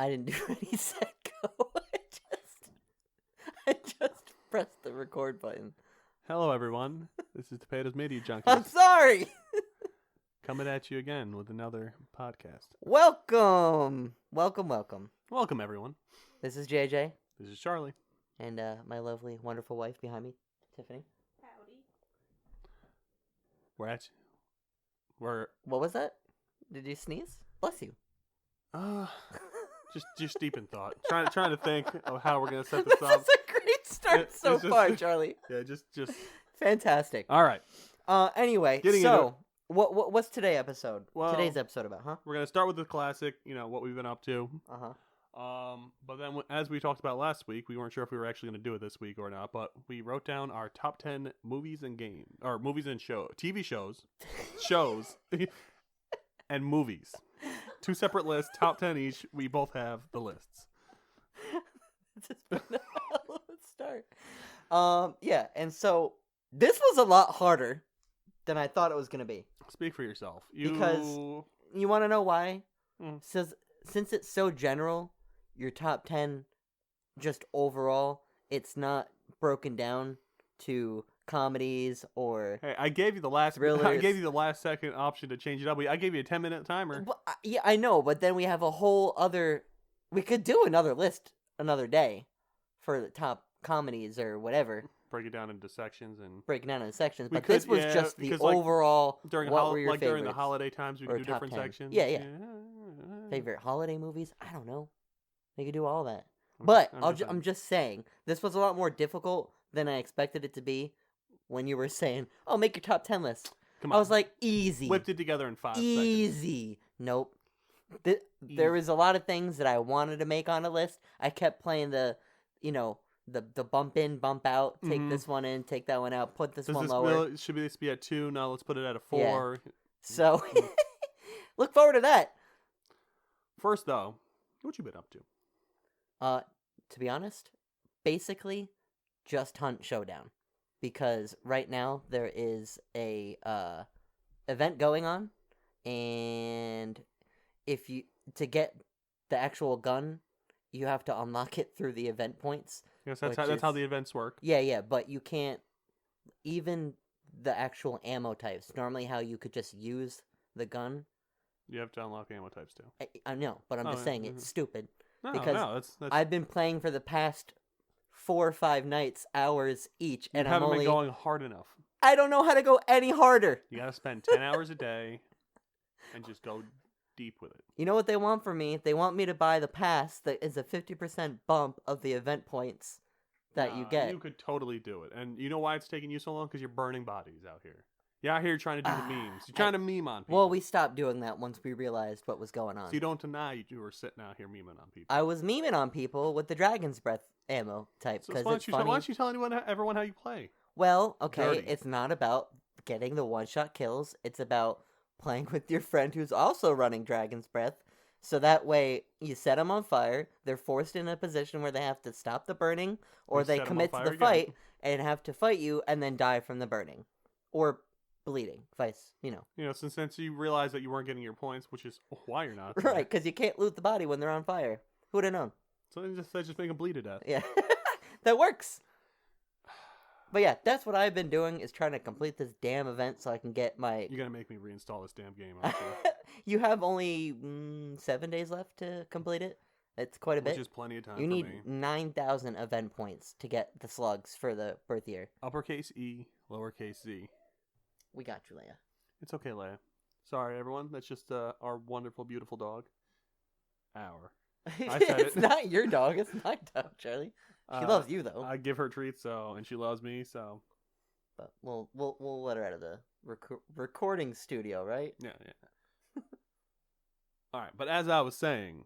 I didn't do any set go. I just pressed the record button. Hello, everyone. This is Topadoes Media Junkies. I'm sorry. Coming at you again with another podcast. Welcome, Welcome, everyone. This is JJ. This is Charlie. And my lovely, wonderful wife behind me, Tiffany. Howdy. We're What was that? Did you sneeze? Bless you. just deep in thought. Trying to think of how we're gonna set this This up. is a great start so it's just- far, Charlie. Yeah, just. Fantastic. All right. Anyway, Getting into it. what's today's episode about, huh? We're gonna start with the classic. You know what we've been up to. Uh-huh. But then, as we talked about last week, we weren't sure if we were actually going to do it this week or not. But we wrote down our top 10 movies and TV shows, and movies. 2 separate lists, top 10 each. We both have the lists. It's just been a hell of a start. Yeah, and so this was a lot harder than I thought it was going to be. Speak for yourself. Because you want to know why? Mm. Since it's so general, your top 10, just overall, it's not broken down to comedies or Hey, I gave you the last. thrillers. I gave you the last second option to change it up. I gave you a 10-minute timer. Yeah, I know, but then we have a whole other... We could do another list another day for the top comedies or whatever. Break it down into sections and Breaking down into sections, We but this could, was yeah, just the because, like, overall. during what were your during the favorites? holiday times, we Or could do top different 10. sections. Yeah. Favorite holiday movies? I don't know. They could do all that. I'm But just- I'm just saying, this was a lot more difficult than I expected it to be when you were saying, oh, make your top 10 list. Come I on. was like, easy. Whipped it together in 5 seconds. Easy. Nope. There was a lot of things that I wanted to make on a list. I kept playing the bump in, bump out, take Mhm. this one in, take that one out, put this Does one this lower. should this be at 2? Now let's put it at a Yeah. 4. So, look forward to that. First, though, what you been up to? To be honest, basically, just Hunt Showdown. Because right now, there is a event going on, and to get the actual gun, you have to unlock it through the event points. Yes, Which that's how is- the events work. Yeah, but you can't, even the actual ammo types, normally how you could just use the gun, You have to unlock ammo types too. I know, but I'm Oh, just saying yeah. it's stupid. No, Because no, that's I've been playing for the past 4 or 5 nights, hours each, you and I'm haven't only... been going hard enough. I don't know how to go any harder. You gotta spend 10 hours a day and just go deep with it. You know what they want from me? They want me to buy the pass that is a 50% bump of the event points that you Nah, get. You could totally do it. And you know why it's taking you so long? Because you're burning bodies out here. You're out here trying to do the memes. You're trying to meme on people. Well, we stopped doing that once we realized what was going on. So you don't deny you were sitting out here memeing on people. I was memeing on people with the Dragon's Breath ammo type So because why it's don't funny. you tell everyone how you play? Well, okay, Dirty. it's not about getting the one-shot kills. It's about playing with your friend who's also running Dragon's Breath. So that way, you set them on fire. They're forced in a position where they have to stop the burning, or You they set 'em on commit to fire the again. fight and have to fight you and then die from the burning. Or bleeding. Vice, You know, since you realized that you weren't getting your points, which is why you're not. there. Right, because you can't loot the body when they're on fire. Who would have known? So they just make them bleed to death. Yeah, that works. But yeah, that's what I've been doing, is trying to complete this damn event so I can get my... You're gonna make me reinstall this damn game, aren't you? You have only 7 days left to complete it. It's quite a bit. Which is plenty of time You for need me. 9,000 event points to get the slugs for the birth year. Uppercase E, lowercase Z. We got you, Leia. It's okay, Leia. Sorry, everyone. That's just our wonderful, beautiful dog. Our. I said It's it. not your dog. It's my dog, Charlie. She loves you though. I give her treats, and she loves me, so But we'll let her out of the recording studio, right? yeah. All right, but as I was saying,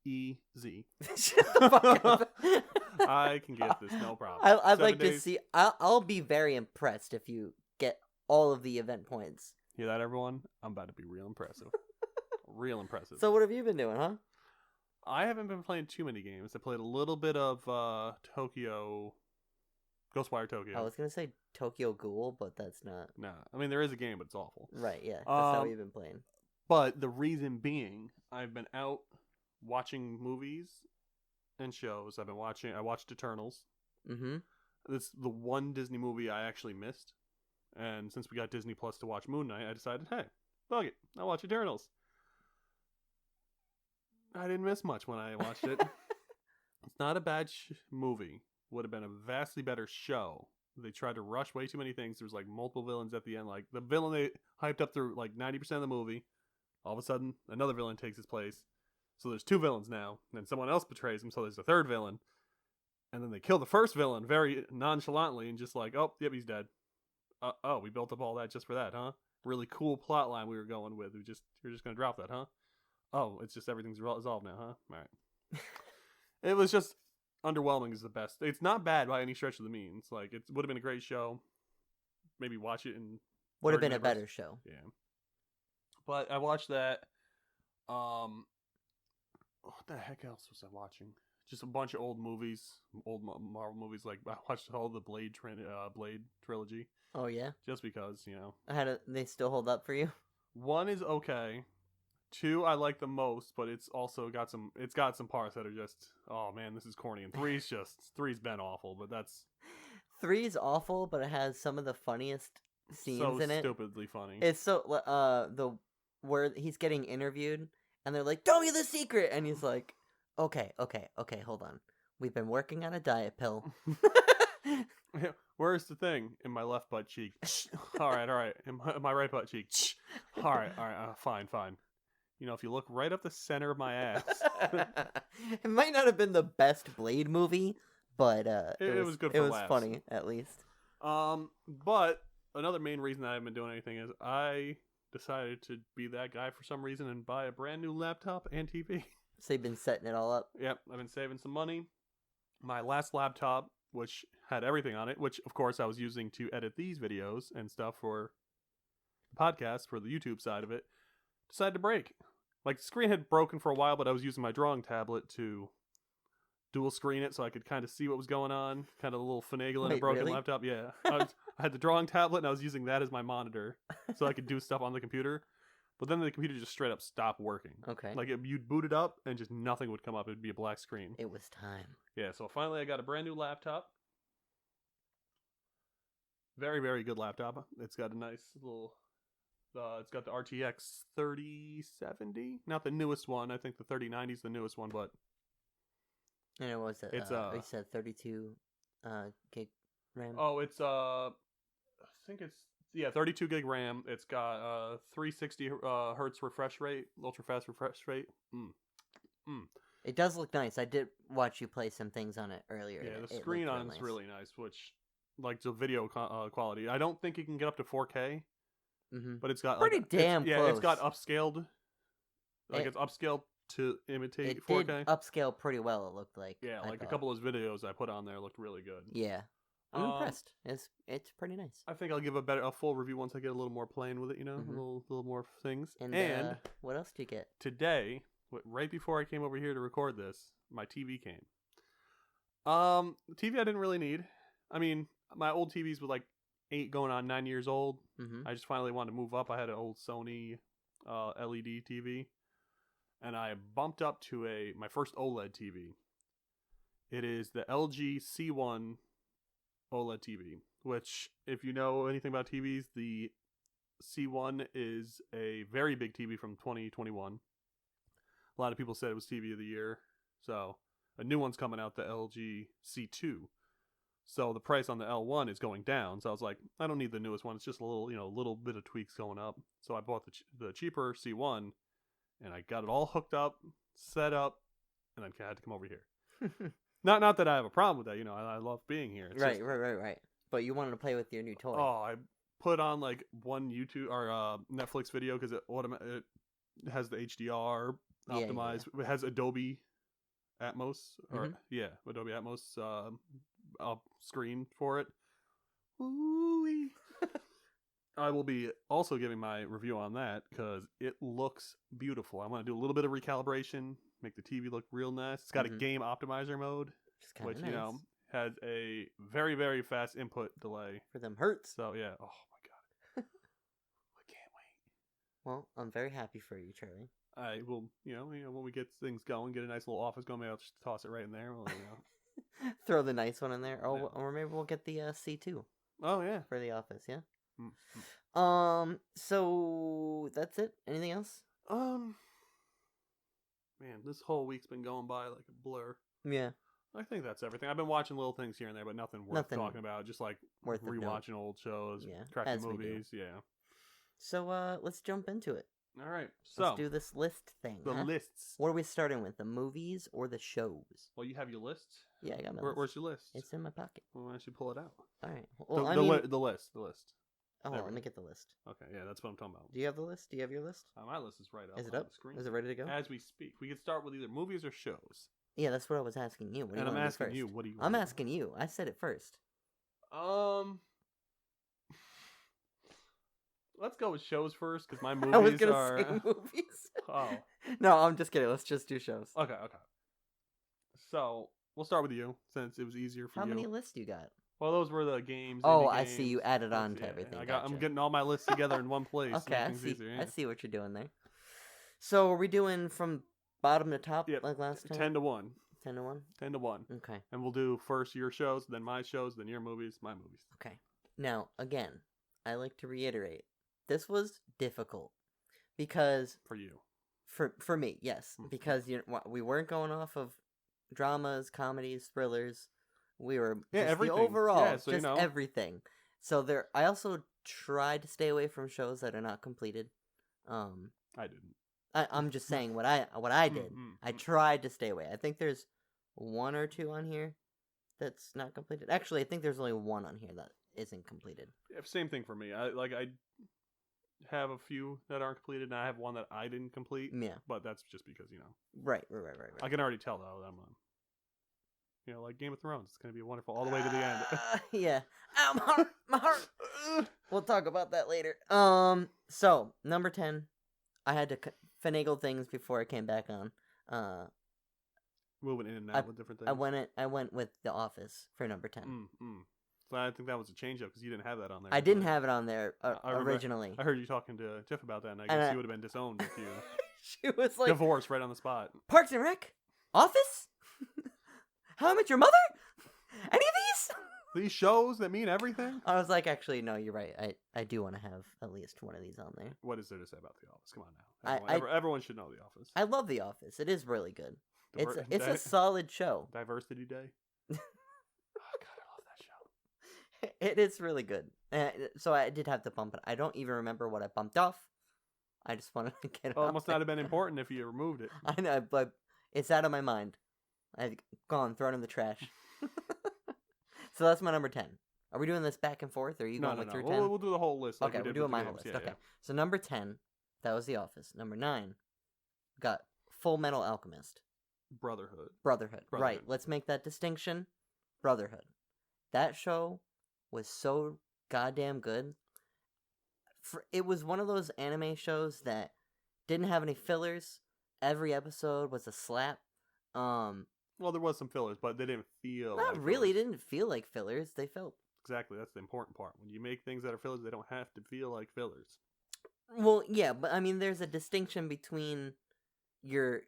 easy. Shut the fuck up. I can get this, no problem. I'd 7 like to days. see. I'll be very impressed if you get all of the event points. Hear that, everyone? I'm about to be real impressive. Real impressive. So what have you been doing, huh? I haven't been playing too many games. I played a little bit of Ghostwire Tokyo. I was gonna say Tokyo Ghoul, but that's not Nah, I mean there is a game, but it's awful. right. Yeah, that's not what Um, you've been playing. But the reason being, I've been out watching movies and shows. I watched Eternals. Mm-hmm. It's the one Disney movie I actually missed. And since we got Disney Plus to watch Moon Knight, I decided, hey, fuck it, I'll watch Eternals. I didn't miss much when I watched it. It's not a bad movie. Would have been a vastly better show. They tried to rush way too many things. There's like multiple villains at the end. Like the villain they hyped up through like 90% of the movie. All of a sudden, another villain takes his place. So there's two villains now. And then someone else betrays him, so there's a third villain. And then they kill the first villain very nonchalantly and just like, oh, yep, he's dead. Oh, we built up all that just for that, huh? Really cool plot line we were going with. You're just gonna drop that, huh? Oh, it's just everything's resolved now, huh? All right. It was just underwhelming is the best. It's not bad by any stretch of the means. Like, it would have been a great show. Maybe watch it and would have been a better show. Yeah. But I watched that. What the heck else was I watching? Just a bunch of old movies, old Marvel movies. Like I watched all the Blade trilogy. Oh yeah. Just because, you know. They still hold up for you? 1 is okay. 2 I like the most, but it's also got some parts that are just, oh man, this is corny. And 3's been awful, but that's 3 is awful, but it has some of the funniest scenes in it. So stupidly funny. It's so where he's getting interviewed and they're like, "Tell me the secret," and he's like, "Okay, hold on. We've been working on a diet pill." Where's the thing? In my left butt cheek. All right. In my right butt cheek. All right. Fine. You know, if you look right up the center of my ass. It might not have been the best Blade movie, but it was good for It was laughs. funny, at least. But another main reason I haven't been doing anything is I decided to be that guy for some reason and buy a brand new laptop and TV. So you've been setting it all up? Yep, I've been saving some money. My last laptop, which had everything on it, which of course I was using to edit these videos and stuff for the podcast, for the YouTube side of it, decided to break. Like, the screen had broken for a while, but I was using my drawing tablet to dual screen it so I could kind of see what was going on. Kind of a little finagling a broken laptop. Yeah. I had the drawing tablet, and I was using that as my monitor so I could do stuff on the computer. But then the computer just straight up stopped working. Okay. Like, you'd boot it up, and just nothing would come up. It would be a black screen. It was time. Yeah, so finally I got a brand new laptop. Very, very good laptop. It's got a nice little... it's got the RTX 3070. Not the newest one. I think the 3090 is the newest one, but... And what was it? It's, you said 32 gig RAM? Oh, it's, I think it's... Yeah, 32 gig RAM. It's got 360 hertz refresh rate, ultra fast refresh rate. It does look nice. I did watch you play some things on it earlier. Yeah, the screen on it's really nice, which, like, the video quality. I don't think it can get up to 4K, but it's got pretty damn close. Yeah, it's got upscaled. Like, it's upscaled to imitate 4K. It did upscale pretty well. It looked like. Yeah, like a couple of those videos I put on there looked really good. Yeah. I'm impressed. It's pretty nice. I think I'll give a full review once I get a little more playing with it. You know, a little more things. And what else do you get today? Right before I came over here to record this, my TV came. The TV I didn't really need. I mean, my old TVs were like 8 going on 9 years old. I just finally wanted to move up. I had an old Sony LED TV, and I bumped up to my first OLED TV. It is the LG C1 OLED TV, which, if you know anything about TVs, the C1 is a very big TV from 2021. A lot of people said it was TV of the year. So a new one's coming out, the LG C2. So the price on the L1 is going down. So I was like, I don't need the newest one. It's just a little bit of tweaks going up. So I bought the cheaper C1, and I got it all hooked up, set up, and then I had to come over here. Not that I have a problem with that. You know, I love being here. It's right. But you wanted to play with your new toy. Oh, I put on like one YouTube or Netflix video because it has the HDR optimized. Yeah. It has Adobe Atmos Adobe Atmos screen for it. Ooh-wee. I will be also giving my review on that because it looks beautiful. I'm going to do a little bit of recalibration, make the TV look real nice. It's got a game optimizer mode, which, nice. Has a very, very fast input delay. For them hertz. So, yeah. Oh, my God. I can't wait. Well, I'm very happy for you, Charlie. I will, when we get things going, get a nice little office going, maybe I'll just toss it right in there. Well, Throw the nice one in there. Oh, Yeah. or maybe we'll get the C2 Oh yeah. for the office. Yeah. Mm-hmm. So that's it. Anything else? Man, this whole week's been going by like a blur. Yeah. I think that's everything. I've been watching little things here and there, but nothing worth talking about. Just like worth rewatching old shows, Yeah, cracking as we do. movies. Yeah. So let's jump into it. All right. So Let's do this list thing. the huh? lists. What are we starting with? The movies or the shows? Well, you have your list. Yeah, I got my Where's your list? It's in my pocket. Well, why don't you pull it out? All right. Well, the, I the, mean, li- the list. The list. oh, there let we me get the list. Okay, yeah, that's what I'm talking about. Do you have the list? Do you have your list? My list is right up. Is it on up? the screen? Is it ready to go? As we speak, we could start with either movies or shows. Yeah, that's what I was asking you. What do And you I'm want to do asking first? you, what do you? I'm want? asking you. I said it first. Let's go with shows first because my I was movies gonna are. say movies. Oh. No, I'm just kidding. Let's just do shows. Okay. So we'll start with you since it was easier for How you. many lists you got? Well, those were the games. Oh, indie I see. You games. added on That's- to everything. I'm Gotcha. getting all my lists together in one place. Okay, I Make see. things easier, yeah. I see what you're doing there. So, are we doing from bottom to top Yep. like last time? 10-1. 10 to 1? 10-1. Okay. And we'll do first your shows, then my shows, then your movies, my movies. Okay. Now, again, I like to reiterate, this was difficult because For you. for me, yes, Mhm. because we weren't going off of dramas, comedies, thrillers. We were Yeah, just everything. the overall, Yeah, so, just everything. So I also tried to stay away from shows that are not completed. I didn't. I'm just saying what I did. I tried to stay away. I think there's one or two on here that's not completed. Actually, I think there's only one on here that isn't completed. Yeah, same thing for me. I have a few that aren't completed, and I have one that I didn't complete. Yeah. But that's just because Right. I can already tell though. I'm like Game of Thrones. It's gonna be wonderful all the way to the end. Yeah. Ow, my heart. We'll talk about that later. So number 10, I had to finagle things before I came back on. Moving in and out with different things. I went with The Office for number 10. So I think that was a change up because you didn't have that on there. I didn't have it on there I remember- originally. I heard you talking to Tiff about that, and I guess you would have been disowned if you She was like, divorced right on the spot. Parks and Rec? Office? How I Met Your Mother? Any of these? These shows that mean everything. I was like, actually, no, you're right. I do want to have at least one of these on there. What is there to say about The Office? Come on now. Everyone should know The Office. I love The Office. It is really good. Diver- It's a solid show. Diversity Day. Oh God, I love that show. It is really good. So I did have to bump it. I don't even remember what I bumped off. I just wanted to get it Well, off it must not have been important if you removed it. I know, but it's out of my mind. I've gone, thrown in the trash. So that's my number 10. Are we doing this back and forth, or are you going with your 10? We'll do the whole list. Like Okay, we we're did doing with the my whole games. list. Yeah, Okay. So number 10, that was The Office. Number 9, got Full Metal Alchemist. Brotherhood. Brotherhood. Right. Brotherhood. Let's make that distinction. Brotherhood. That show was so goddamn good. It was one of those anime shows that didn't have any fillers. Every episode was a slap. Well, there was some fillers, but they didn't feel. Not like really. fillers. Didn't feel like fillers. They felt. Exactly. That's the important part. When you make things that are fillers, they don't have to feel like fillers. Well, yeah, but I mean, there's a distinction between your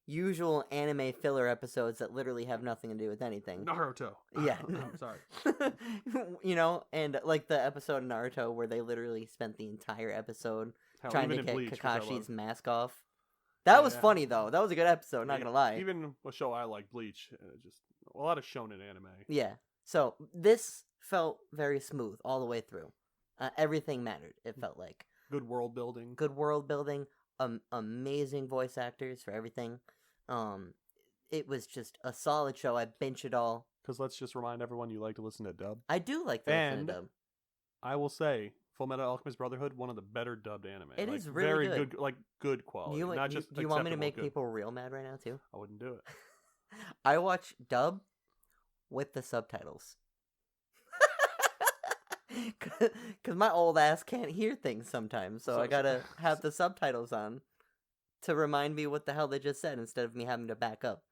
usual anime filler episodes that literally have nothing to do with anything. Naruto. Yeah. I'm sorry. And like the episode of Naruto where they literally spent the entire episode Hell, trying to even in get Bleach, which I Kakashi's love. mask off. That was Yeah. funny though. That was a good episode. Not Yeah, gonna lie. Even a show I like, Bleach, just a lot of shonen anime. Yeah. So this felt very smooth all the way through. Everything mattered. It felt like Good world building. good world building. Amazing voice actors for everything. It was just a solid show. I binge it all. Because let's just remind everyone you like to listen to dub. I do like that. And I will say, Full Metal Alchemist Brotherhood, one of the better dubbed anime. It like, is really very good. like good quality. Not just do you want me to acceptable, make good. people real mad right now too? I wouldn't do it. I watch dub with the subtitles. Because my old ass can't hear things sometimes, so I gotta have the subtitles on to remind me what the hell they just said instead of me having to back up.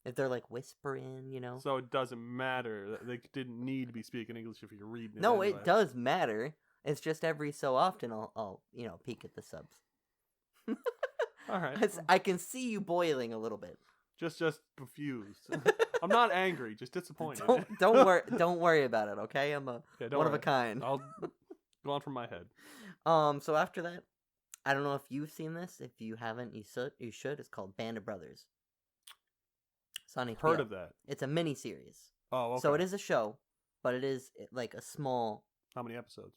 If they're like whispering, So it doesn't matter. They didn't need to be speaking English if you're reading it. No, anyway. it does matter. It's just every so often I'll peek at the subs. All right. I can see you boiling a little bit. Just confused. I'm not angry, just disappointed. Don't worry about it, okay? I'm Yeah, don't one of worry. a kind. I'll go on from my head. So after that, I don't know if you've seen this. If you haven't, you should. It's called Band of Brothers. It's on HBO. Heard of that? It's a mini series. Oh, okay. So it is a show, but it is like a small. How many episodes?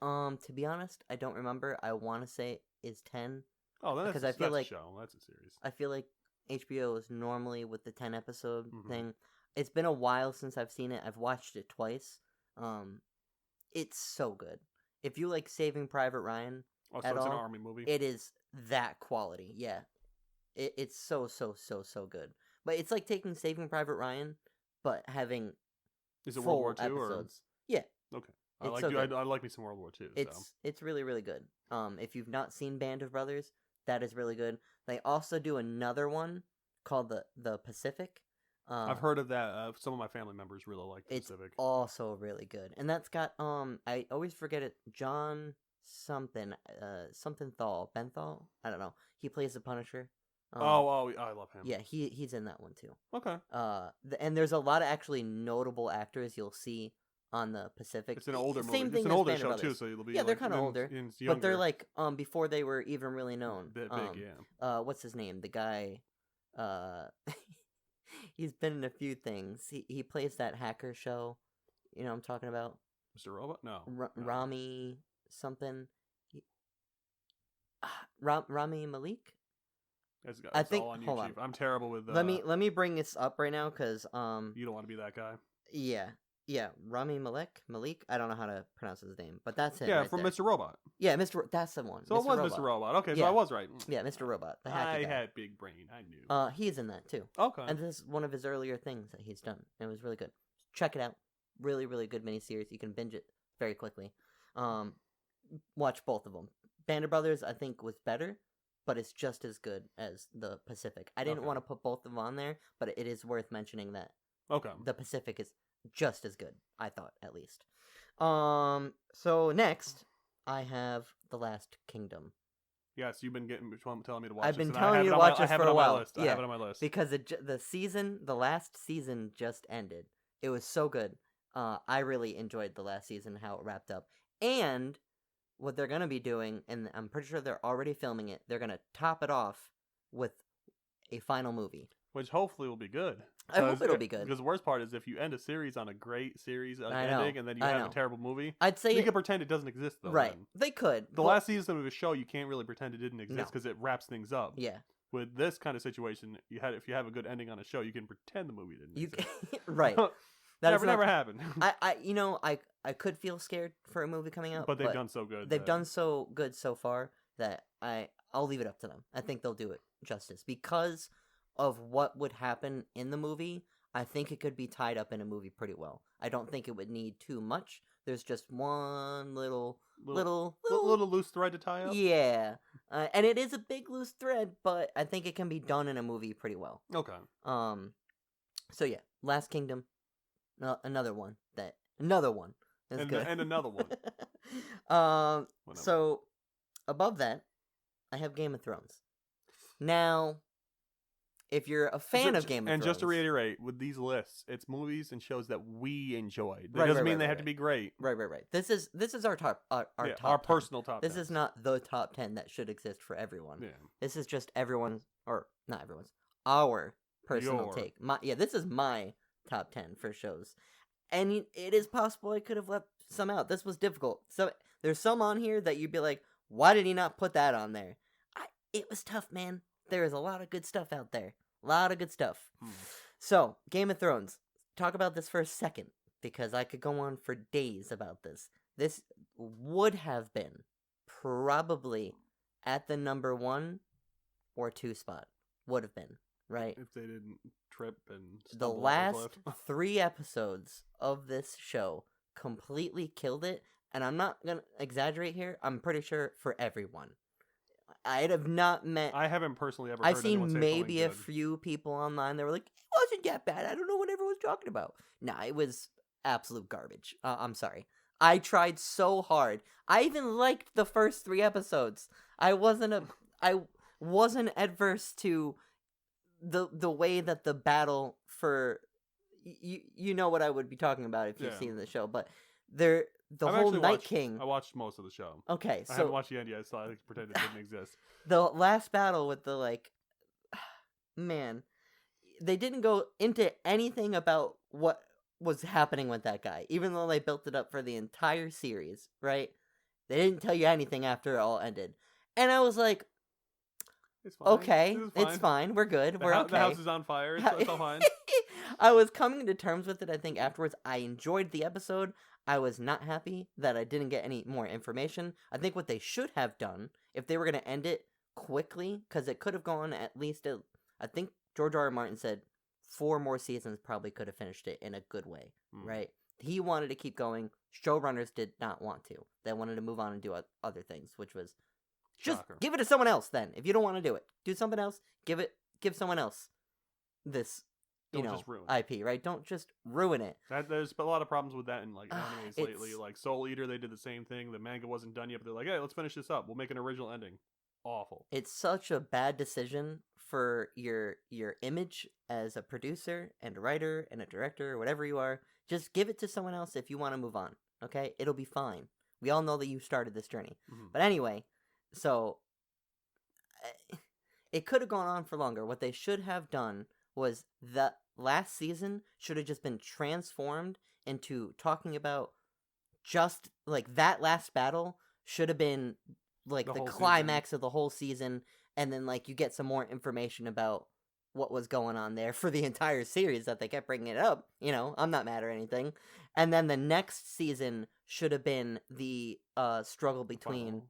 To be honest, I don't remember. I want to say is 10. Oh, then because that's, I feel that's like a show. That's a series. I feel like HBO is normally with the 10 episode Mhm. thing. It's been a while since I've seen it. I've watched it twice. It's so good. If you like Saving Private Ryan, Oh, so at it's an all, army movie. it is that quality. Yeah, it's so good. But it's like taking Saving Private Ryan, but having Is it full World War II episodes. Yeah, Okay. It's so good. I like me some World War II. it's really really good. If you've not seen Band of Brothers, that is really good. They also do another one called the Pacific. I've heard of that. Some of my family members really like the It's Pacific. also really good, and that's got I always forget it. John something Benthal. I don't know. He plays the Punisher. I love him. Yeah, he's in that one too. Okay. And there's a lot of actually notable actors you'll see on the Pacific. It's an older movie. Same thing It's an as older Band of show too, Brothers. so it'll be Yeah, they're like, kind of older, and but they're younger. like before they were even really known. Bit big, yeah. What's his name? The guy. He's been in a few things. He plays that hacker show. You know what I'm talking about? Mr. Robot? No. No. Rami something. Rami Malik. It's think- all on hold YouTube. on. I'm terrible with. Let me bring this up right now, cause You don't want to be that guy. yeah, Rami Malik. I don't know how to pronounce his name, but that's him. Yeah, right from there. Mr. Robot. Yeah, That's the one. So it was Mr. Robot. Okay, so Yeah. I was right. Yeah, Mr. Robot. The hacker I guy. had big brain. I knew. He's in that too. Okay. And this is one of his earlier things that he's done. And it was really good. Check it out. Really, really good miniseries. You can binge it very quickly. Watch both of them. Band of Brothers, I think, was better, but it's just as good as the Pacific. I didn't Okay. want to put both of them on there, but it is worth mentioning that Okay. the Pacific is just as good. I thought, at least. So next, I have The Last Kingdom. Yes, you've been telling me to watch. I've been this, and telling I have you it to on watch my, this I have for it a on while. My list. I Yeah. have it on my list. Because the last season just ended. It was so good. I really enjoyed the last season, how it wrapped up. And what they're going to be doing, and I'm pretty sure they're already filming it, they're going to top it off with a final movie. Which hopefully will be good. I hope it'll be good. Because the worst part is if you end a series on a great series I know, ending and then you I have know. a terrible movie, I'd say you can pretend it doesn't exist though. right. Then. They could. The last season of a show, you can't really pretend it didn't exist No. because it wraps things up. Yeah. With this kind of situation, if you have a good ending on a show, you can pretend the movie didn't You exist. right. That is never not- happened. I could feel scared for a movie coming out, but they've done so good. They've done so good so far that I'll leave it up to them. I think they'll do it justice because of what would happen in the movie. I think it could be tied up in a movie pretty well. I don't think it would need too much. There's just one little loose thread to tie up. yeah, and it is a big loose thread, but I think it can be done in a movie pretty well. Okay. So yeah, Last Kingdom, another one that's good, And another one. Whatever. Whatever. So above that, I have Game of Thrones. Now, if you're a fan of Game of Thrones, and just to reiterate, with these lists, it's movies and shows that we enjoyed. That Right, doesn't right, mean they right, have right. to be great. right. This is our top our Yeah, top our 10. personal top. This 10s. is not the top 10 that should exist for everyone. Yeah. This is just everyone's, or not everyone's, our personal Your. take. This is my top 10 for shows. And it is possible I could have left some out. This was difficult. So there's some on here that you'd be like, why did he not put that on there? It was tough, man. There is a lot of good stuff out there. A lot of good stuff. So, Game of Thrones. Talk about this for a second, because I could go on for days about this. This would have been probably at the number 1 or 2 spot. Would have been, right? If they didn't trip and The stumble off a last cliff. 3 episodes of this show completely killed it, and I'm not gonna exaggerate here. I'm pretty sure for everyone. I'd have not met. I haven't personally ever. I've heard anyone seen say maybe a something good. few people online that were like, it wasn't that bad. I don't know what everyone's talking about. Nah, it was absolute garbage. I'm sorry. I tried so hard. I even liked the first 3 episodes. I wasn't a. wasn't adverse to the way that the battle for you know what I would be talking about if you've Yeah. seen the show, but the I've whole actually Night watched, King. I watched most of the show. Okay, I haven't so watched the end yet, so I pretend it didn't exist. the last battle with the man, they didn't go into anything about what was happening with that guy, even though they built it up for the entire series, right? They didn't tell you anything after it all ended. And I was like, It's fine. okay, This is it's fine. We're good. We're okay. The house is on fire. It's all fine. I was coming to terms with it, I think, afterwards. I enjoyed the episode. I was not happy that I didn't get any more information. I think what they should have done, if they were going to end it quickly, because it could have gone at least, I think George R. R. Martin said 4 more seasons probably could have finished it in a good way, right? He wanted to keep going. Showrunners did not want to. They wanted to move on and do other things, which was just give it to someone else then. If you don't want to do it, do something else. Give someone else this, Just ruin IP, right? Don't just ruin it. There's a lot of problems with that in animes lately. Like Soul Eater, they did the same thing. The manga wasn't done yet, but they're like, hey, let's finish this up. We'll make an original ending. Awful. It's such a bad decision for your image as a producer and a writer and a director or whatever you are. Just give it to someone else if you want to move on. Okay? It'll be fine. We all know that you started this journey. But anyway, so it could have gone on for longer. What they should have done was the last season should have just been transformed into talking about just that last battle should have been the climax of the whole season, and then you get some more information about what was going on there for the entire series that they kept bringing it up. I'm not mad or anything. And then the next season should have been the struggle between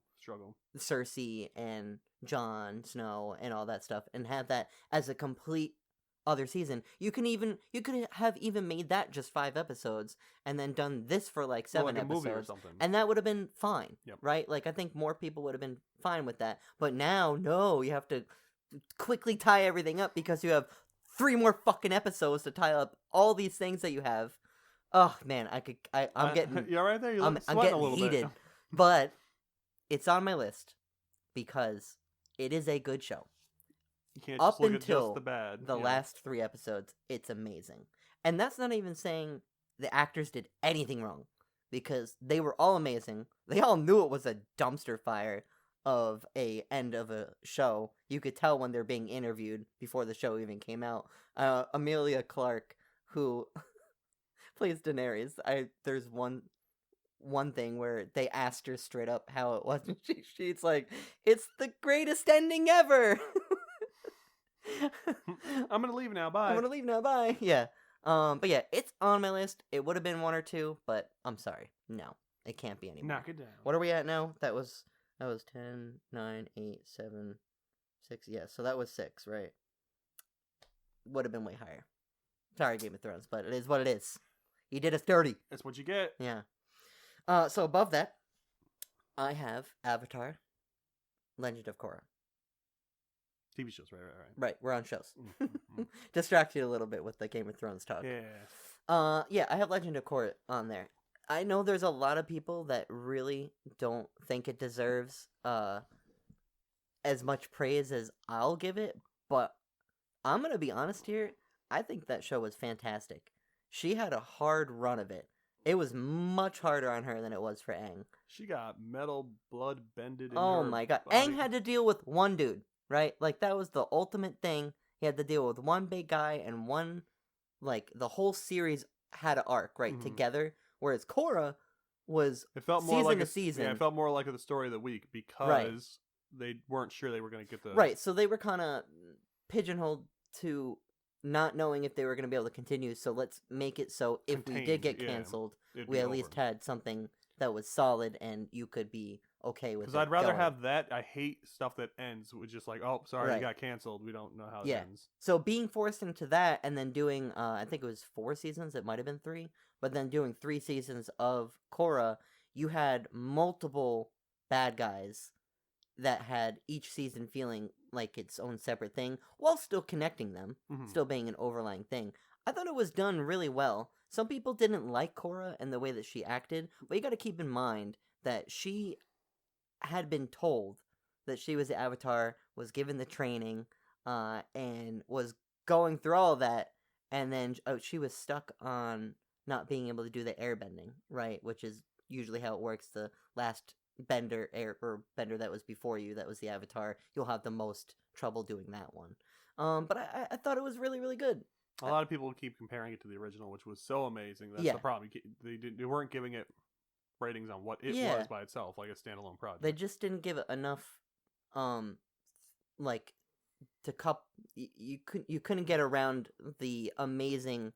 Cersei and Jon Snow and all that stuff, and have that as a complete other season. You could have even made that just 5 episodes and then done this for 7 episodes, movie or something. And that would have been fine. Yep. Right? I think more people would have been fine with that. But now, no, you have to quickly tie everything up because you have 3 more fucking episodes to tie up all these things that you have. Oh man, I'm getting you're right there. I'm getting a little heated, bit. but it's on my list because it is a good show. You can't Up just look until at just the bad. The last 3 episodes, it's amazing, and that's not even saying the actors did anything wrong, because they were all amazing. They all knew it was a dumpster fire of a end of a show. You could tell when they're being interviewed before the show even came out. Amelia Clarke, who plays Daenerys, there's one thing where they asked her straight up how it was, and she's like, "It's the greatest ending ever." I'm gonna leave now. Bye. Yeah. But yeah, it's on my list. It would have been 1 or 2, but I'm sorry. No, it can't be anymore. Knock it down. What are we at now? That was 10, 9, 8, 7, 6. Yeah, so that was 6, right? Would have been way higher. Sorry, Game of Thrones, but it is what it is. You did us dirty. That's what you get. Yeah. So above that, I have Avatar, Legend of Korra. TV shows, right. Right, we're on shows. Distract you a little bit with the Game of Thrones talk. Yeah. Yeah, I have Legend of Korra on there. I know there's a lot of people that really don't think it deserves as much praise as I'll give it, but I'm gonna be honest here. I think that show was fantastic. She had a hard run of it. It was much harder on her than it was for Aang. She got metal blood bended in Oh her my god. body. Aang had to deal with one dude, right? That was the ultimate thing. He had to deal with one big guy and one, the whole series had an arc, right, together. Whereas Korra was it felt more season like to season. Yeah, it felt more like the story of the week because they weren't sure they were going to get the... Right, so they were kind of pigeonholed to not knowing if they were going to be able to continue, so let's make it so if we did get canceled, we at least had something that was solid and you could be okay with it. Because I'd rather have that. I hate stuff that ends with just oh, sorry, you got canceled. We don't know how it ends. So being forced into that and then doing, I think it was 4 seasons, it might have been 3, but then doing 3 seasons of Korra, you had multiple bad guys that had each season feeling like its own separate thing, while still connecting them, still being an overlying thing. I thought it was done really well. Some people didn't like Korra and the way that she acted, but you gotta keep in mind that she had been told that she was the Avatar was given the training, and was going through all of that, and then she was stuck on not being able to do the airbending, right? Which is usually how it works. The last bender that was before you, that was the Avatar. You'll have the most trouble doing that one. But I thought it was really, really good. A lot of people keep comparing it to the original, which was so amazing. That's Yeah. the problem. They weren't giving it ratings on what it Yeah. was by itself, like a standalone project. They just didn't give it enough, like, to you couldn't get around the amazing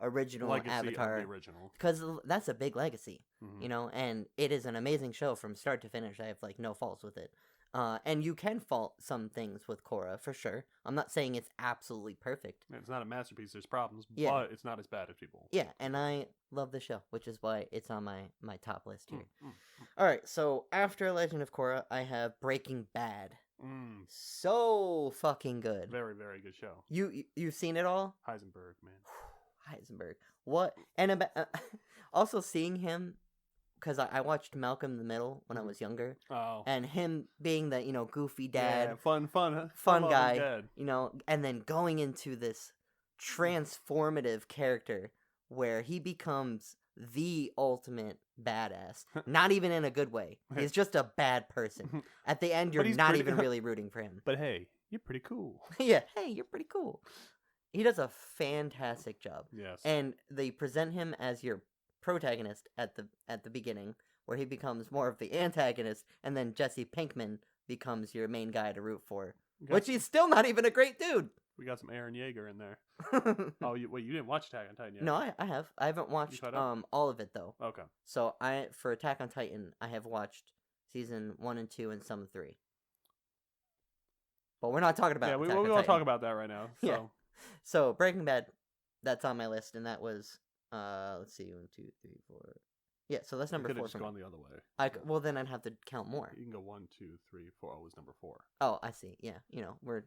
original legacy Avatar, of the original, because that's a big legacy, Mhm. you know, and it is an amazing show from start to finish. I have like no faults with it. And you can fault some things with Korra for sure. I'm not saying it's absolutely perfect. It's not a masterpiece. There's problems, Yeah. but it's not as bad as people. Yeah, and I love the show, which is why it's on my top list here. Mm. All right, so after Legend of Korra, I have Breaking Bad. Mm. So fucking good. Very, very good show. You've seen it all? Heisenberg, man. Heisenberg. What? And also seeing him, because I watched Malcolm in the Middle when I was younger, Oh. and him being the, goofy dad, Yeah, fun guy, dad. and then going into this transformative character where he becomes the ultimate badass. Not even in a good way. He's just a bad person. At the end, you're not even really rooting for him. But hey, you're pretty cool. Yeah, hey, you're pretty cool. He does a fantastic job. Yes. And they present him as your protagonist at the beginning, where he becomes more of the antagonist, and then Jesse Pinkman becomes your main guy to root for. Which he's still not even a great dude. We got some Aaron Yeager in there. Oh, you didn't watch Attack on Titan yet? No, I have. I haven't watched all of it though. Okay. So for Attack on Titan, I have watched season 1 and 2 and some of 3. But we're not talking about we Attack on won't talk Titan. about that right now. So. Yeah. So Breaking Bad, that's on my list, and that was let's see, 1, 2, 3, 4. Yeah, so that's number 4. Could have just gone the other way. Well, then I'd have to count more. You can go 1, 2, 3, 4. Oh, was number 4. Oh, I see. Yeah, we're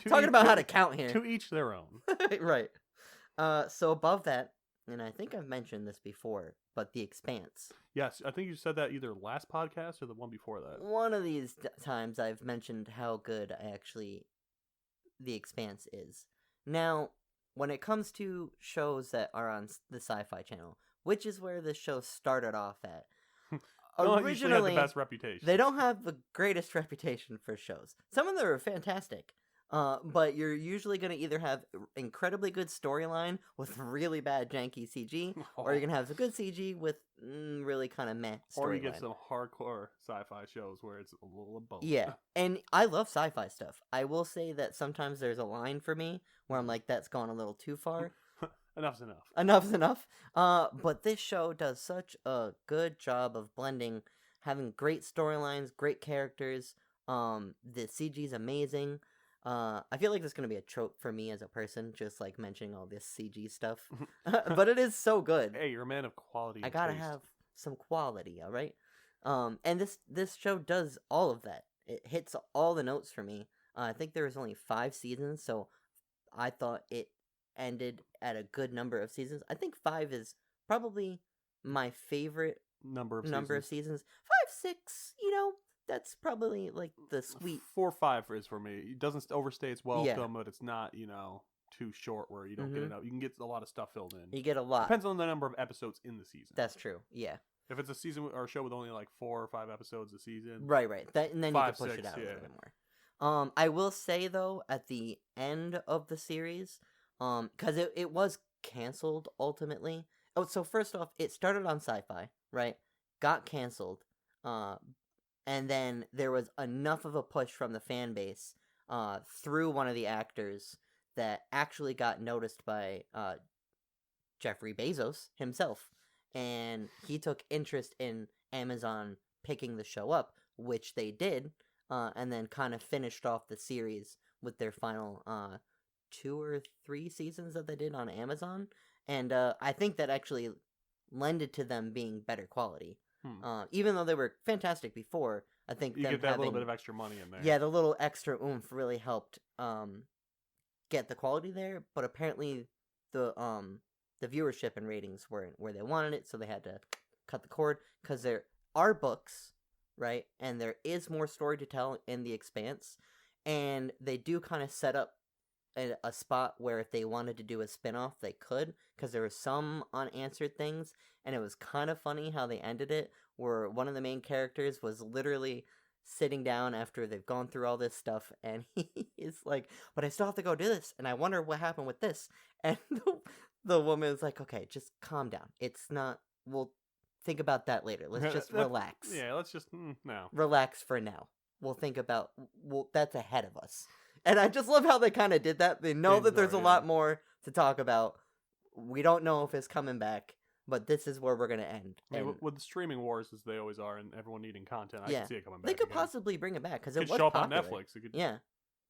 talking about how to count here. To each their own. Right. So above that, and I think I've mentioned this before, but The Expanse. Yes, I think you said that either last podcast or the one before that. One of these times I've mentioned how good The Expanse is. Now, when it comes to shows that are on the Sci-Fi Channel, which is where this show started off at, originally have the best reputation. They don't have the greatest reputation for shows. Some of them are fantastic. But you're usually going to either have incredibly good storyline with really bad janky CG, or you're going to have a good CG with really kind of meh storyline. Or you get some hardcore sci-fi shows where it's a little of both. Yeah, and I love sci-fi stuff. I will say that sometimes there's a line for me where I'm like, that's gone a little too far. Enough's enough. Enough's enough. But this show does such a good job of blending, having great storylines, great characters. The CG's amazing. I feel like this is going to be a trope for me as a person, just like mentioning all this CG stuff. But it is so good. Hey, you're a man of quality. I gotta have some quality, all right? And this show does all of that. It hits all the notes for me. I think there was only 5 seasons, so I thought it ended at a good number of seasons. I think 5 is probably my favorite number of seasons. 5, 6, that's probably like the sweet 4 or 5 is for me. It doesn't overstay its welcome, Yeah. but it's not too short where you don't get enough. You can get a lot of stuff filled in. You get a lot. Depends on the number of episodes in the season. That's true. Yeah. If it's a season or a show with only like 4 or 5 episodes a season, Right. And then 5, you can push 6, it out a yeah. little bit more. I will say though, at the end of the series, because it was canceled ultimately. Oh, so first off, it started on Sci-Fi, right? Got canceled. And then there was enough of a push from the fan base through one of the actors that actually got noticed by Jeffrey Bezos himself. And he took interest in Amazon picking the show up, which they did, and then kind of finished off the series with their final 2 or 3 seasons that they did on Amazon. And I think that actually lended to them being better quality. Even though they were fantastic before, I think you them get that having, little bit of extra money in there. Yeah, the little extra oomph really helped get the quality there. But apparently, the viewership and ratings weren't where they wanted it, so they had to cut the cord. Because there are books right? And there is more story to tell in The Expanse, and they do kind of set up a spot where if they wanted to do a spin-off, they could, because there were some unanswered things, and it was kind of funny how they ended it, where one of the main characters was literally sitting down after they've gone through all this stuff, and he is like, but I still have to go do this, and I wonder what happened with this, and the woman is like, okay, just calm down, it's not, we'll think about that later, let's just relax. Yeah, let's just, no. Relax for now. We'll think about, that's ahead of us. And I just love how they kind of did that. They know that there's a lot more to talk about. We don't know if it's coming back, but this is where we're going to end. Yeah, with the streaming wars, as they always are, and everyone needing content, I can see it coming back. They could possibly bring it back, because it was show up popular. on Netflix. Yeah.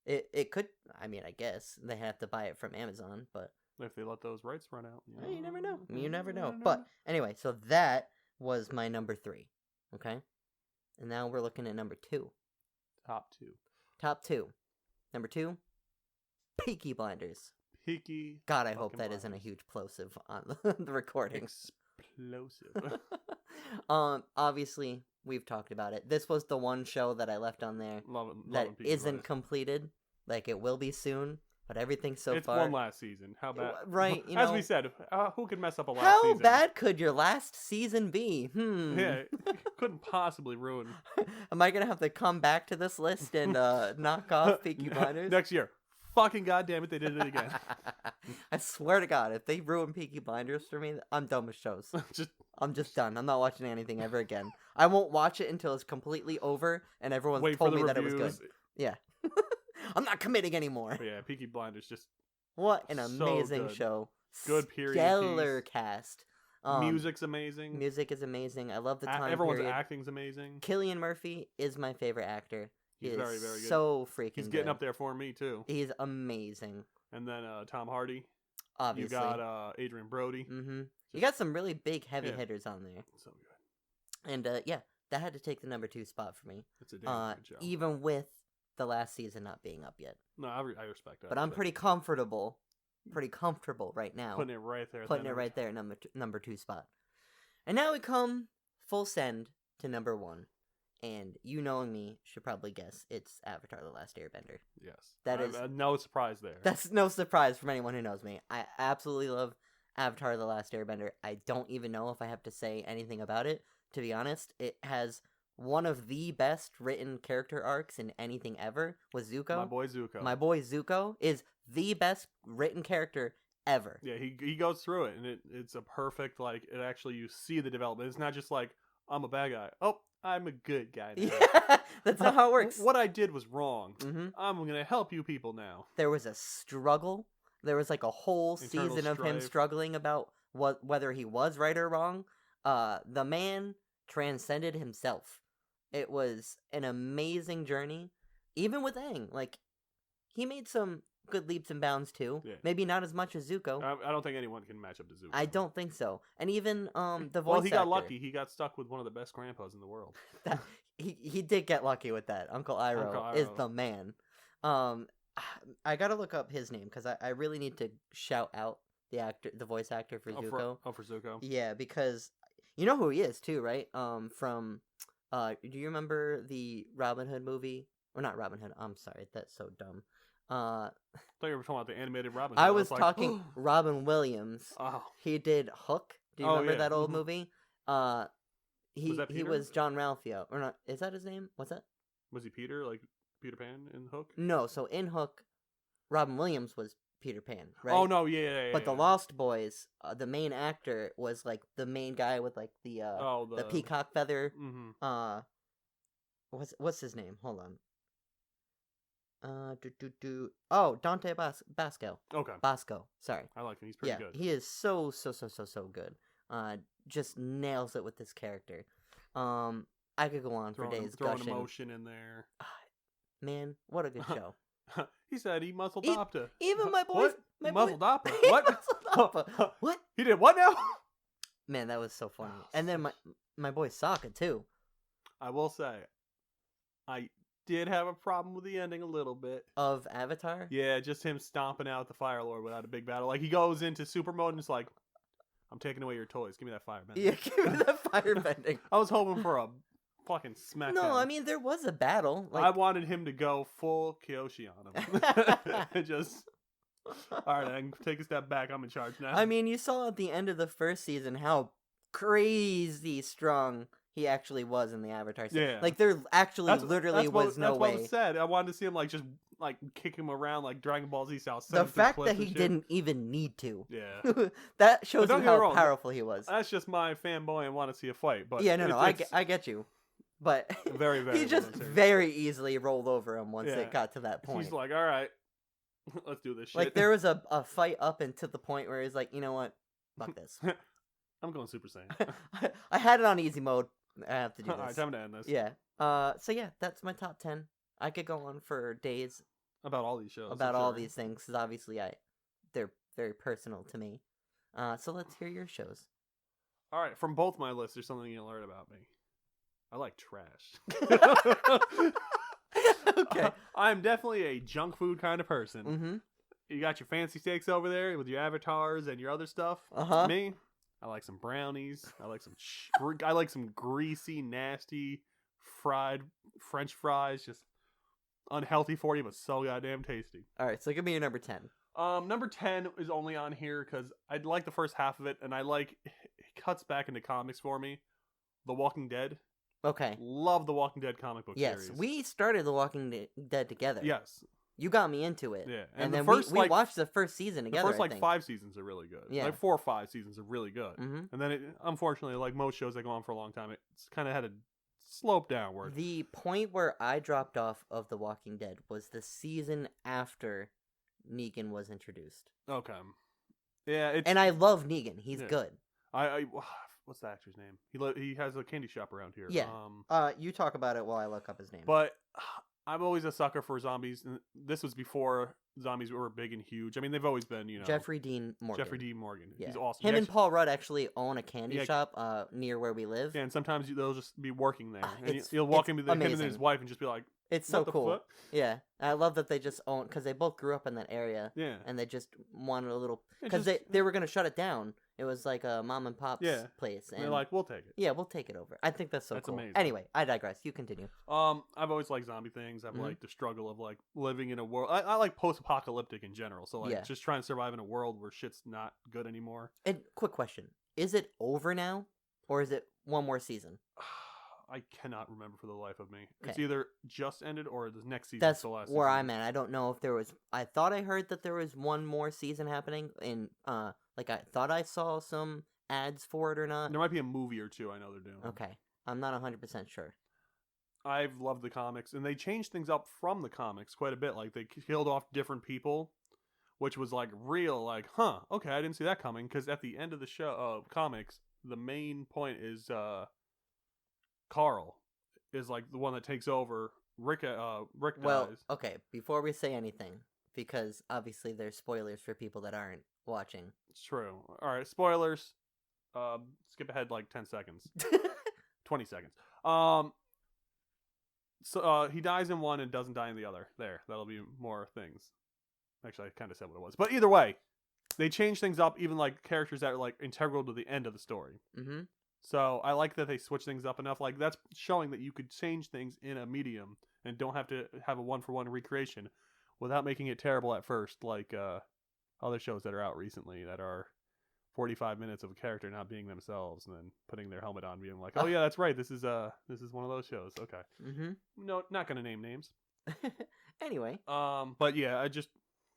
It could, I mean, I guess. They have to buy it from Amazon, but... If they let those rights run out. You never know. You never know. But, anyway, so that was my number 3. Okay? And now we're looking at number 2. Top 2. Number 2, Peaky Blinders. Peaky. God, I hope that isn't a huge plosive on the recording. Explosive. Obviously, we've talked about it. This was the one show that I left on there that isn't completed. Like, it will be soon, but everything so far... It's one last season. How bad? Right, As we said, who could mess up a last How season? bad could your last season be? Yeah, couldn't possibly ruin... Am I gonna have to come back to this list and knock off Peaky Blinders? Next year. Fucking goddamn it, they did it again. I swear to God, if they ruin Peaky Blinders for me, I'm done with shows. I'm just done. I'm not watching anything ever again. I won't watch it until it's completely over and everyone's told me that it was good. Yeah. I'm not committing anymore. But yeah, Peaky Blinders just... What an amazing show. Good period Stellar cast. Music's amazing. Music is amazing. I love the time Everyone's period. acting's amazing. Cillian Murphy is my favorite actor. He's very, very good. So freaking He's getting up there for me, too. He's amazing. And then Tom Hardy. Obviously. You got Adrian Brody. Mm-hmm. You got some really big heavy hitters on there. So good. And yeah, that had to take the number 2 spot for me. It's a damn good show. Even with the last season not being up yet. No, I respect that. But I'm pretty comfortable right now. Putting it right there. Putting it right there, number 2 spot. And now we come full send to number 1. And you knowing me should probably guess it's Avatar: The Last Airbender. Yes. That is no surprise there. That's no surprise from anyone who knows me. I absolutely love Avatar: The Last Airbender. I don't even know if I have to say anything about it, to be honest. It has one of the best written character arcs in anything ever with Zuko. My boy Zuko is the best written character ever. Yeah, he goes through it, and it's a perfect, like, it actually, you see the development. It's not just like, I'm a bad guy. Oh, I'm a good guy now. Yeah, that's not how it works. What I did was wrong. Mm-hmm. I'm going to help you people now. There was a struggle. There was like a whole season of him struggling about whether he was right or wrong. The man transcended himself. It was an amazing journey. Even with Aang, like, he made some good leaps and bounds too. Yeah. Maybe not as much as Zuko. I don't think anyone can match up to Zuko. I don't think so. And even the voice Well, he got actor, lucky. He got stuck with one of the best grandpas in the world. he did get lucky with that. Uncle Iroh is the man. I gotta look up his name because I really need to shout out the voice actor for Zuko. For Zuko. Yeah, because you know who he is too, right? From do you remember the Robin Hood movie? Or not Robin Hood. I'm sorry, that's so dumb. I thought you were talking about the animated Robin Hood. I was talking Robin Williams. Oh. He did Hook. Do you remember that old movie? He was John Ralphio. Or not, is that his name? What's that? Was he Peter, like Peter Pan in Hook? No, so in Hook, Robin Williams was Peter Pan, right? Oh, no, yeah. But the Lost Boys, the main actor was like the main guy with like the peacock feather. Mm-hmm. What's his name? Hold on. Oh, Dante Basco. Okay. Basco. Sorry. I like him. He's pretty good. He is so good. Just nails it with this character. I could go on for days throwing gushing. Emotion in there. Man, what a good show. He said he muscled Dopta. Even my boys. Muzzle Dopta? What? What? He did what now? Man, that was so funny. And then my boy Sokka too. I will say, I did have a problem with the ending a little bit. Of Avatar? Yeah, just him stomping out the Fire Lord without a big battle. Like, he goes into super mode and it's like, I'm taking away your toys. Give me that fire bending. Yeah, give me that fire bending. I was hoping for a fucking smack No, him. I mean there was a battle. I wanted him to go full Kyoshi on him. Just, all right, I can take a step back. I'm in charge now. I mean, you saw at the end of the first season how crazy strong he actually was in the Avatar set. Yeah. Like there actually literally was no way. That's what was said. I wanted to see him like just like kick him around like Dragon Ball Z style. The fact that he didn't even need to. Yeah. That shows you how wrong, powerful he was. That's just my fanboy and want to see a fight. But yeah, no, I get you. But very, very. he just very easily rolled over him once Yeah. it got to that point. He's like, all right, let's do this shit. Like there was a fight up until the point where he's like, you know what, fuck this. I'm going Super Saiyan. I had it on easy mode. I have to do this. All right, time to end this. Yeah. So yeah, that's my top 10. I could go on for days about all these shows. About all these things, because obviously they're very personal to me. So let's hear your shows. All right, from both my lists, there's something you learn about me. I like trash. Okay. I'm definitely a junk food kind of person. Mm-hmm. You got your fancy steaks over there with your avatars and your other stuff. Uh-huh. Me, I like some brownies. I like some greasy, nasty, fried French fries. Just unhealthy for you, but so goddamn tasty. All right, so give me your number 10. Number 10 is only on here because I like the first half of it, and it cuts back into comics for me. The Walking Dead. Okay. Love the Walking Dead comic book series. Yes, we started The Walking Dead together. Yes. You got me into it. Yeah. And the then first, we watched the first season together, the first 5 seasons are really good. Yeah. 4 or 5 seasons are really good. Mm-hmm. And then, unfortunately, like most shows that go on for a long time, it's kind of had a slope downward. The point where I dropped off of The Walking Dead was the season after Negan was introduced. Okay. Yeah. And I love Negan. He's good. What's the actor's name? He has a candy shop around here. Yeah. You talk about it while I look up his name. But I'm always a sucker for zombies. And this was before zombies were big and huge. I mean, they've always been, Jeffrey Dean Morgan. Jeffrey Dean Morgan. Yeah. He's awesome. Him and Paul Rudd actually own a candy shop near where we live. Yeah, and sometimes they'll just be working there. And It's you'll walk in with him and amazing. his wife and just be like, it's so what the cool. fuck? Yeah. I love that they just own, because they both grew up in that area. Yeah. And they just wanted a little, because they were going to shut it down. It was like a mom and pop's place. And they're like, we'll take it. Yeah, we'll take it over. I think that's so cool. Amazing. Anyway, I digress. You continue. I've always liked zombie things. I've liked the struggle of like living in a world. I like post-apocalyptic in general. So like just trying to survive in a world where shit's not good anymore. And quick question: is it over now, or is it one more season? I cannot remember for the life of me. Okay. It's either just ended or the next season. That's the last where season. I'm at. I don't know if there was. I thought I heard that there was one more season happening, and like I thought I saw some ads for it or not. There might be a movie or two. I know they're doing. Okay, I'm not 100% sure. I've loved the comics, and they changed things up from the comics quite a bit. Like they killed off different people, which was like real. Like, huh? Okay, I didn't see that coming. Because at the end of the show, comics, the main point is Carl is like the one that takes over. Rick dies. Okay, before we say anything, because obviously there's spoilers for people that aren't watching. It's true. All right, spoilers. Skip ahead like 10 seconds. 20 seconds. So he dies in one and doesn't die in the other. There, that'll be more things. Actually, I kind of said what it was. But either way, they change things up, even like characters that are like integral to the end of the story. Mm-hmm. So I like that they switch things up enough. Like that's showing that you could change things in a medium and don't have to have a one-for-one recreation without making it terrible at first, like other shows that are out recently that are 45 minutes of a character not being themselves and then putting their helmet on, being like, "Oh yeah, that's right. This is one of those shows." Okay. Mm-hmm. No, not gonna name names. Anyway. But yeah, I just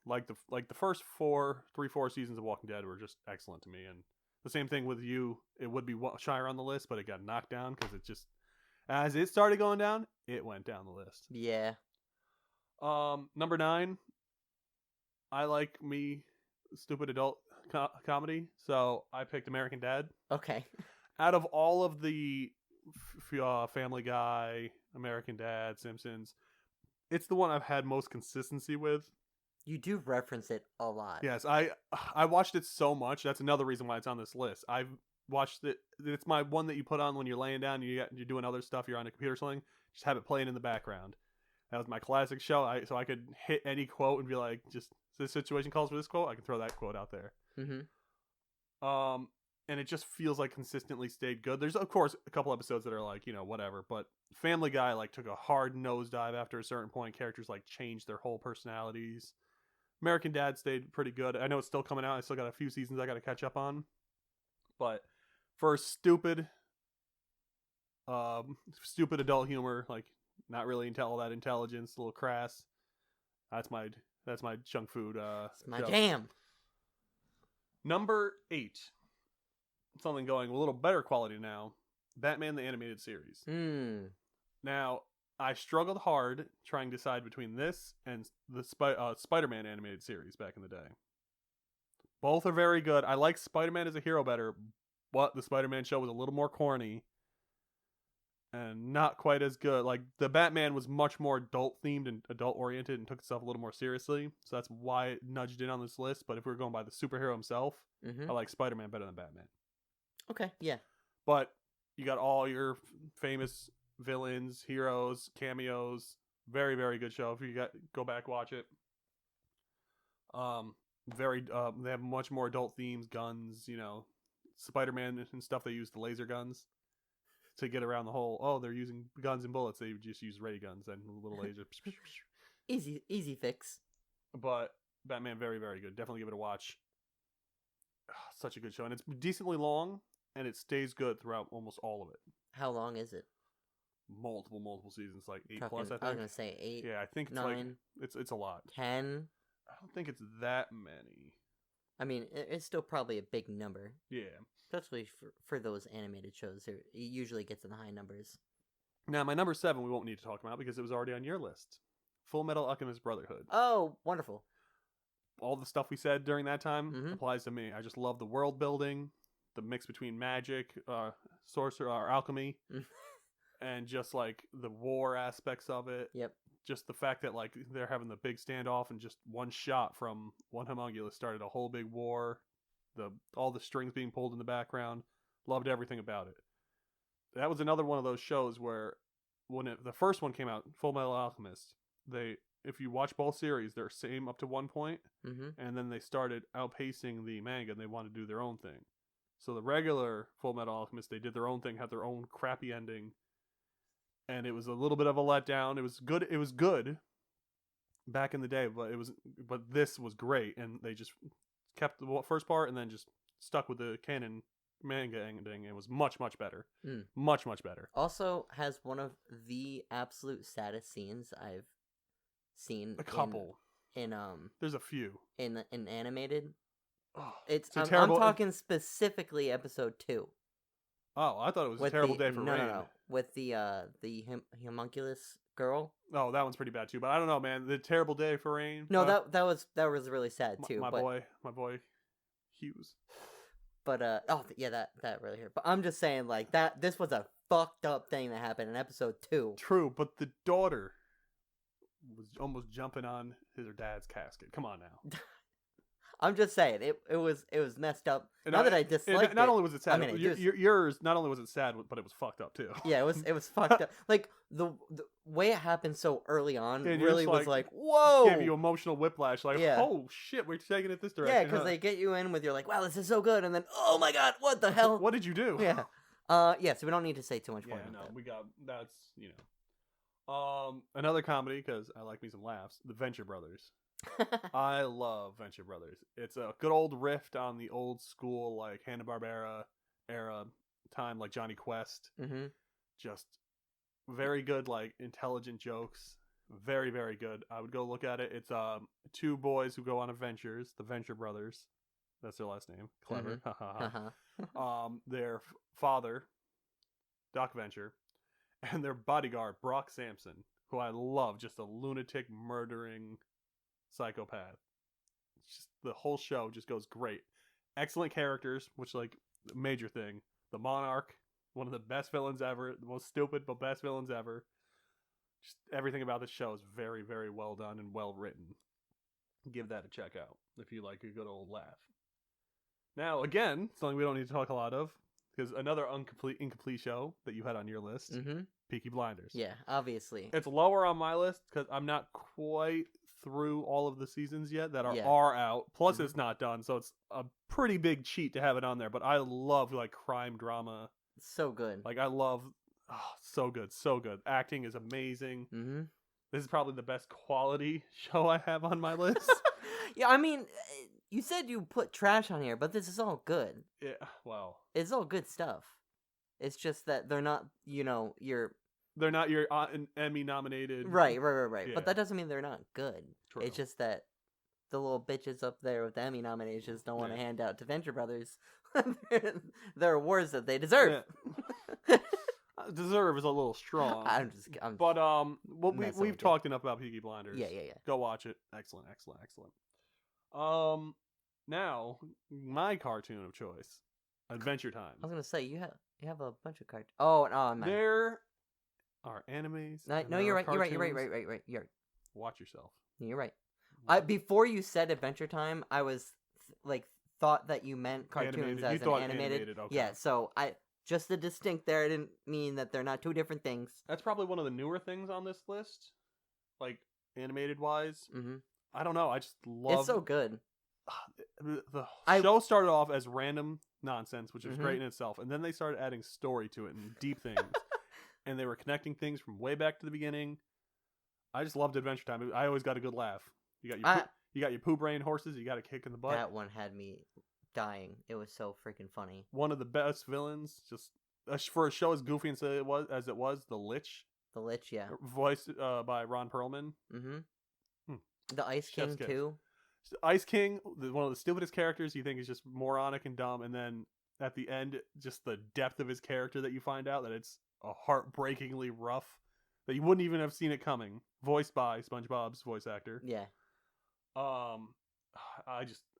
like the first 4 seasons of Walking Dead were just excellent to me, and the same thing with you. It would be Shire on the list, but it got knocked down because it just as it started going down, it went down the list. Yeah. Number 9. I like me stupid adult comedy, so I picked American Dad. Okay. Out of all of the Family Guy, American Dad, Simpsons, it's the one I've had most consistency with. You do reference it a lot. Yes, I watched it so much. That's another reason why it's on this list. I've watched it. It's my one that you put on when you're laying down, you're doing other stuff, you're on a computer or something. Just have it playing in the background. That was my classic show. So I could hit any quote and be like, just this situation calls for this quote. I can throw that quote out there. Mm-hmm. and it just feels like consistently stayed good. There's, of course, a couple episodes that are like, whatever, but Family Guy, like, took a hard nosedive after a certain point. Characters, like, changed their whole personalities. American Dad stayed pretty good. I know it's still coming out. I still got a few seasons I got to catch up on. But for stupid adult humor, like, not really all that intelligence, a little crass, that's my junk food It's my show. jam. Number 8. Something going a little better quality now. Batman the Animated Series. Now, I struggled hard trying to decide between this and the Spider-Man animated series back in the day. Both are very good. I like Spider-Man as a hero better, but the Spider-Man show was a little more corny and not quite as good. Like, the Batman was much more adult-themed and adult-oriented and took itself a little more seriously, so that's why it nudged in on this list. But if we were going by the superhero himself, I like Spider-Man better than Batman. Okay, yeah. But you got all your famous villains, heroes, cameos. Very, very good show. If you go back, watch it. They have much more adult themes, guns, Spider-Man and stuff. They use the laser guns to get around the whole, they're using guns and bullets. They just use ray guns and little laser. Easy fix. But Batman, very, very good. Definitely give it a watch. Such a good show. And it's decently long, and it stays good throughout almost all of it. How long is it? Multiple seasons, like 8 plus, I think. I was gonna say 8. Yeah, I think it's 9, it's a lot. 10. I don't think it's that many. I mean, it's still probably a big number. Yeah. Especially for those animated shows. It usually gets in the high numbers. Now, my number 7 we won't need to talk about because it was already on your list. Full Metal Alchemist Brotherhood. Oh, wonderful. All the stuff we said during that time applies to me. I just love the world building, the mix between magic, sorcerer, or alchemy, and just, like, the war aspects of it. Yep. Just the fact that, like, they're having the big standoff and just one shot from one homunculus started a whole big war. All the strings being pulled in the background. Loved everything about it. That was another one of those shows where when the first one came out, Full Metal Alchemist, if you watch both series, they're same up to one point, and then they started outpacing the manga and they wanted to do their own thing. So the regular Full Metal Alchemist, they did their own thing, had their own crappy ending, and it was a little bit of a letdown. It was good back in the day, but this was great, and they just kept the first part and then just stuck with the canon manga ending. It was much better. Much better. Also has one of the absolute saddest scenes I've seen. A couple. In there's a few. In animated. Oh, I'm terrible. talking specifically episode 2. Oh, I thought it was a terrible day for Rain. No. With the homunculus girl. Oh, that one's pretty bad too. But I don't know, man. The terrible day for Rain. No, that was really sad too. My boy, Hughes. But that really hurt. But I'm just saying, like, that this was a fucked up thing that happened in episode 2. True, but the daughter was almost jumping on her dad's casket. Come on now. I'm just saying it was messed up. Not that I disliked it. Not only was it sad, I mean, yours. Not only was it sad, but it was fucked up too. Yeah, it was fucked up. Like the way it happened so early on really was like, whoa, gave you emotional whiplash. Like, oh shit, we're taking it this direction. Yeah, because they get you in with you're like, wow, this is so good, and then oh my god, what the hell? What did you do? Yeah. So we don't need to say too much more. Yeah, no, we got that's another comedy because I like me some laughs. The Venture Brothers. I love Venture Brothers. It's a good old riff on the old school, like, Hanna-Barbera era time, like Johnny Quest. Just very good, like, intelligent jokes. Very, very good. I would go look at it. It's 2 boys who go on adventures, the Venture Brothers. That's their last name. Clever. Their father, Doc Venture, and their bodyguard, Brock Sampson, who I love. Just a lunatic, murdering psychopath. It's just the whole show just goes great. Excellent characters, which, like, major thing. The Monarch, one of the best villains ever, the most stupid but best villains ever. Just everything about this show is very, very well done and well written. Give that a check out if you like a good old laugh. Now, again, something we don't need to talk a lot of, because another incomplete show that you had on your list, Peaky Blinders. Yeah, obviously. It's lower on my list because I'm not quite through all of the seasons yet that Yeah. are out. Plus, Mhm. it's not done, so it's a pretty big cheat to have it on there. But I love like crime drama. So good. Like I love, so good, so good. Acting is amazing. Mm-hmm. This is probably the best quality show I have on my list. Yeah, I mean, you said you put trash on here, but this is all good. Yeah, well, It's all good stuff. It's just that they're not, your they're not your Emmy nominated. right. Yeah. But that doesn't mean they're not good. True. It's just that the little bitches up there with the Emmy nominations don't want to Yeah. hand out to Venture Brothers their awards that they deserve. Yeah. Deserve is a little strong. I'm But well, messing we've with you. talked enough about Peaky Blinders. Yeah. Go watch it. Excellent. Now my cartoon of choice, Adventure Time. I was gonna say you have a bunch of cartoons. Oh no, man. There are animes. No, and no, there you're are right. You're right. cartoons. You're Watch yourself. before you said Adventure Time, I was thought that you meant cartoons Animated. as You an thought animated. animated, okay. Yeah, so I just the distinct there. I didn't mean that they're not two different things. That's probably one of the newer things on this list, like animated wise. Mm-hmm. I don't know. I just love It's so good. the I- show started off as random nonsense, which was Mhm. great in itself, and then they started adding story to it and deep things, and they were connecting things from way back to the beginning. I just loved Adventure Time. I always got a good laugh. You got your poo brain horses. You got a kick in the butt. That one had me dying. It was so freaking funny. One of the best villains, just for a show as goofy as it was, the Lich, The Lich, yeah. voiced by Ron Perlman. Mm-hmm. Hmm. The Ice Chef's King kiss. too. Ice King, one of the stupidest characters you think is just moronic and dumb, and then at the end, just the depth of his character that you find out that it's a heartbreakingly rough, that you wouldn't even have seen it coming. Voiced by SpongeBob's voice actor. Yeah.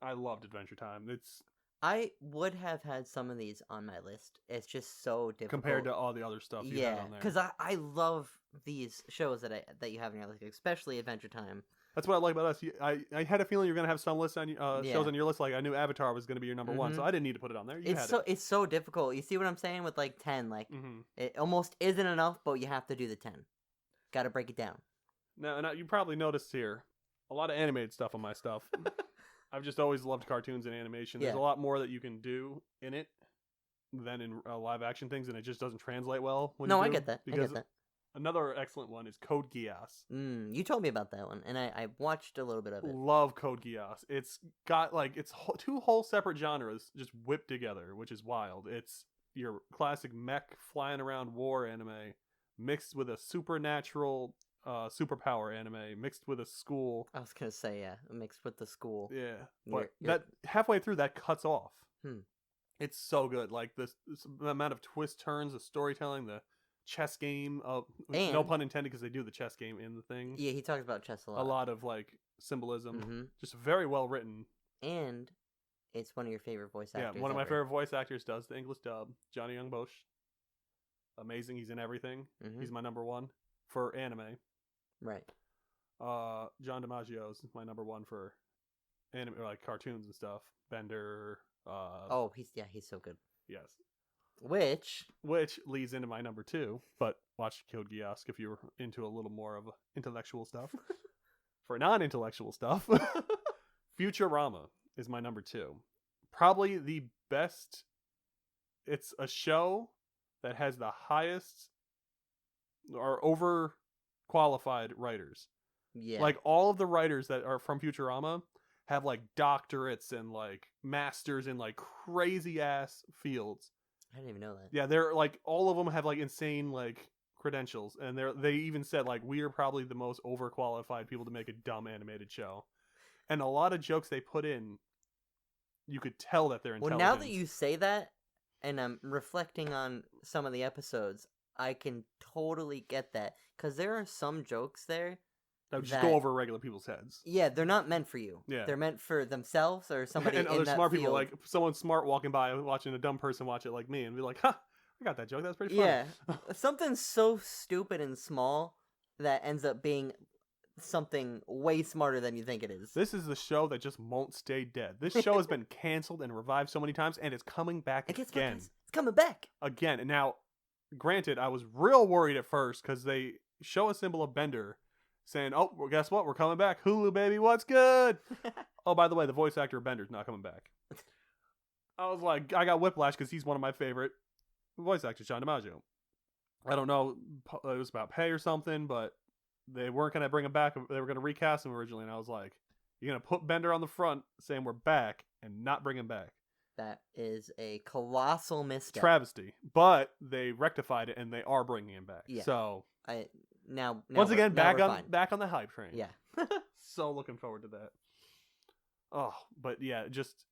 I loved Adventure Time. It's I would have had some of these on my list. It's just so difficult compared to all the other stuff you had yeah, on there. because I love these shows that you have in your list, especially Adventure Time. That's what I like about us. I had a feeling you're gonna have some lists on Yeah. shows on your list. Like I knew Avatar was gonna be your number one, so Mhm. I didn't need to put it on there. You had It's so difficult. You see what I'm saying with 10? Mm-hmm. It almost isn't enough, but you have to do the 10. Got to break it down. Now you probably noticed here a lot of animated stuff on my stuff. I've just always loved cartoons and animation. There's Yeah. a lot more that you can do in it than in live action things, and it just doesn't translate well. When No, you I do, get that. Because I get that. another excellent one is Code Geass. You told me about that one, and I watched a little bit of it. Love Code Geass. It's got two whole separate genres just whipped together, which is wild. It's your classic mech flying around war anime mixed with a supernatural superpower anime mixed with a school. I was gonna say mixed with the school. Yeah, You're- but that halfway through that cuts off. Hmm. It's so good. Like the amount of twist turns, the storytelling, the chess game. No And- pun intended, because they do the chess game in the thing. Yeah, he talks about chess a lot. A lot of symbolism. hmm Just very well written. And it's one of your favorite voice Yeah, actors. one of my ever. favorite voice actors does the English dub. Johnny Young Bosch. Amazing. He's in everything. Mhm. He's my number one for anime. Right. John DiMaggio is my number one for anime, like cartoons and stuff. Bender. Oh, he's so good. Yes. Which Which leads into my number two. But watch Code Geass if you're into a little more of intellectual stuff. For non-intellectual stuff, Futurama is my number two. Probably the best. It's a show that has the highest or overqualified writers. yeah, Like all of the writers that are from Futurama have doctorates and masters in crazy ass fields. I didn't even know that. Yeah, they're all of them have insane credentials, and they even said we are probably the most overqualified people to make a dumb animated show. And a lot of jokes they put in, you could tell that they're Well, intelligent. now that you say that, and I'm reflecting on some of the episodes, I can totally get that, because there are some jokes there. that would just that- go over regular people's heads. Yeah, they're not meant for you. Yeah. They're meant for themselves or somebody And in other that smart field. people, like someone smart walking by watching a dumb person watch it like me and be like, "Ha, I got that joke. That's pretty funny." Yeah, something so stupid and small that ends up being something way smarter than you think it is. This is the show that just won't stay dead. This show has been canceled and revived so many times, and it's coming back And guess what, again. guys? It's coming back. Again. And now, granted, I was real worried at first because they show a symbol of Bender saying, "Oh, well, guess what? We're coming back. Hulu, baby, what's good?" Oh, by the way, the voice actor Bender's not coming back. I was like, I got whiplash because he's one of my favorite voice actors, John DiMaggio. I don't know, it was about pay or something, but they weren't going to bring him back. They were going to recast him originally, and I was like, you're going to put Bender on the front saying we're back and not bring him back. That is a colossal misstep. Travesty. But they rectified it, and they are bringing him back. Yeah. So, now once again, now back on the hype train. Yeah. So looking forward to that. Oh, but yeah, it just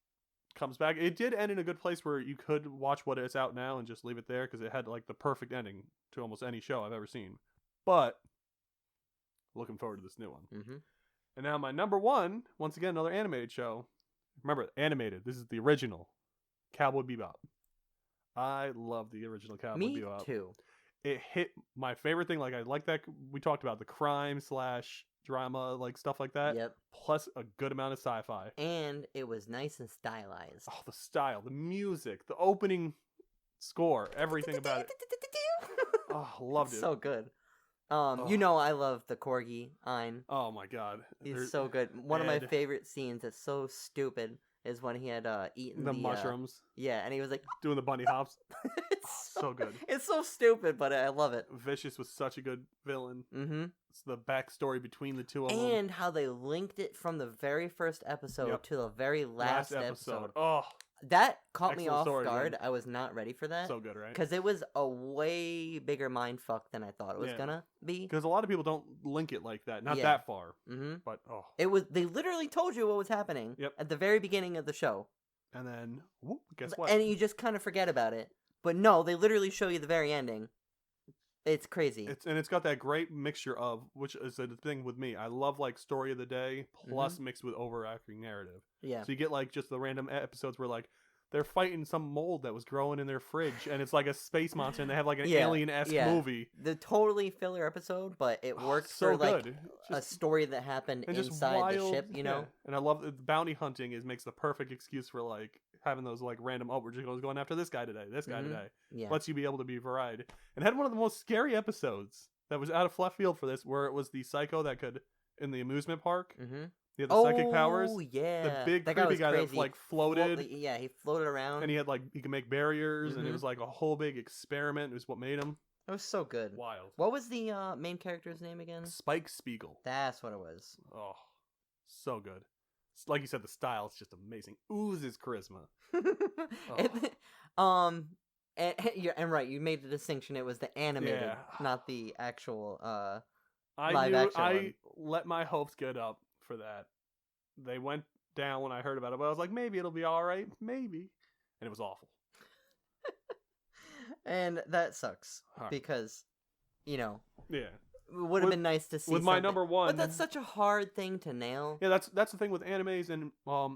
comes back. It did end in a good place where you could watch what it's out now and just leave it there because it had like the perfect ending to almost any show I've ever seen. But looking forward to this new one. Mm-hmm. And now my number one, once again, another animated show. Remember, animated. This is the original Cowboy Bebop. I love the original Cowboy Bebop. Me too. It hit my favorite thing. Like I like that we talked about the crime / drama, like stuff like that. Yep. Plus a good amount of sci-fi. And it was nice and stylized. Oh, the style, the music, the opening score, everything about it. Oh, loved it. So good. You know I love the corgi, Ein. Oh my god. He's so good. One of my favorite scenes that's so stupid is when he had eaten the mushrooms. Yeah, and he was like doing the bunny hops. It's so good. It's so stupid, but I love it. Vicious was such a good villain. Mm-hmm. It's the backstory between the two of them. And how they linked it from the very first episode to the very last episode. Oh. That caught me off story, guard. man. I was not ready for that. So good, right? Because it was a way bigger mind fuck than I thought it was gonna be. Because a lot of people don't link it like that. Not that far. Mm-hmm. But, it was. They literally told you what was happening at the very beginning of the show. And then, whoop, guess what? And you just kind of forget about it. But no, they literally show you the very ending. It's crazy. It's got that great mixture of, which is the thing with me. I love like story of the day plus mixed with overacting narrative. Yeah. So you get like just the random episodes where like they're fighting some mold that was growing in their fridge and it's like a space monster and they have like an alien-esque movie. The totally filler episode, but it worked for like a story that happened inside the ship, you know? And I love that bounty hunting makes the perfect excuse for like having those like random, we're just going after this guy today, today. Yeah. Lets you be able to be varied. And had one of the most scary episodes that was out of left field for this, where it was the psycho that could, in the amusement park, he had the psychic powers. Oh, yeah. The big creepy guy that like floated. He floated around. And he had like, he could make barriers, and it was like a whole big experiment. It was what made him. It was so good. Wild. What was the main character's name again? Spike Spiegel. That's what it was. Oh, so good. Like you said, the style is just amazing. Oozes charisma. And right, you made the distinction. It was the animated, not the actual live action. I let my hopes get up for that. They went down when I heard about it, but I was like, maybe it'll be all right, maybe, and it was awful. And that sucks because, it would have with been nice to see. With my number one, but that's such a hard thing to nail. Yeah, that's the thing with animes and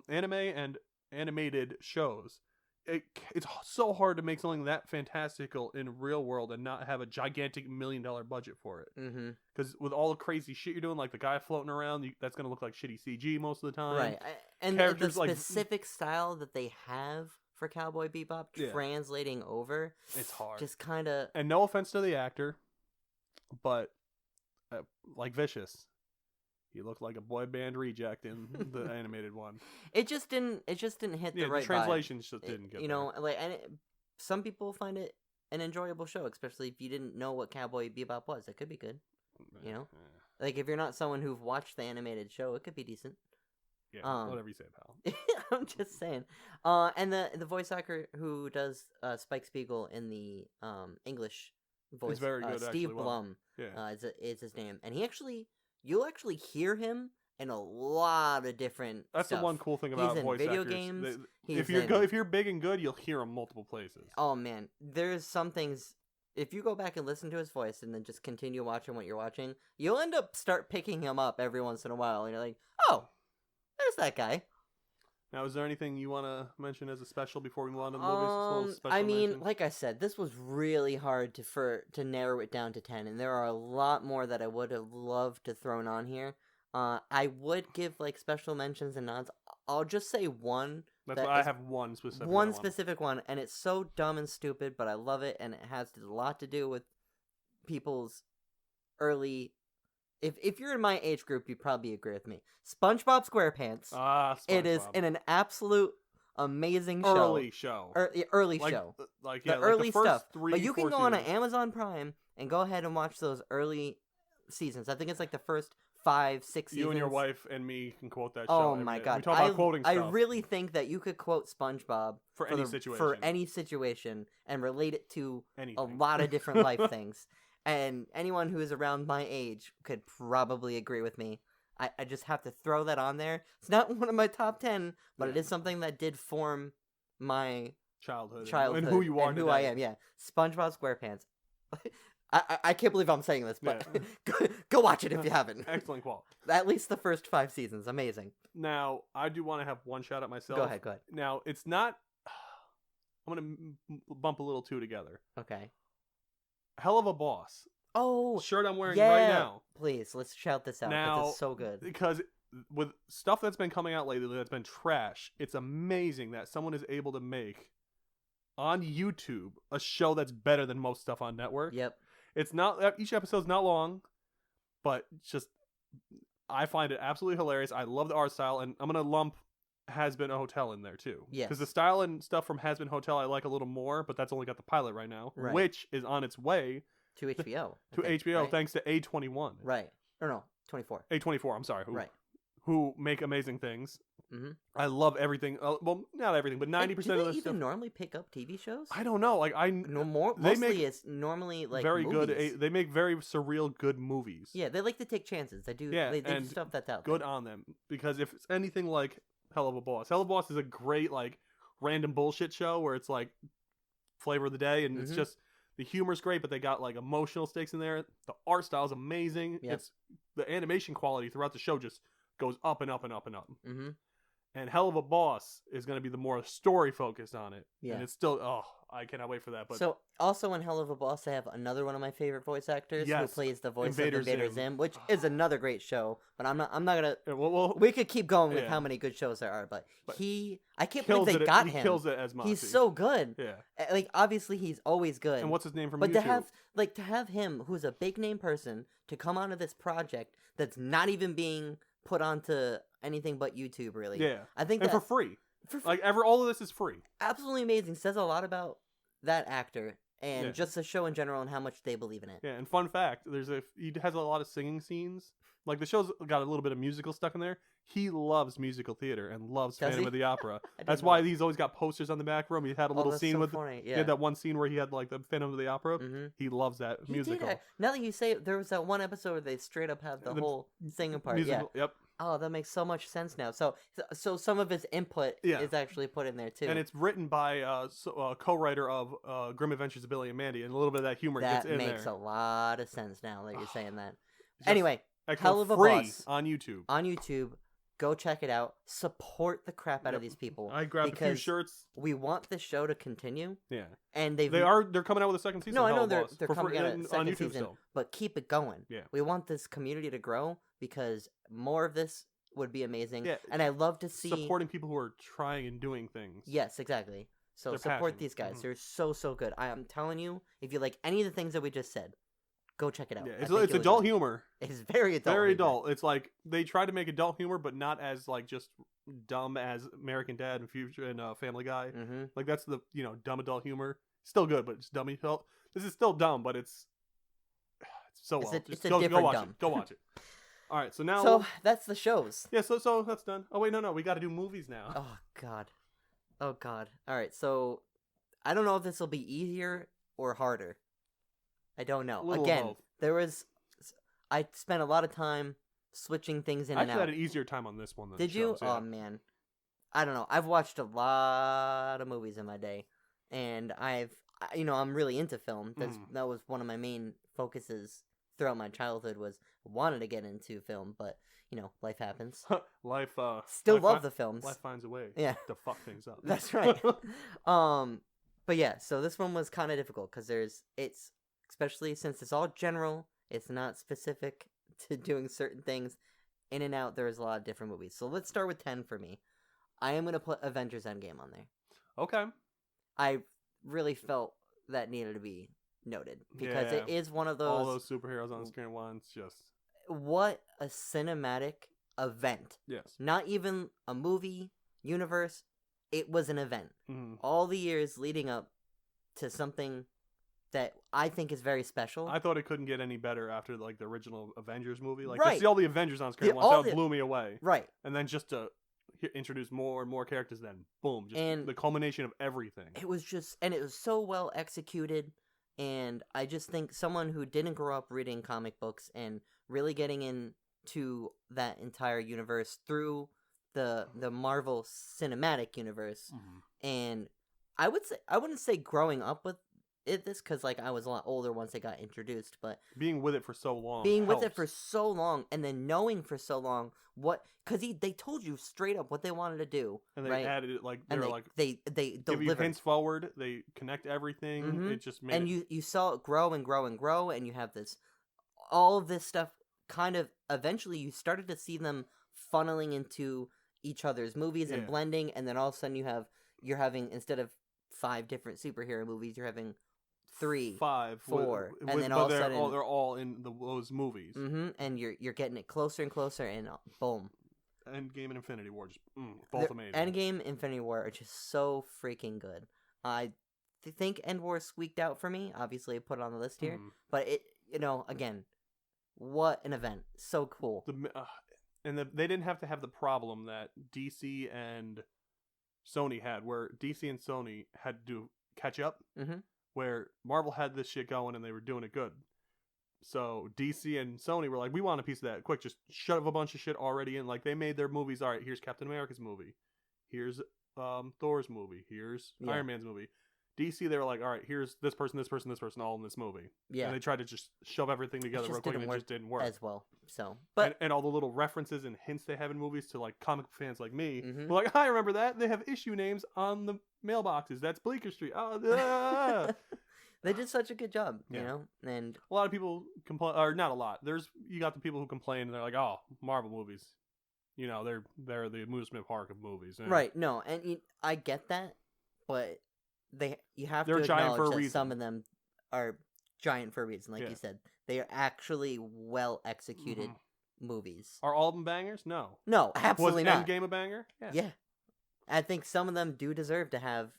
anime and animated shows. It's so hard to make something that fantastical in real world and not have a gigantic $1 million budget for it. Because with all the crazy shit you're doing, like the guy floating around, that's going to look like shitty CG most of the time. Right. And the specific style that they have for Cowboy Bebop translating over, it's hard. Just kind of... And no offense to the actor, but like Vicious, he looked like a boy band reject in the animated one. It just didn't hit the right the translation vibe. just didn't get some people find it an enjoyable show, especially if you didn't know what Cowboy Bebop was. It could be good. Like if you're not someone who've watched the animated show, it could be decent. Yeah, whatever you say, pal. I'm just saying. And the voice actor who does Spike Spiegel in the English voice, is very good. Steve Blum, is his name, and you'll actually hear him in a lot of different. That's stuff. The one cool thing about voice video actors. Games. If you're big and good, you'll hear him multiple places. Oh man, there's some things. If you go back and listen to his voice and then just continue watching what you're watching, you'll end up start picking him up every once in a while, and you're like, oh, there's that guy. Now, is there anything you want to mention as a special before we move on to the movies? I mean, like I said, this was really hard to narrow it down to 10, and there are a lot more that I would have loved to thrown on here. I would give like special mentions and nods. I'll just say one. I have one specific one. One specific one, and it's so dumb and stupid, but I love it, and it has a lot to do with people's early if you're in my age group, you'd probably agree with me. SpongeBob SquarePants. SpongeBob. It is an absolute amazing early show. Early like, show. Like the yeah, early like the first stuff. 3, But you can 4 go on seasons. Amazon Prime and go ahead and watch those early seasons. I think it's like the first 5, 6 seasons. You and your wife and me can quote that show. Oh every my day. god! We talk about quoting stuff. I really think that you could quote SpongeBob for any situation and relate it to anything. a lot of different life things. And anyone who is around my age could probably agree with me. I just have to throw that on there. It's not one of my top 10, but it is something that did form my childhood and who you are and who today. I am. Yeah, SpongeBob SquarePants. I can't believe I'm saying this, but go watch it if you haven't. Excellent quality. At least the first 5 seasons, amazing. Now, I do want to have one shout out myself. Go ahead. Now, it's not. I'm gonna bump a little two together. Okay. Hell of a Boss. Oh, shirt I'm wearing yeah. right now. Please, let's shout this out. Now, it's so good. Because with stuff that's been coming out lately that's been trash, it's amazing that someone is able to make on YouTube a show that's better than most stuff on network. Yep. It's not, each episode's not long, but just I find it absolutely hilarious. I love the art style, and I'm gonna lump Has Been a Hotel in there too. Yes. Because the style and stuff from Has Been Hotel I like a little more, but that's only got the pilot right now, Right. which is on its way To HBO. to HBO right? thanks to A21. Right. Or no, 24. A24, I'm sorry. Right. Who make amazing things. Mm-hmm. I love everything. Well, not everything, but 90% do of they the even stuff. normally pick up TV shows? I don't know. Like No more. They Mostly make it's normally like very movies. good. They make very surreal, good movies. Yeah, they like to take chances. They do. Yeah, they do and stuff that's out Good there. on them, because if it's anything like Hell of a Boss, Hell of a Boss is a great like random bullshit show where it's like flavor of the day, and it's Mhm. just the humor's great, but they got like emotional stakes in there. The art style is amazing. Yep. It's the animation quality throughout the show just goes up and up and up and up. Mm-hmm. And Hell of a Boss is going to be the more story focused on it. Yeah. And it's still, I cannot wait for that. But So, also in Hell of a Boss, I have another one of my favorite voice actors who Yes, plays the voice Invader of Invader Zim. Zim, which is another great show. But I'm not gonna. yeah, well, We could keep going with Yeah. how many good shows there are, but But I can't believe they he got him. kills it as Moxie. He's so good. Yeah. Like obviously he's always good. And what's his name from But YouTube? to have him, who's a big name person, to come onto this project that's not even being put onto anything but YouTube, really. Yeah. I think And that for free. for Like, all of this is free. absolutely amazing. Says a lot about that actor and Yeah. just the show in general and how much they believe in it. Yeah, and fun fact, he has a lot of singing scenes. Like, the show's got a little bit of musical stuck in there. He loves musical theater and loves Does Phantom he? of the Opera. I didn't That's know why that. he's always got posters on the back room. He had a Oh, little that's scene so with funny. He Yeah. had that one scene where he had like the Phantom of the Opera. Mm-hmm. He loves that musical. Now that you say it, there was that one episode where they straight up have the The whole singing part. Musical, Yeah. Yep. Oh, that makes so much sense now. So some of his input Yeah. is actually put in there too. And it's written by co-writer of Grim Adventures of Billy and Mandy, and a little bit of that humor that gets in makes there. a lot of sense now that you're saying that. Just Anyway, excellent. Hell of a Free Boss. on YouTube. on YouTube, go check it out. Support the crap out of Yep. these people. I grabbed a few because shirts. we want this show to continue, Yeah, and they're coming out with a second season. No, of I Hell know of a they're Boss they're for coming free out on a second YouTube season, still. but keep it going. Yeah. We want this community to grow because more of this would be amazing. Yeah, and I love to see supporting people who are trying and doing things. Yes, exactly. So Their support passion. these guys. Mhm. They're so good. I am telling you, if you like any of the things that we just said, go check it out. Yeah, I it's think it's you'll adult enjoy it. humor. It's very adult. Very humor. adult. It's like they try to make adult humor, but not as like just dumb as American Dad and Future and Family Guy. Mm-hmm. Like that's the dumb adult humor. Still good, but it's dumb adult. This is still dumb, but it's so well. It's Just a go different watch dumb. it. Go watch it. All right, so now So that's the shows. yeah, so that's done. Oh wait, no, we got to do movies now. Oh god. Oh god. All right. So I don't know if this will be easier or harder. I don't know. A little of Again, both. I spent a lot of time switching things in I and actually out. had an easier time on this one than Did you? shows, yeah. Oh man. I don't know. I've watched a lot of movies in my day, and I'm really into film. That was one of my main focuses throughout my childhood. Was wanted to get into film, but life happens. Life Still life love fi- the films. Life finds a way. Yeah. To fuck things up. That's right. But yeah, so this one was kind of difficult because it's especially since it's all general. It's not specific to doing certain things. In and out, there's a lot of different movies. So let's start with 10 for me. I am gonna put Avengers Endgame on there. Okay. I really felt that needed to be noted because Yeah. it is one of All those. those superheroes on the screen at once, just what a cinematic event. Yes. Not even a movie universe. It was an event. Mm-hmm. All the years leading up to something that I think is very special. I thought it couldn't get any better after like the original Avengers movie. Like Right. to see all the Avengers on screen once, that blew me away. Right. And then just to introduce more and more characters, then boom, just And the culmination of everything. It was so well executed. And I just think someone who didn't grow up reading comic books and really getting into that entire universe through the Marvel Cinematic Universe, and I wouldn't say growing up with this because like I was a lot older once it got introduced, but being with it for so long, with it for so long, and then knowing for so long because they told you straight up what they wanted to do, and they right? added it like they give delivered. you hints forward, they connect everything. It just made you saw it grow and grow and grow, and you have all of this stuff. Kind of eventually, you started to see them funneling into each other's movies and blending, and then all of a sudden you're having instead of 5 different superhero movies, you're having 3, 5, 4, and then all of a sudden they're all in those movies. And you're getting it closer and closer, and boom. Endgame and Infinity War just both amazing. Endgame, Infinity War are just so freaking good. I think End War squeaked out for me. Obviously, I put it on the list here, but it again, what an event! So cool. They didn't have to have the problem that DC and Sony had, where DC and Sony had to catch up, where Marvel had this shit going and they were doing it good. So DC and Sony were like, we want a piece of that. Quick, just shove a bunch of shit already in. Like, they made their movies. All right, here's Captain America's movie. Here's Thor's movie. Here's Iron Man's movie. DC, they were like, all right, here's this person, all in this movie. Yeah. And they tried to just shove everything together real quick, and it just didn't work. As well. So, but and all the little references and hints they have in movies to, like, comic fans like me, were like, I remember that. They have issue names on the mailboxes. That's Bleecker Street. Oh, They did such a good job, you know? And a lot of people complain, or not a lot. You got the people who complain, and they're like, oh, Marvel movies. You know, they're the amusement park of movies. Right, no, and I get that, but you have to giant for a acknowledge that reason. some of them are giant for a reason, like you said. They are actually well executed movies. Are all of them bangers? No. No, absolutely not. Was Endgame a banger? Yeah. I think some of them do deserve to have,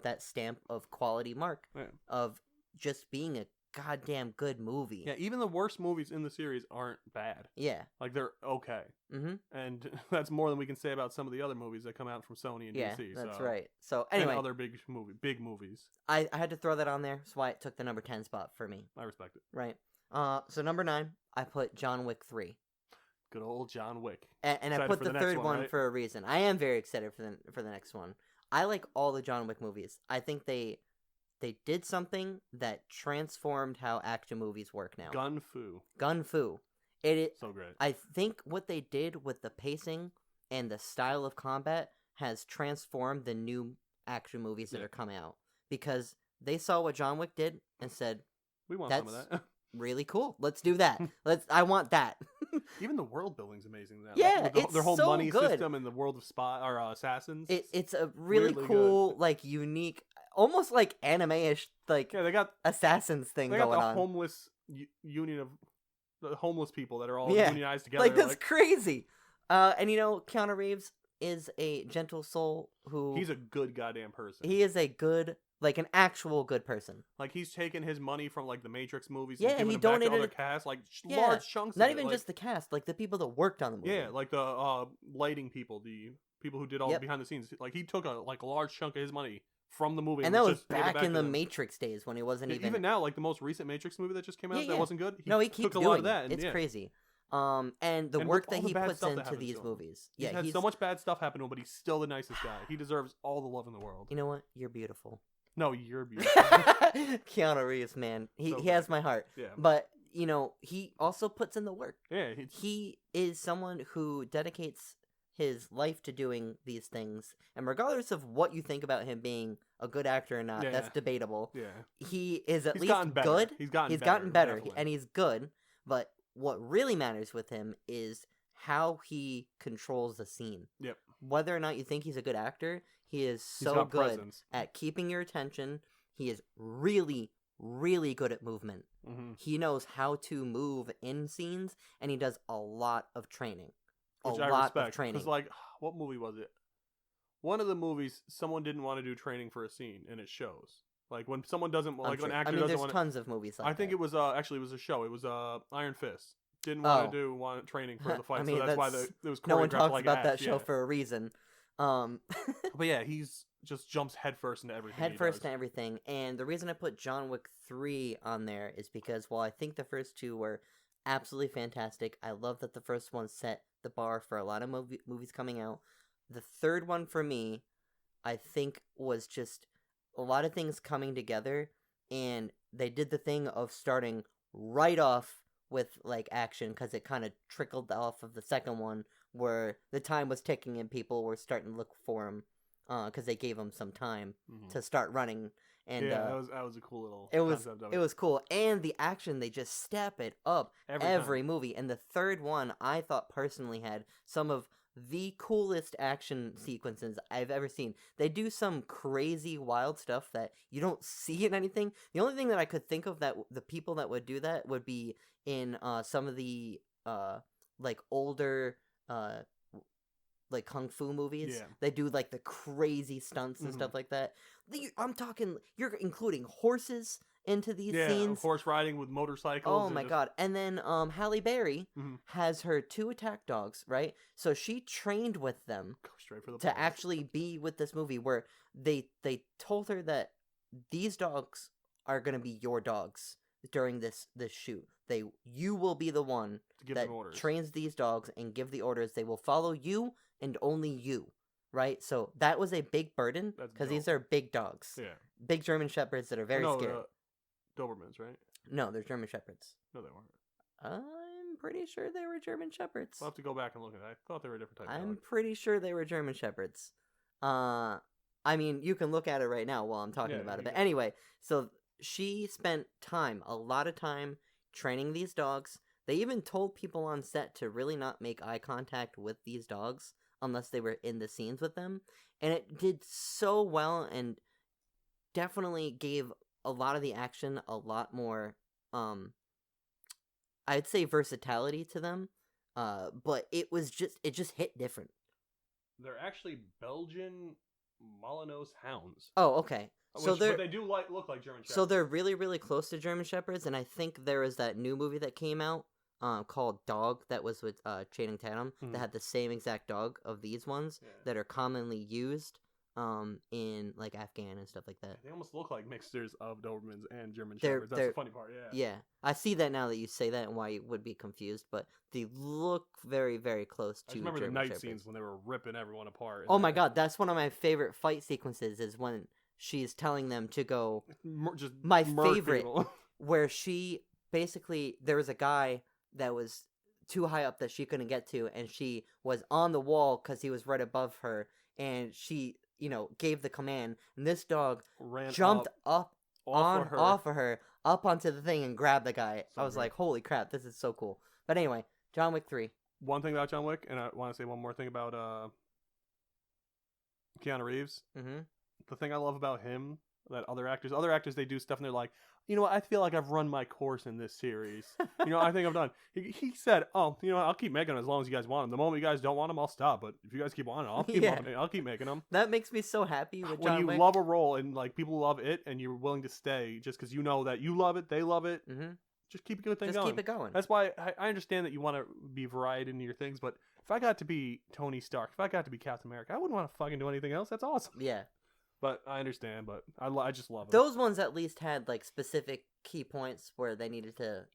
that stamp of quality mark of just being a goddamn good movie. Yeah, even the worst movies in the series aren't bad. Yeah. Like, they're okay. And that's more than we can say about some of the other movies that come out from Sony and DC. That's right. So, anyway. And other big movies. I had to throw that on there. That's why it took the number 10 spot for me. I respect it. Right. So, number 9, I put John Wick 3. Good old John Wick. And I put the third one for a reason. I am very excited for the next one. I like all the John Wick movies. I think they did something that transformed how action movies work now. Gun Fu. So great. I think what they did with the pacing and the style of combat has transformed the new action movies that are coming out. Because they saw what John Wick did and said, we want some of that. Really cool. Let's do that. I want that. Even the world building's amazing now. Yeah, like, their whole so money good. System and the world of assassins. It's a really cool, good. Like unique, almost like anime-ish, like they got assassins thing going on. They got the homeless union of the homeless people that are all unionized together. Like that's crazy. And Keanu Reeves is a gentle soul who he's a good goddamn person. He is a good. Like an actual good person. Like he's taken his money from like the Matrix movies and he donated back to other cast, like large chunks. Not of even it. just the cast, like the people that worked on the movie. Yeah, like the lighting people, the people who did all the behind the scenes. Like he took a large chunk of his money from the movie, and that was back in the Matrix days when he wasn't even now. Like the most recent Matrix movie that just came out that wasn't good. He keeps doing a lot of that. It's crazy. And the work that he puts into these movies. He's had so much bad stuff happen to him, but he's still the nicest guy. He deserves all the love in the world. You know what? You're beautiful. No, you're beautiful. Keanu Reeves, man. He has my heart. Yeah. But, he also puts in the work. Yeah. He is someone who dedicates his life to doing these things. And regardless of what you think about him being a good actor or not, that's debatable. Yeah. He is at least good. He's gotten better. Definitely. And he's good. But what really matters with him is how he controls the scene. Yep. Whether or not you think he's a good actor, he is so good at keeping your attention. He is really, really good at movement. Mm-hmm. He knows how to move in scenes, and he does a lot of training. Which a I lot respect. of training. Because, like, what movie was it? One of the movies, someone didn't want to do training for a scene, and it shows. Like, when someone doesn't, like, an actor doesn't there's want to... tons of movies like that. I think it was, actually, it was a show. It was, Iron Fist. Didn't want to do training for the fight, so that's why it was choreographed no one talks like about Ash, that show for a reason. But yeah, he's just jumps headfirst into everything. Headfirst into everything, and the reason I put John Wick 3 on there is because while I think the first two were absolutely fantastic, I love that the first one set the bar for a lot of movies coming out. The third one for me, I think, was just a lot of things coming together, and they did the thing of starting right off with like action because it kind of trickled off of the second one where the time was ticking and people were starting to look for him because they gave him some time to start running. And that was a cool little concept of it was cool, and the action, they just step it up every movie. And the third one, I thought personally, had some of the coolest action sequences I've ever seen. They do some crazy wild stuff that you don't see in anything. The only thing that I could think of that the people that would do that would be in some of the like older like kung fu movies. Yeah. They do like the crazy stunts and stuff like that. I'm talking, you're including horses into these scenes. Horse riding with motorcycles. Oh my god. And then Halle Berry has her 2 attack dogs, right? So she trained with them to actually be with this movie, where they told her that these dogs are going to be your dogs during this shoot. You will be the one that trains these dogs and give the orders. They will follow you and only you, right? So that was a big burden because these are big dogs. Yeah. Big German Shepherds that are very scary. Dobermans, right? No, they're German Shepherds. No, they weren't. I'm pretty sure they were German Shepherds. I'll have to go back and look at it. I thought they were a different type of I'm dog. pretty sure they were German Shepherds. I mean, you can look at it right now while I'm talking about it. But anyway, so she spent a lot of time training these dogs. They even told people on set to really not make eye contact with these dogs unless they were in the scenes with them. And it did so well and definitely gave a lot of the action a lot more, I'd say, versatility to them. But it just hit different. They're actually Belgian Malinois hounds. Oh, okay. But they do look like German Shepherds. So they're really, really close to German Shepherds, and I think there was that new movie that came out called Dog that was with Channing Tatum that had the same exact dog of these ones that are commonly used in like Afghan and stuff like that. They almost look like mixtures of Dobermans and German Shepherds. That's the funny part, Yeah, I see that now that you say that and why you would be confused, but they look very, very close to German Shepherds. I remember the night scenes when they were ripping everyone apart. Oh my god, that's one of my favorite fight sequences is when she's telling them to go... my favorite, where she basically... There was a guy that was too high up that she couldn't get to, and she was on the wall because he was right above her, and she... gave the command, and this dog jumped up off of her, up onto the thing and grabbed the guy. I was like, holy crap, this is so cool. But anyway, John Wick 3. One thing about John Wick, and I want to say one more thing about Keanu Reeves. Mm-hmm. The thing I love about him, that other actors, they do stuff and they're like, you know what, I feel like I've run my course in this series. I think I'm done. He said, oh, I'll keep making them as long as you guys want them. The moment you guys don't want them, I'll stop. But if you guys keep wanting them, I'll keep making them. That makes me so happy with John Wick. When you love a role and like people love it and you're willing to stay just because you know that you love it, they love it, just keep a good thing going. Just keep it going. That's why I understand that you want to be varied in your things, but if I got to be Tony Stark, if I got to be Captain America, I wouldn't want to fucking do anything else. That's awesome. Yeah. But I understand, but I just love it. Those ones at least had, like, specific key points where they needed to,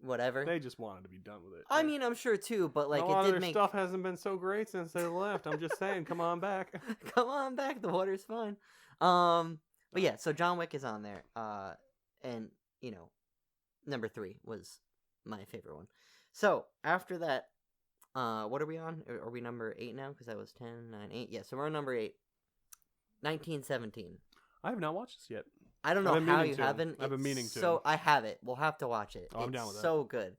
whatever. They just wanted to be done with it. I mean, I'm sure, too, but, like, a lot of their stuff hasn't been so great since they left. I'm just saying, come on back. Come on back. The water's fine. But, yeah, so John Wick is on there. And, number 3 was my favorite one. So, after that, what are we on? Are we number 8 now? Because that was 10, 9, 8. Yeah, so we're on number 8. 1917. I have not watched this yet. I don't know how you haven't. I've been meaning to. So I have it. We'll have to watch it. Oh, I'm down with that. It's so good.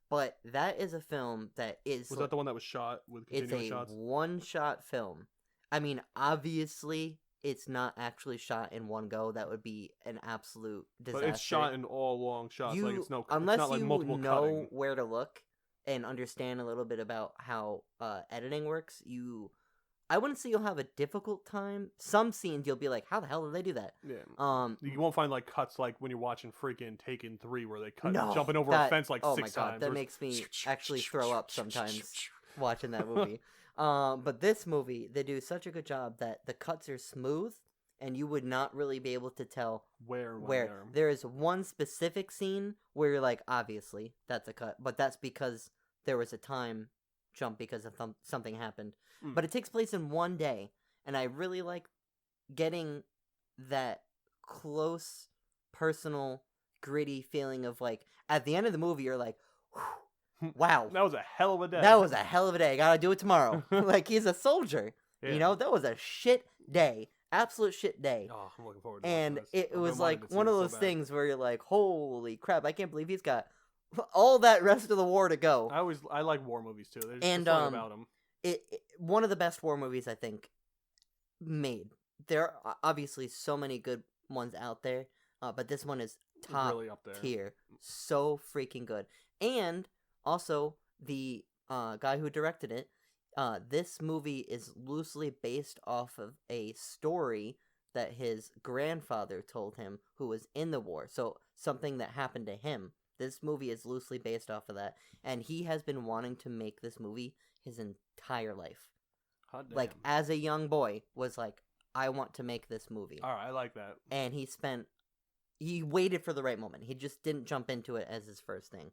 But that is a film that is... Was that the one that was shot with continuous shots? It's a one-shot film. I mean, obviously, it's not actually shot in one go, that would be an absolute disaster. But it's shot in all long shots. Like it's Unless not like you multiple know cutting. where to look and understand a little bit about how editing works, I wouldn't say you'll have a difficult time. Some scenes you'll be like, how the hell did they do that? Yeah. You won't find like cuts like when you're watching freaking Taken 3 where they cut No, jumping over a fence like oh 6 my god, times. that makes me actually throw up sometimes watching that movie. But this movie, they do such a good job that the cuts are smooth and you would not really be able to tell where. There is one specific scene where you're like, obviously, that's a cut. But that's because there was a time jump because of something happened. But it takes place in one day. And I really like getting that close, personal, gritty feeling of like, at the end of the movie, you're like, wow. That was a hell of a day. That was a hell of a day. I gotta do it tomorrow. Like, he's a soldier. Yeah. You know, that was a shit day. Absolute shit day. Oh, I'm looking forward to And this. it was like to one of see it those so bad. things where you're like, holy crap, I can't believe he's got all that rest of the war to go. I like war movies too. There's And, something about them. One of the best war movies I think made. There are obviously so many good ones out there, but this one is top Really up there. tier. So freaking good. And also the guy who directed it, this movie is loosely based off of a story that his grandfather told him who was in the war. So something that happened to him. This movie is loosely based off of that. And he has been wanting to make this movie his entire life. Hot damn. Like, as a young boy, was like, I want to make this movie. Alright, I like that. And he waited for the right moment. He just didn't jump into it as his first thing.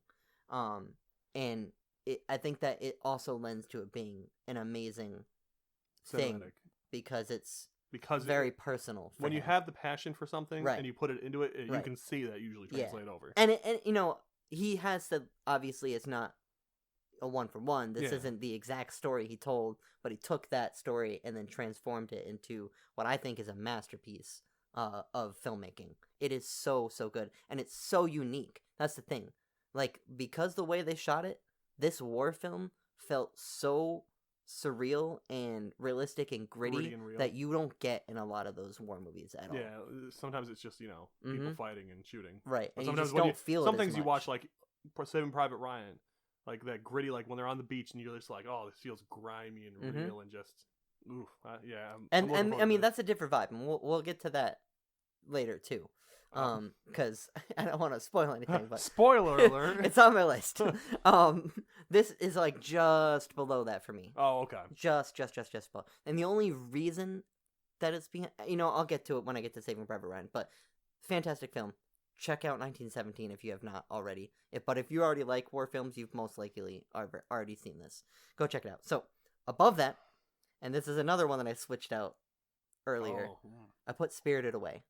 And I think that it also lends to it being an amazing thing Cinematic. because it's Because very personal. When you have the passion for something Right. and you put it into it, you Right. can see that usually translate over. And you know, he has said obviously it's not a one for one. This Yeah. isn't the exact story he told, but he took that story and then transformed it into what I think is a masterpiece of filmmaking. It is so good, and it's so unique. That's the thing. Like, because the way they shot it, this war film felt so surreal and realistic and gritty and real. that you don't get in a lot of those war movies at all. Yeah, sometimes it's just, people fighting and shooting. Right, But and you sometimes just when don't feel it some as things you much. watch, like Saving Private Ryan, like that gritty, like when they're on the beach and you're just like, oh, this feels grimy and real and just, oof. Yeah. I'm looking And forward I to mean, this. that's a different vibe, and we'll get to that later too. Because I don't want to spoil anything, but Spoiler alert. it's on my list. This is like just below that for me. Oh, okay. Just below. And the only reason that it's behind, I'll get to it when I get to Saving Private Ryan. But fantastic film. Check out 1917 if you have not already. But if you already like war films, you've most likely already seen this. Go check it out. So above that, and this is another one that I switched out earlier. Oh, I put Spirited Away.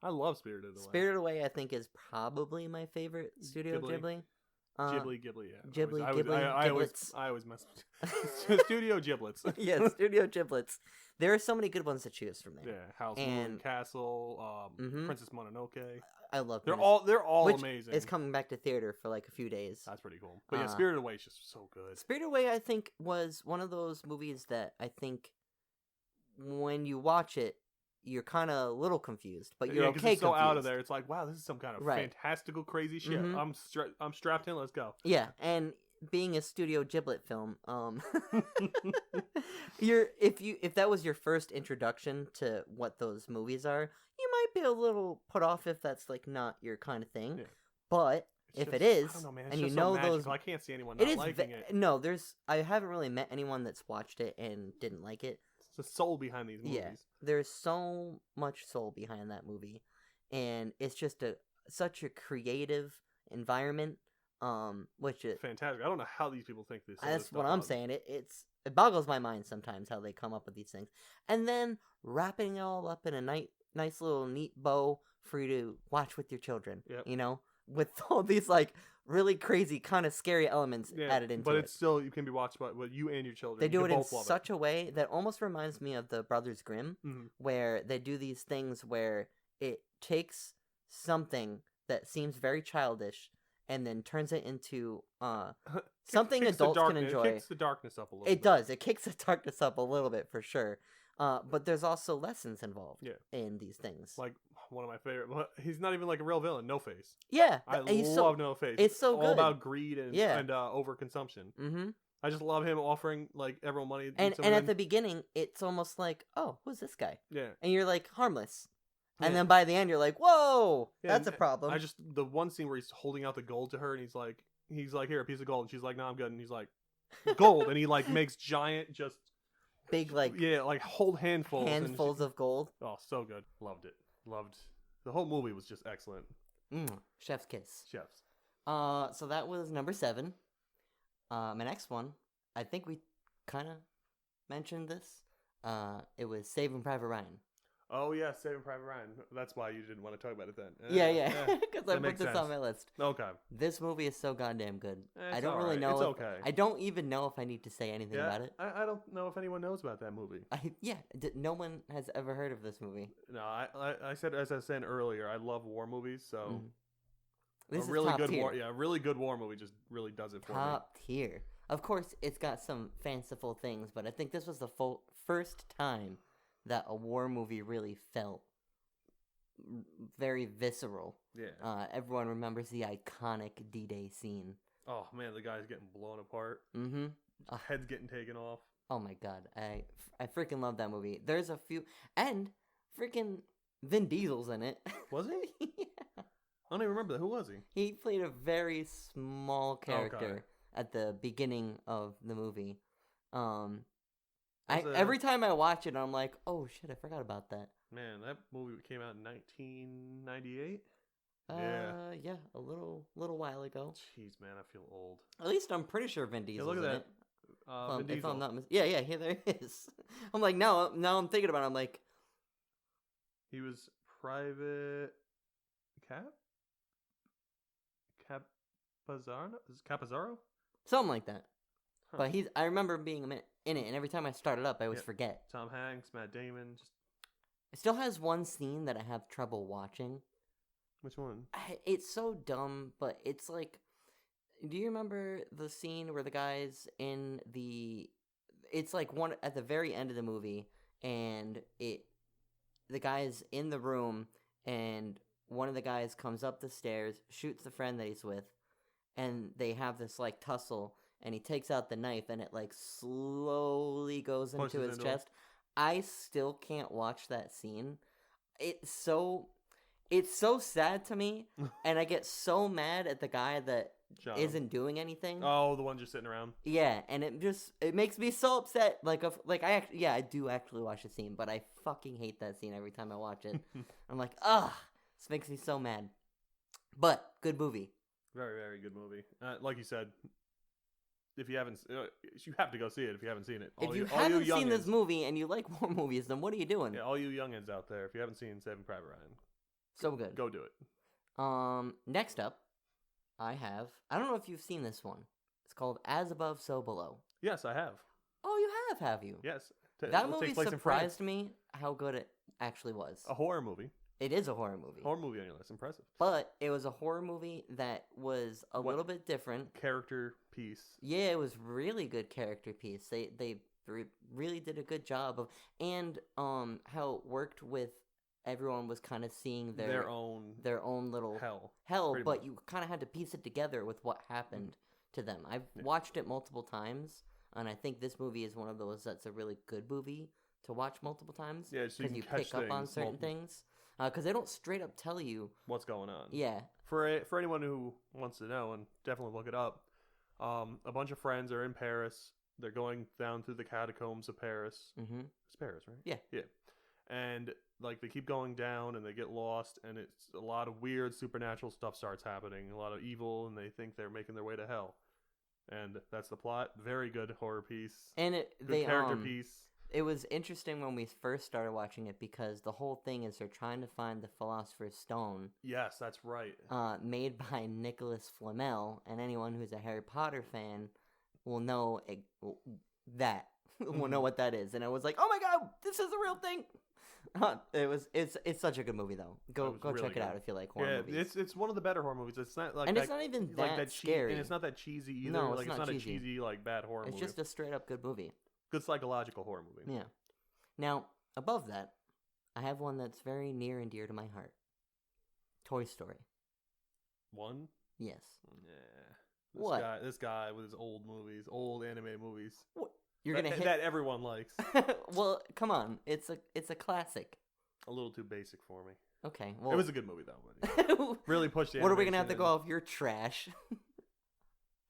I love Spirited Away. Spirited Away, I think, is probably my favorite Studio Ghibli. Ghibli, yeah. Giblets. I always mess Studio Giblets. Yeah, Studio Giblets. There are so many good ones to choose from there. Yeah, House Moon Castle, Princess Mononoke. I love They're Princess- all which amazing. is coming back to theater for like a few days. That's pretty cool. But yeah, Spirited Away is just so good. Spirited Away, I think, was one of those movies that I think when you watch it, you're kind of a little confused, but you're 'cause okay it's so confused. out of there. It's like, wow, this is some kind of fantastical, crazy shit. I'm strapped in. Let's go. Yeah, and being a Studio Giblet film, if that was your first introduction to what those movies are, you might be a little put off if that's like not your kind of thing. Yeah. But It's if just- it is, I don't know, man. It's and you just so know magical. those, I can't see anyone it not is liking it. no. I haven't really met anyone that's watched it and didn't like it. It's the soul behind these movies. Yeah, there's so much soul behind that movie, and it's just such a creative environment. Which it, Fantastic. I don't know how these people think this. that's what I'm saying. It boggles my mind sometimes how they come up with these things, and then wrapping it all up in a nice little neat bow for you to watch with your children. Yep. With all these like really crazy kind of scary elements added into it. But it's still, you can be watched by you and your children. They do You it in both love such a way that almost reminds me of the Brothers Grimm, where they do these things where it takes something that seems very childish and then turns it into something Kicks adults can enjoy. It kicks the darkness up a little bit. It does. It kicks the darkness up a little bit for sure. But there's also lessons involved Yeah. in these things. Like one of my favorite. He's not even like a real villain. No Face. Yeah, I he's love No Face. it's so all good. about greed and Yeah. and overconsumption. Mm-hmm. I just love him offering like everyone money. And at the beginning, it's almost like, oh, who's this guy? Yeah. And you're like, harmless. And Yeah. then by the end, you're like, whoa, Yeah, that's a and problem. I just the one scene where he's holding out the gold to her and he's like here, a piece of gold, and she's like, no, I'm good, and he's like, gold, and he like makes giant just Big like like whole handfuls of gold. Oh, so good. Loved it. Loved the whole movie was just excellent. Chef's kiss. Chefs. So that was number 7. My next one, I think we kind of mentioned this. It was Saving Private Ryan. Oh yeah, Saving Private Ryan. That's why you didn't want to talk about it then. Yeah, because I that put makes this on sense. my list. Okay. This movie is so goddamn good. I It's don't really alright. know. It's okay. I don't even know if I need to say anything about it. I don't know if anyone knows about that movie. No one has ever heard of this movie. No, I said, as I said earlier, I love war movies, so This a is really top good tier. a really good war movie just really does it for me. Top tier. Of course, it's got some fanciful things, but I think this was the first time that a war movie really felt very visceral. Yeah. Everyone remembers the iconic D-Day scene. Oh man, the guy's getting blown apart. Mm-hmm. Head's getting taken off. Oh my god, I freaking love that movie. There's a few, and freaking Vin Diesel's in it. Was he? Yeah. I don't even remember that. Who was he? He played a very small character Okay. at the beginning of the movie. Was Every time I watch it, I'm like, oh shit, I forgot about that. Man, that movie came out in 1998. Yeah, a little while ago. Jeez, man, I feel old. At least I'm pretty sure Vin Diesel's look at in that. it. Vin If Diesel. I'm not yeah, here there is. I'm like, now I'm thinking about it, I'm like, He was Private Capizzaro? Is it Capizzaro? something like that. Huh. But I remember being in it, and every time I start it up, I always forget. Tom Hanks, Matt Damon. Just It still has one scene that I have trouble watching. which one? It's so dumb, but it's like, do you remember the scene where the guy's in the? It's like one at the very end of the movie, and the guy's in the room, and one of the guys comes up the stairs, shoots the friend that he's with, and they have this like tussle, and he takes out the knife, and it like slowly goes into his chest. I still can't watch that scene. It's so sad to me, and I get so mad at the guy that isn't doing anything. Oh, the one just sitting around. Yeah, and it makes me so upset. I do actually watch the scene, but I fucking hate that scene every time I watch it. I'm like, ugh, this makes me so mad. But good movie. Very, very good movie. Like you said, if you haven't, you have to go see it if you haven't seen it. If you haven't seen this movie and you like war movies, then what are you doing? Yeah, all you youngins out there, if you haven't seen Saving Private Ryan, so good. Go do it. Next up, I don't know if you've seen this one. It's called As Above, So Below. Yes, I have. Oh, you have you? Yes. That movie surprised me how good it actually was. A horror movie. It is a horror movie. Horror movie on your list. Impressive. But it was a horror movie that was a little bit different. Character piece. Yeah, it was really good character piece. They really did a good job of, and how it worked with everyone was kind of seeing their own little hell, but you kind of had to piece it together with what happened to them. I've watched it multiple times, and I think this movie is one of those that's a really good movie to watch multiple times. Yeah, so you pick up on certain things. Because they don't straight up tell you what's going on. Yeah. For anyone who wants to know, and definitely look it up, a bunch of friends are in Paris. They're going down through the catacombs of Paris. Mm-hmm. It's Paris, right? Yeah. Yeah. And like they keep going down, and they get lost, and it's a lot of weird supernatural stuff starts happening. A lot of evil, and they think they're making their way to hell. And that's the plot. Very good horror piece. And good character piece. It was interesting when we first started watching it because the whole thing is they're trying to find the Philosopher's Stone. Yes, that's right. Made by Nicholas Flamel, and anyone who's a Harry Potter fan will know that. will know what that is. And I was like, oh my god, this is a real thing. It's such a good movie though. Go really check it out if you like horror movies. It's one of the better horror movies. It's not like and it's not even that scary, and it's not that cheesy either. No, it's not a cheesy like bad horror movie. It's just a straight up good movie. Good psychological horror movie. Yeah. Now, above that, I have one that's very near and dear to my heart. Toy Story. One? Yes. Yeah. What? This guy with his old movies, old animated movies. What? You're gonna hit that everyone likes. Well, come on. It's a classic. A little too basic for me. Okay. Well, it was a good movie though. But really pushed the What are we gonna animation have to go off your trash?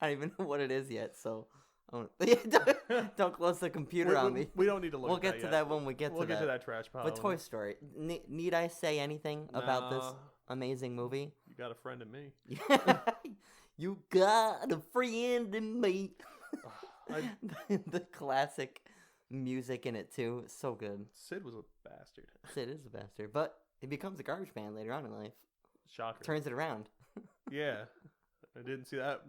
I don't even know what it is yet, so don't close the computer on me. We don't need to look. We'll get to that when we get to that. We'll get to that trash pile. But Toy Story. Need I say anything about this amazing movie? You got a friend in me. You got a friend in me. The classic music in it too, so good. Sid was a bastard. Sid is a bastard, but he becomes a garbage man later on in life. Shocker. Turns it around. Yeah, I didn't see that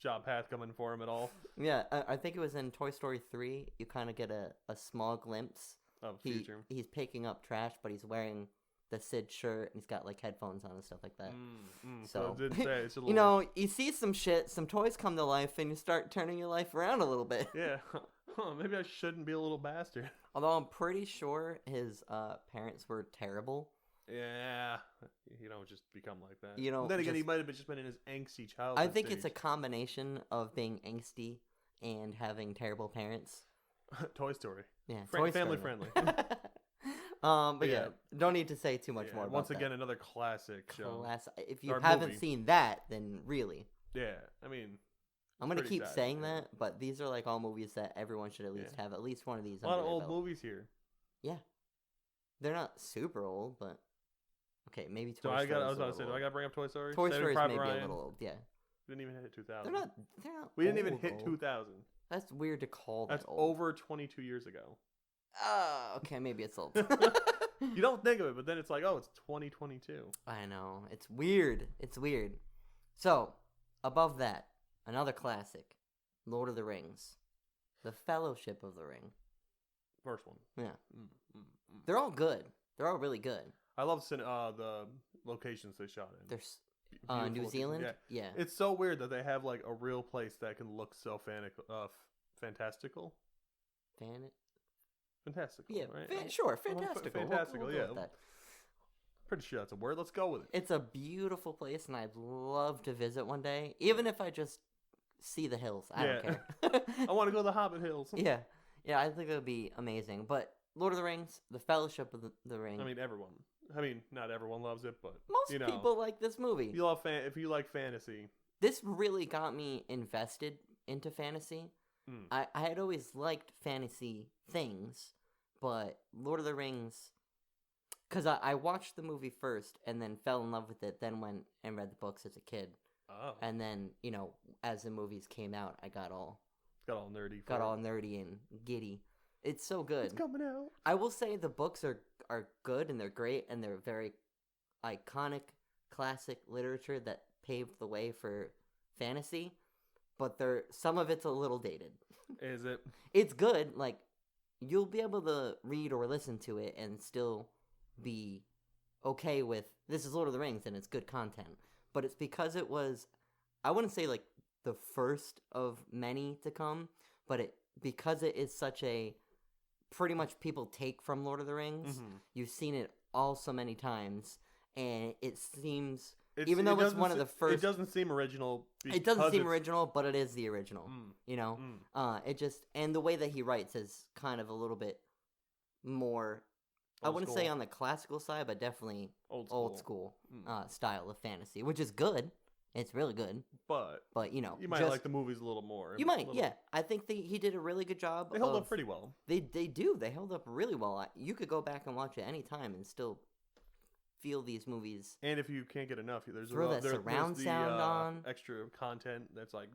job path coming for him at all. Yeah, I think it was in Toy Story 3. You kind of get a small glimpse of future. He's picking up trash, but he's wearing the Sid shirt and he's got like headphones on and stuff like that. So it didn't say. It's a little... You know, you see some shit, some toys come to life, and you start turning your life around a little bit. Yeah. Maybe I shouldn't be a little bastard. Although I'm pretty sure his parents were terrible. Yeah, you don't just become like that. You know, then again, he might have just been in his angsty childhood. I think it's a combination of being angsty and having terrible parents. Toy Story. Yeah, family friendly. But yeah, don't need to say too much more about once that. again, another classic show. If you haven't seen that, then really. Yeah, I mean, I'm going to keep saying that, but these are like all movies that everyone should at least have at least one of these. A lot of old movies here. Yeah. They're not super old, but okay, maybe Toy Story. I was about to say, do I got to bring up Toy Story? Toy Story is maybe a little old, yeah. Didn't even hit 2000. They're not we didn't even hit 2000. That's weird to call that That's old. over 22 years ago. Okay, maybe it's old. You don't think of it, but then it's like, oh, it's 2022. I know. It's weird. It's weird. So, above that, another classic, Lord of the Rings. The Fellowship of the Ring. First one. Yeah. They're all good. They're all really good. I love the locations they shot in. There's New Zealand? Yeah. It's so weird that they have like a real place that can look so fantastical. Fantastical, yeah, right? Sure, fantastical. Fantastical, we'll yeah. go with that. Pretty sure that's a word. Let's go with it. It's a beautiful place, and I'd love to visit one day, even if I just see the hills. I don't care. I want to go to the Hobbit Hills. Yeah, I think it would be amazing. But Lord of the Rings, The Fellowship of the Ring. I mean, everyone. Not everyone loves it, but most people like this movie. If you like fantasy. This really got me invested into fantasy. I had always liked fantasy things, but Lord of the Rings, because I watched the movie first and then fell in love with it, then went and read the books as a kid. Oh. And then, as the movies came out, I got all nerdy and giddy. It's so good. It's coming out. I will say the books are good and they're great and they're very iconic, classic literature that paved the way for fantasy. But some of it's a little dated. Is it? It's good. Like, you'll be able to read or listen to it and still be okay with, this is Lord of the Rings and it's good content. But it's because it was, I wouldn't say like the first of many to come, but because it is such a, pretty much people take from Lord of the Rings, you've seen it all so many times, and it seems... Even though it's one of the first... It doesn't seem original. It doesn't seem original, but it is the original. It just... And the way that he writes is kind of a little bit more... I wouldn't say on the classical side, but definitely old school style of fantasy, which is good. It's really good. But you might like the movies a little more. You might, yeah. I think he did a really good job. They held up pretty well. They do. They held up really well. You could go back and watch it any time and still... feel these movies. And if you can't get enough, there's surround sound on. Extra content that's like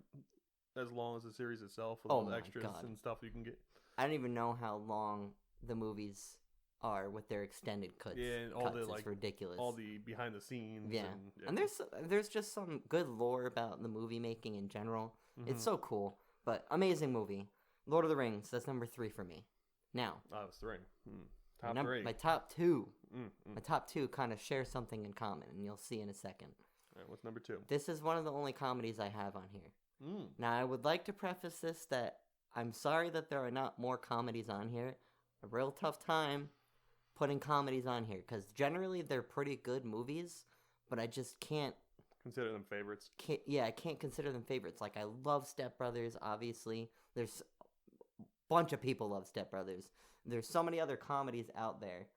as long as the series itself with all the extras and stuff you can get. I don't even know how long the movies are with their extended cuts. Yeah, and all it's ridiculous. All the behind the scenes. Yeah. And there's just some good lore about the movie making in general. It's so cool. But amazing movie. Lord of the Rings, that's number 3 for me. Now. Oh, it's 3. Top 3. My top 2. My top 2 kind of share something in common, and you'll see in a second. All right, what's number 2? This is one of the only comedies I have on here. Now, I would like to preface this that I'm sorry that there are not more comedies on here. I real tough time putting comedies on here because generally they're pretty good movies, but I just can't consider them favorites. I can't consider them favorites. Like I love Step Brothers, obviously. There's a bunch of people love Step Brothers. There's so many other comedies out there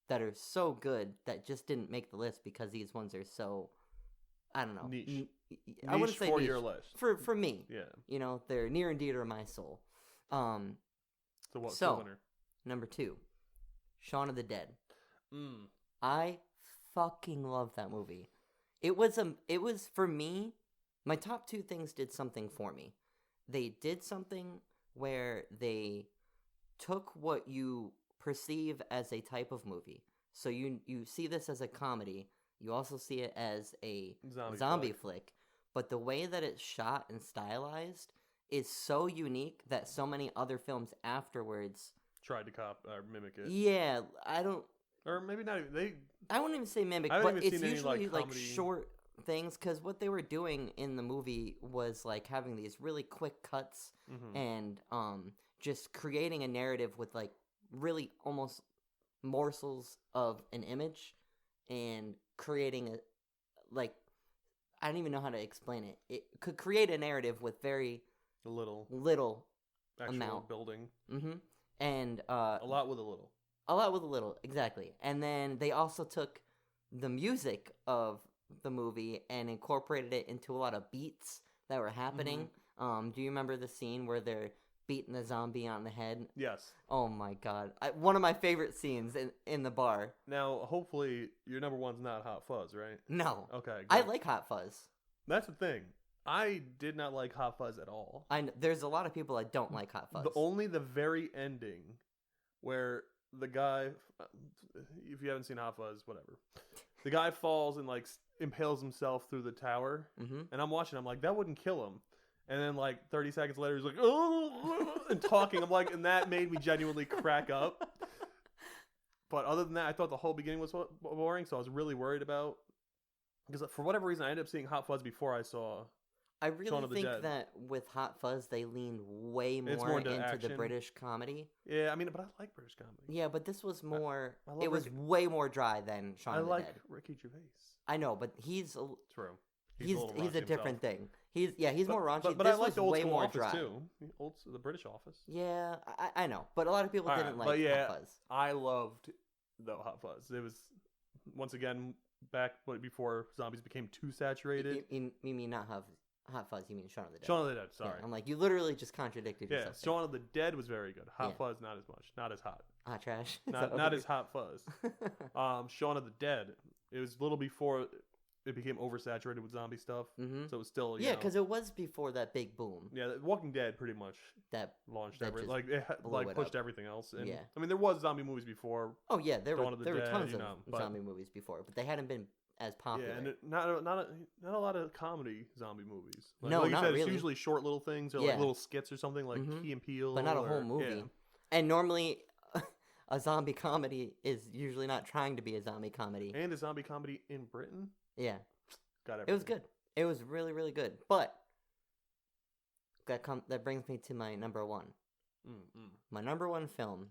that are so good that just didn't make the list because these ones are so, I don't know. Niche. I wouldn't say for niche. your list. For me. Yeah. You know, they're near and dear to my soul. So what's so, the winner? Number 2, Shaun of the Dead. Mm. I fucking love that movie. It was for me, my top 2 things did something for me. They did something where they took what you perceive as a type of movie. So you see this as a comedy, you also see it as a zombie flick, but the way that it's shot and stylized is so unique that so many other films afterwards tried to mimic it. Yeah, I don't, or maybe not even, I wouldn't even say mimic, but it's usually like short things, because what they were doing in the movie was like having these really quick cuts and just creating a narrative with like really almost morsels of an image and creating a, like, I don't even know how to explain it. It could create a narrative with very little actual amount building. And a lot with a little. A lot with a little, exactly. And then they also took the music of the movie and incorporated it into a lot of beats that were happening. Do you remember the scene where they're beating the zombie on the head? Yes. Oh my god. One of my favorite scenes in the bar. Now, hopefully, your number 1's not Hot Fuzz, right? No. Okay, good. I like Hot Fuzz. That's the thing. I did not like Hot Fuzz at all. There's a lot of people that don't like Hot Fuzz. Only the very ending where the guy, if you haven't seen Hot Fuzz, whatever. The guy falls and like impales himself through the tower, and I'm watching. I'm like, that wouldn't kill him. And then like 30 seconds later, he's like, oh, and talking. I'm like, and that made me genuinely crack up. But other than that, I thought the whole beginning was boring, so I was really worried about, because for whatever reason, I ended up seeing Hot Fuzz before I saw. I really think that with Hot Fuzz, they leaned way more into the British comedy. Yeah, I mean, but I like British comedy. Yeah, but this was more. It was way more dry than Shaun of the Dead. I like Ricky Gervais. I know, but he's true. He's a different thing. He's more raunchy. But this I like was the old way school more Office dry. too. The British Office. Yeah, I know, but a lot of people didn't like Hot Fuzz. I loved the Hot Fuzz. It was, once again, back before zombies became too saturated. You mean not Hot Fuzz? You mean Shaun of the Dead? Shaun of the Dead. Sorry, yeah, I'm like, you literally just contradicted yourself. Yeah, Shaun of the Dead was very good. Hot Fuzz, not as much, not as hot. Hot trash. Not as Hot Fuzz. Shaun of the Dead. It was a little before it became oversaturated with zombie stuff, so it was still because it was before that big boom. Yeah, Walking Dead pretty much launched everything. Like it pushed everything else. And, I mean, there was zombie movies before. Oh yeah, there were tons of but, zombie movies before, but they hadn't been as popular. Yeah, and not a lot of comedy zombie movies. Like you said, really. It's usually short little things or like little skits or something, like Key and Peele, but not a whole movie. Yeah. And normally, a zombie comedy is usually not trying to be a zombie comedy. And a zombie comedy in Britain. Yeah. Got everything. It was good. It was really, really good. But that brings me to my number 1. My number 1 film,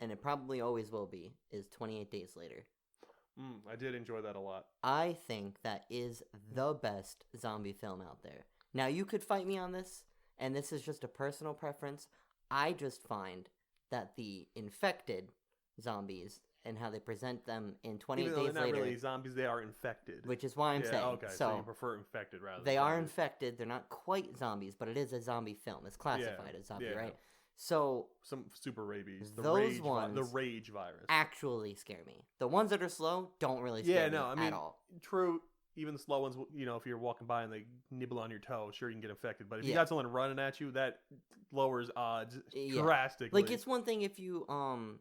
and it probably always will be, is 28 Days Later. I did enjoy that a lot. I think that is the best zombie film out there. Now, you could fight me on this, and this is just a personal preference. I just find that the infected zombies and how they present them in 28 Days Later. Even though they're not really zombies, they are infected. Which is why I'm saying. Okay, so you prefer infected rather than They are infected. They're not quite zombies, but it is a zombie film. It's classified as zombie, right? So some super rabies. The rage virus actually scare me. The ones that are slow don't really scare me at all. True. Even the slow ones, if you're walking by and they nibble on your toe, sure you can get infected. But if you got someone running at you, that lowers odds drastically. Like, it's one thing if you Dawn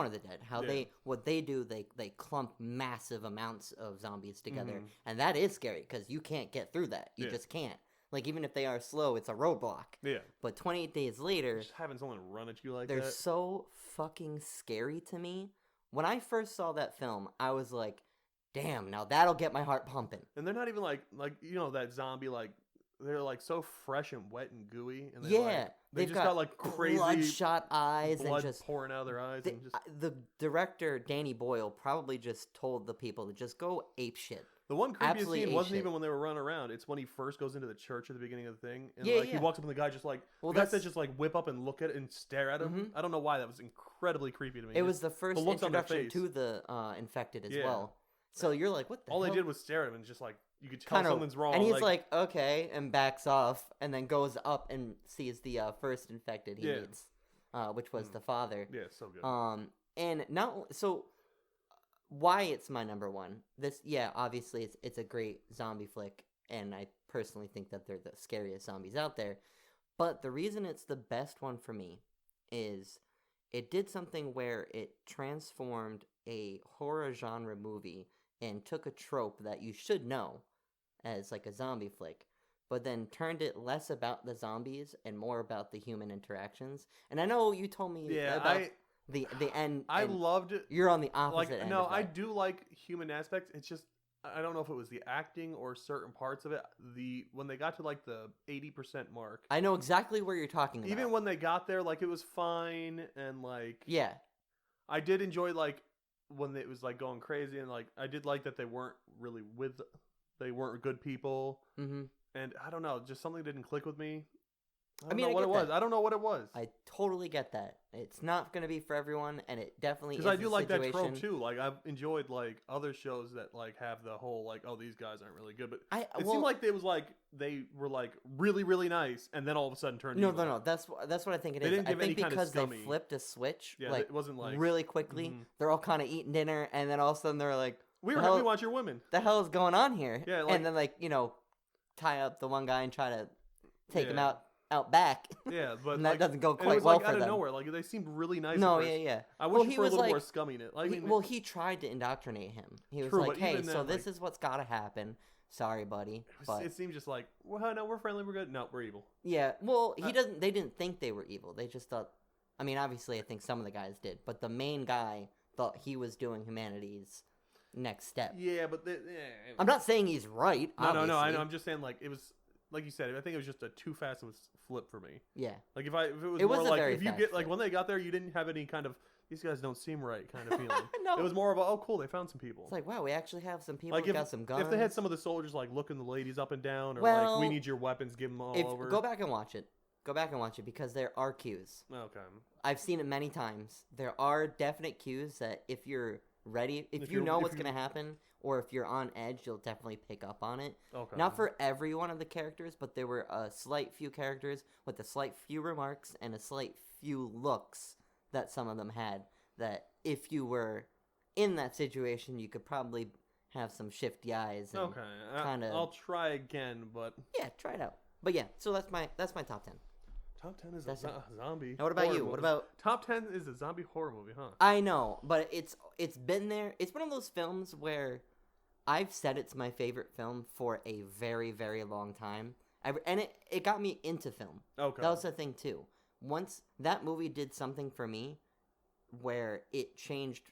of the Dead, how they do, they clump massive amounts of zombies together, and that is scary because you can't get through that. You just can't. Like, even if they are slow, it's a roadblock. Yeah. But 28 Days Later, just having someone run at you like that, they're so fucking scary to me. When I first saw that film, I was like, damn, now that'll get my heart pumping. And they're not even like that zombie they're like so fresh and wet and gooey, and Yeah, they they've just got like crazy bloodshot eyes blood and just pouring out of their eyes, and just the director Danny Boyle probably just told the people to just go ape shit. the one creepiest Absolutely scene ape wasn't shit. even when they were running around. It's when he first goes into the church at the beginning of the thing, and Yeah, like he walks up and the guy just like Well, the guy that's said just like whip up and look at it and stare at him. Mhm. I don't know why that was incredibly creepy to me. it was the first looks on their introduction face. to the infected as Yeah. well. So you're like, what the all hell? they did was stare at him and just like you could tell Kinda- something's wrong. And he's like, okay, and backs off, and then goes up and sees the first infected he Yeah. meets, which was the father. yeah, it's so good. And not so. Why it's my number one? This, yeah, obviously it's a great zombie flick, and I personally think that they're the scariest zombies out there. But the reason it's the best one for me is it did something where it transformed a horror genre movie and took a trope that you should know as like a zombie flick, but then turned it less about the zombies and more about the human interactions. And I know you told me yeah, about the end. I and loved it. you're on the opposite Like end. no, of I that. do like human aspects. It's just I don't know if it was the acting or certain parts of it. When they got to like the 80% mark, I know exactly where you're talking about. even when they got there, like it was fine, and like yeah, I did enjoy like when it was like going crazy, and like I did like that they weren't really they weren't good people, mm-hmm. and I don't know, just something didn't click with me. I mean, don't know what I it get was. that. I don't know what it was. I totally get that. It's not going to be for everyone, and it definitely is. Because I do a like that situation. trope too. Like I've enjoyed like other shows that like have the whole like, oh, these guys aren't really good, but it seemed like they were like really really nice, and then all of a sudden turned no, evil. no. That's what I think it They is. didn't I give any think kind of because they scummy- flipped a switch, Yeah, like it wasn't like really quickly. Mhm. They're all kind of eating dinner, and then all of a sudden they're like, we hell- want your women. "The hell is going on here?" Yeah, like- and then like tie up the one guy and try to take him Yeah. out back. Yeah, but and that like, doesn't go and quite it was well like for out of them. nowhere. Like they seemed really nice. No, at first. yeah. I Well, wish he for a was little more like- scummy in it. Like, I mean, Well, he tried to indoctrinate him. He was True, like, but "Hey, even so then, this like- is what's got to happen. Sorry, buddy." But it seemed just like, well, no, we're friendly, we're good. No, we're evil. yeah, well, he doesn't. They didn't think they were evil. They just thought. I mean, obviously, I think some of the guys did, but the main guy thought he was doing humanity's next step. Yeah, but I'm not saying he's right. No, I know. obviously. I'm just saying, like, it was like you said. I think it was just a too fast of a flip for me. Yeah, Like if it was It more was a like very if you fast get like flip. when they got there, you didn't have any kind of these guys don't seem right kind of feeling. No. It was more of a, oh cool, they found some people. it's like, wow, we actually have some people Like who got some guns. if they had some of the soldiers like looking the ladies up and down, or Well, like we need your weapons, give them all over. Go back and watch it. Go back and watch it because there are cues. Okay. I've seen it many times. There are definite cues that if you're ready, if you you're- know if what's you- going to happen, or if you're on edge, you'll definitely pick up on it. Okay. Not for every one of the characters, but there were a slight few characters with a slight few remarks and a slight few looks that some of them had that if you were in that situation, you could probably have some shifty eyes. And, Okay. kinda- I'll try again, but yeah, try it out. But yeah, so that's my top 10. top 10 is That's a zombie. Now what about horror you? movie. What about top 10 is a zombie horror movie, huh? I know, but it's been there. It's one of those films where I've said it's my favorite film for a very, very long time. And it got me into film. Okay. That was the thing too. Once that movie did something for me where it changed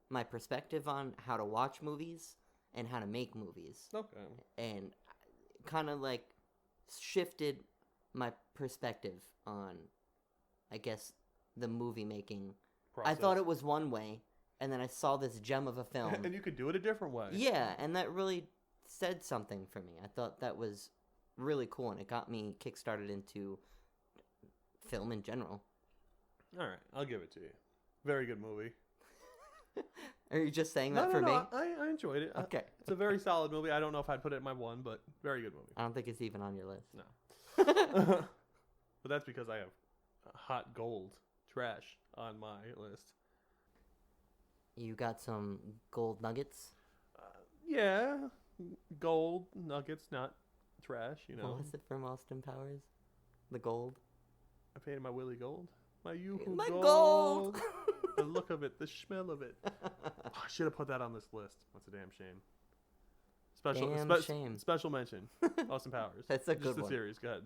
my perspective on how to watch movies and how to make movies. Okay. And kind of like shifted my perspective on, I guess, the movie making. I thought it was one way, and then I saw this gem of a film. and you could do it a different way. Yeah, and that really said something for me. I thought that was really cool, and it got me kickstarted into film in general. All right, I'll give it to you. Very good movie. Are you just saying that No, for me? I enjoyed it. Okay. It's a very solid movie. I don't know if I'd put it in my one, but very good movie. I don't think it's even on your list. No. But that's because I have hot gold trash on my list. You got some gold nuggets? Yeah, gold nuggets, not trash. You know, What was it from Austin Powers? The gold? I painted my Willie gold. My you My gold! The look of it, the smell of it. Oh, I should have put that on this list. That's a damn shame. Shame. Special mention. Austin Powers. That's a Just good the one. series. Go ahead.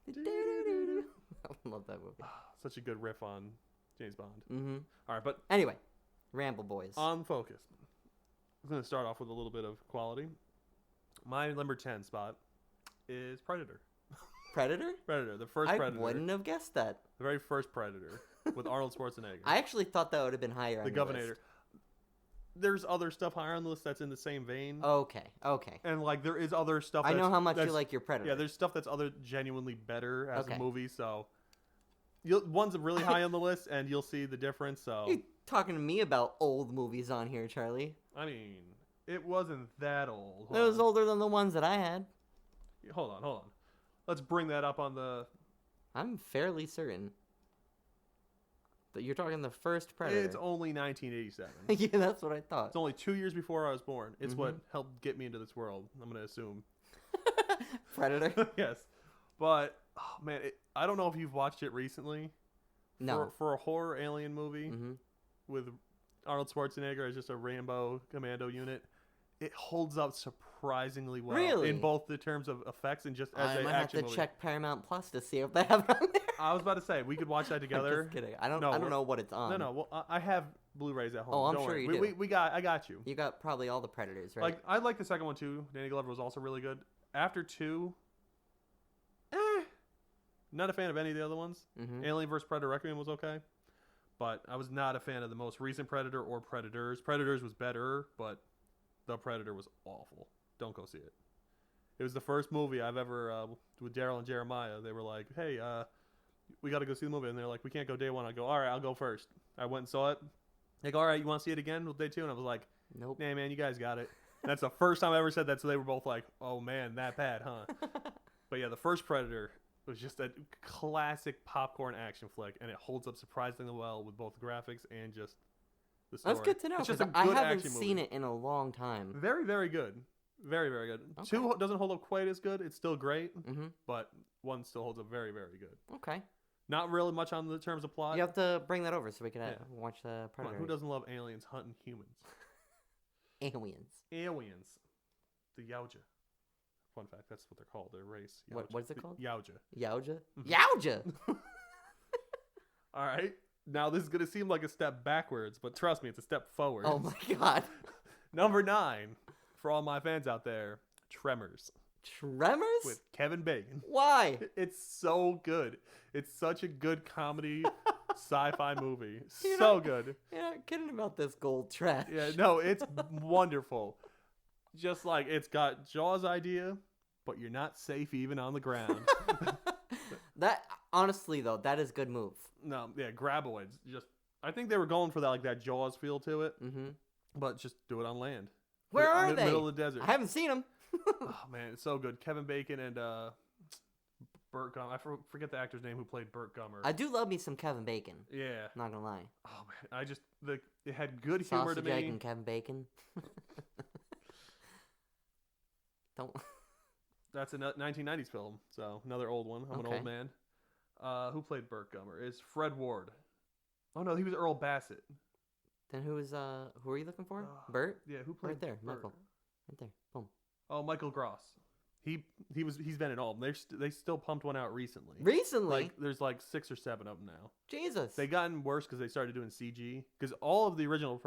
I love that movie. Such a good riff on James Bond. Mm-hmm. All right, but Anyway, Ramble Boys. on focus. I'm going to start off with a little bit of quality. My number 10 spot is Predator. Predator? Predator, the first Predator. I wouldn't have guessed that. The very first Predator with Arnold Schwarzenegger. I actually thought that would have been higher on the the Governor. list. There's other stuff higher on the list that's in the same vein. Okay. And like there is other stuff. I know how much you like your Predator. Yeah, there's stuff that's other genuinely better as Okay. a movie. So one's really high on the list, and you'll see the difference. So You talking to me about old movies on here, Charlie? I mean, it wasn't that old. It was older than the ones that I had. Hold on. Let's bring that up on the. I'm fairly certain that you're talking the first Predator. It's only 1987. Yeah, that's what I thought. It's only 2 years before I was born. It's what helped get me into this world. I'm gonna assume. Predator? Yes, but oh man, I don't know if you've watched it recently. No. For a horror alien movie Mm-hmm. with Arnold Schwarzenegger as just a Rambo commando unit, it holds up surprisingly well. Really? In both the terms of effects and just as I an might have action to movie. check Paramount Plus to see if they have it on there. I was about to say we could watch that I'm together. just kidding. I don't know what it's on. No. Well, I have Blu-rays at home. Oh, I'm Don't sure worry. you do. I got you. You got probably all the Predators, right? Like I like the second one too. Danny Glover was also really good. After 2, not a fan of any of the other ones. Mm-hmm. Alien vs Predator Requiem was okay, but I was not a fan of the most recent Predator or Predators. Predators was better, but the Predator was awful. Don't go see it. It was the first movie I've ever with Daryl and Jeremiah. They were like, "Hey, we got to go see the movie," and they're like, "We can't go day one." I go, "All right, I'll go first." I went and saw it. They go, "All right, you want to see it again with day 2?" And I was like, Nope. "Nah, man, you guys got it." That's the first time I ever said that, so they were both like, "Oh man, that bad, huh?" But yeah, the first Predator was just a classic popcorn action flick, and it holds up surprisingly well with both graphics and just the story. That's good to know. It's just 'cause a I good haven't action seen movie. it in a long time. Very, very good. Very, very good. Okay. 2 doesn't hold up quite as good. It's still great, Mm-hmm. but 1 still holds up very, very good. Okay. Not really much on the terms of plot. You have to bring that over so we can Yeah. watch the Come on, Predator. who doesn't love aliens hunting humans? Aliens. Aliens. The Yauja. Fun fact, that's what they're called. Their race. What is it called? Yauja. Yauja? Mhm. Yauja! All right. Now this is going to seem like a step backwards, but trust me, it's a step forward. Oh my god. Number 9, for all my fans out there, Tremors Tremors? with Kevin Bacon. Why? It's so good. It's such a good comedy sci-fi movie. You're So not- good. You're not kidding about this gold trash. Yeah, no, it's wonderful. Just like it's got Jaws idea, but you're not safe even on the ground. That, honestly, though, that is good move. No, yeah, Graboids. Just I think they were going for that like that Jaws feel to it, Mm-hmm. but just do it on land. Where are they? Middle of the desert. I haven't seen them. Oh man, it's so good. Kevin Bacon and Burt Gummer. I forget the actor's name who played Burt Gummer. I do love me some Kevin Bacon. Yeah. Not gonna lie. Oh man, it had good humor to Sausage, egg, me. and Kevin Bacon. Don't. That's a 1990s film, so another old one. I'm an Okay. old man. Who played Burt Gummer? Is Fred Ward. Oh no, he was Earl Bassett. Then who are you looking for? Uh, Bert? Yeah, who played Right there, Burt? Michael. Right there. Boom. Oh, Michael Gross. He's been in all of them. They still pumped one out recently. Recently? Like there's like 6 or 7 of them now. Jesus. They gotten worse because they started doing CG. Because all of the original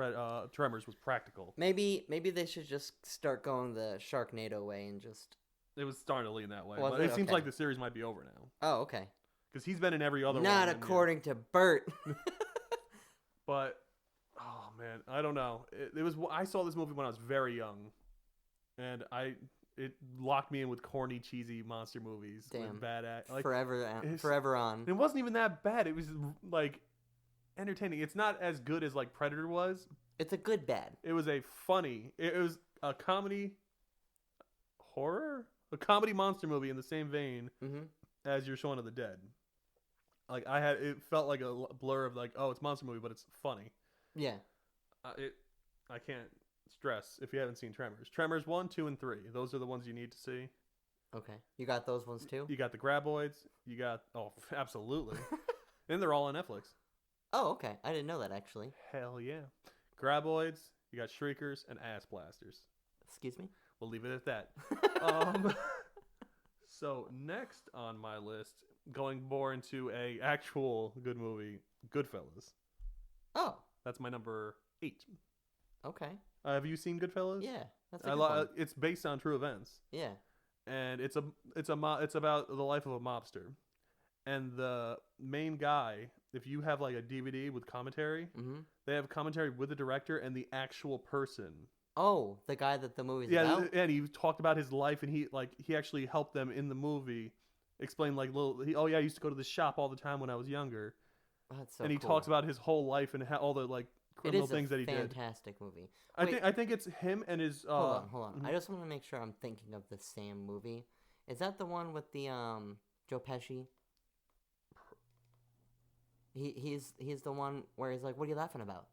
Tremors was practical. Maybe they should just start going the Sharknado way and just. It was starting to lean that way. Was But it? it seems Okay. like the series might be over now. Oh, okay. Because he's been in every other one. Not and, yeah. according to Bert. But oh man, I don't know. It was I saw this movie when I was very young, and it locked me in with corny, cheesy monster movies. Damn. With bad act. Like it's- forever on. it wasn't even that bad. It was like entertaining. It's not as good as like Predator was. It's a good bad. It was a funny. It was a comedy horror, a comedy monster movie in the same vein Mm-hmm. as your Shaun of the Dead. Like it felt like a blur of like, oh, it's a monster movie, but it's funny. Yeah. I can't stress if you haven't seen Tremors. Tremors 1, 2, and 3. Those are the ones you need to see. Okay. You got those ones too? You got the Graboids. You got absolutely, and they're all on Netflix. Oh, okay. I didn't know that actually. Hell yeah, Graboids. You got Shriekers and Ass Blasters. Excuse me? We'll leave it at that. So next on my list, going more into a actual good movie, Goodfellas. Oh, That's my number 8. okay. Have you seen Goodfellas? Yeah. That's a good one. It's based on true events. Yeah. and it's about the life of a mobster, and the main guy. If you have like a DVD with commentary, they have commentary with the director and the actual person. Oh, the guy that the movie's about? Yeah, and he talked about his life, and he actually helped them in the movie, explain like I used to go to the shop all the time when I was younger, Oh, that's so and he cool. talks about his whole life and all the like criminal things that he did. It is a fantastic movie. I think it's him and his. Hold on. I just want to make sure I'm thinking of the same movie. Is that the one with the Joe Pesci? He's the one where he's like, "What are you laughing about?"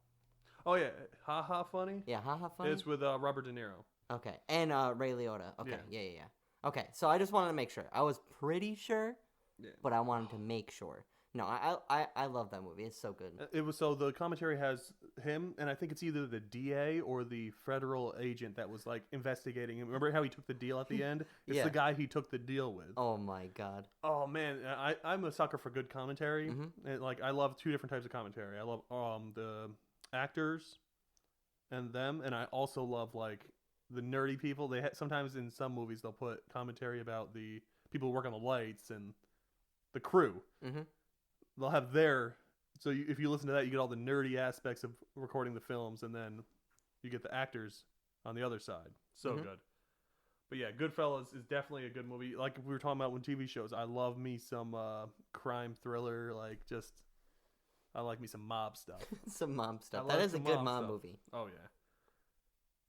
Oh yeah, Ha Ha Funny. Yeah, haha funny. It's with Robert De Niro. Okay, and Ray Liotta. Okay, Yeah. yeah. Okay, so I just wanted to make sure. I was pretty sure, Yeah. but I wanted to make sure. No, I love that movie. It's so good. It was the commentary has him, and I think it's either the DA or the federal agent that was like investigating him. Remember how he took the deal at the end? It's Yeah. the guy he took the deal with. Oh my god. Oh man, I'm a sucker for good commentary. And, like I love two different types of commentary. I love the actors and them, and I also love like the nerdy people. They sometimes in some movies they'll put commentary about the people who work on the lights and the crew. They'll have if you listen to that, you get all the nerdy aspects of recording the films, and then you get the actors on the other side. So good. But yeah, Goodfellas is definitely a good movie. Like we were talking about when TV shows, I love me some crime thriller, I like me some mob stuff. Some mom stuff. I That like is a the good mom mom stuff. movie. Oh yeah.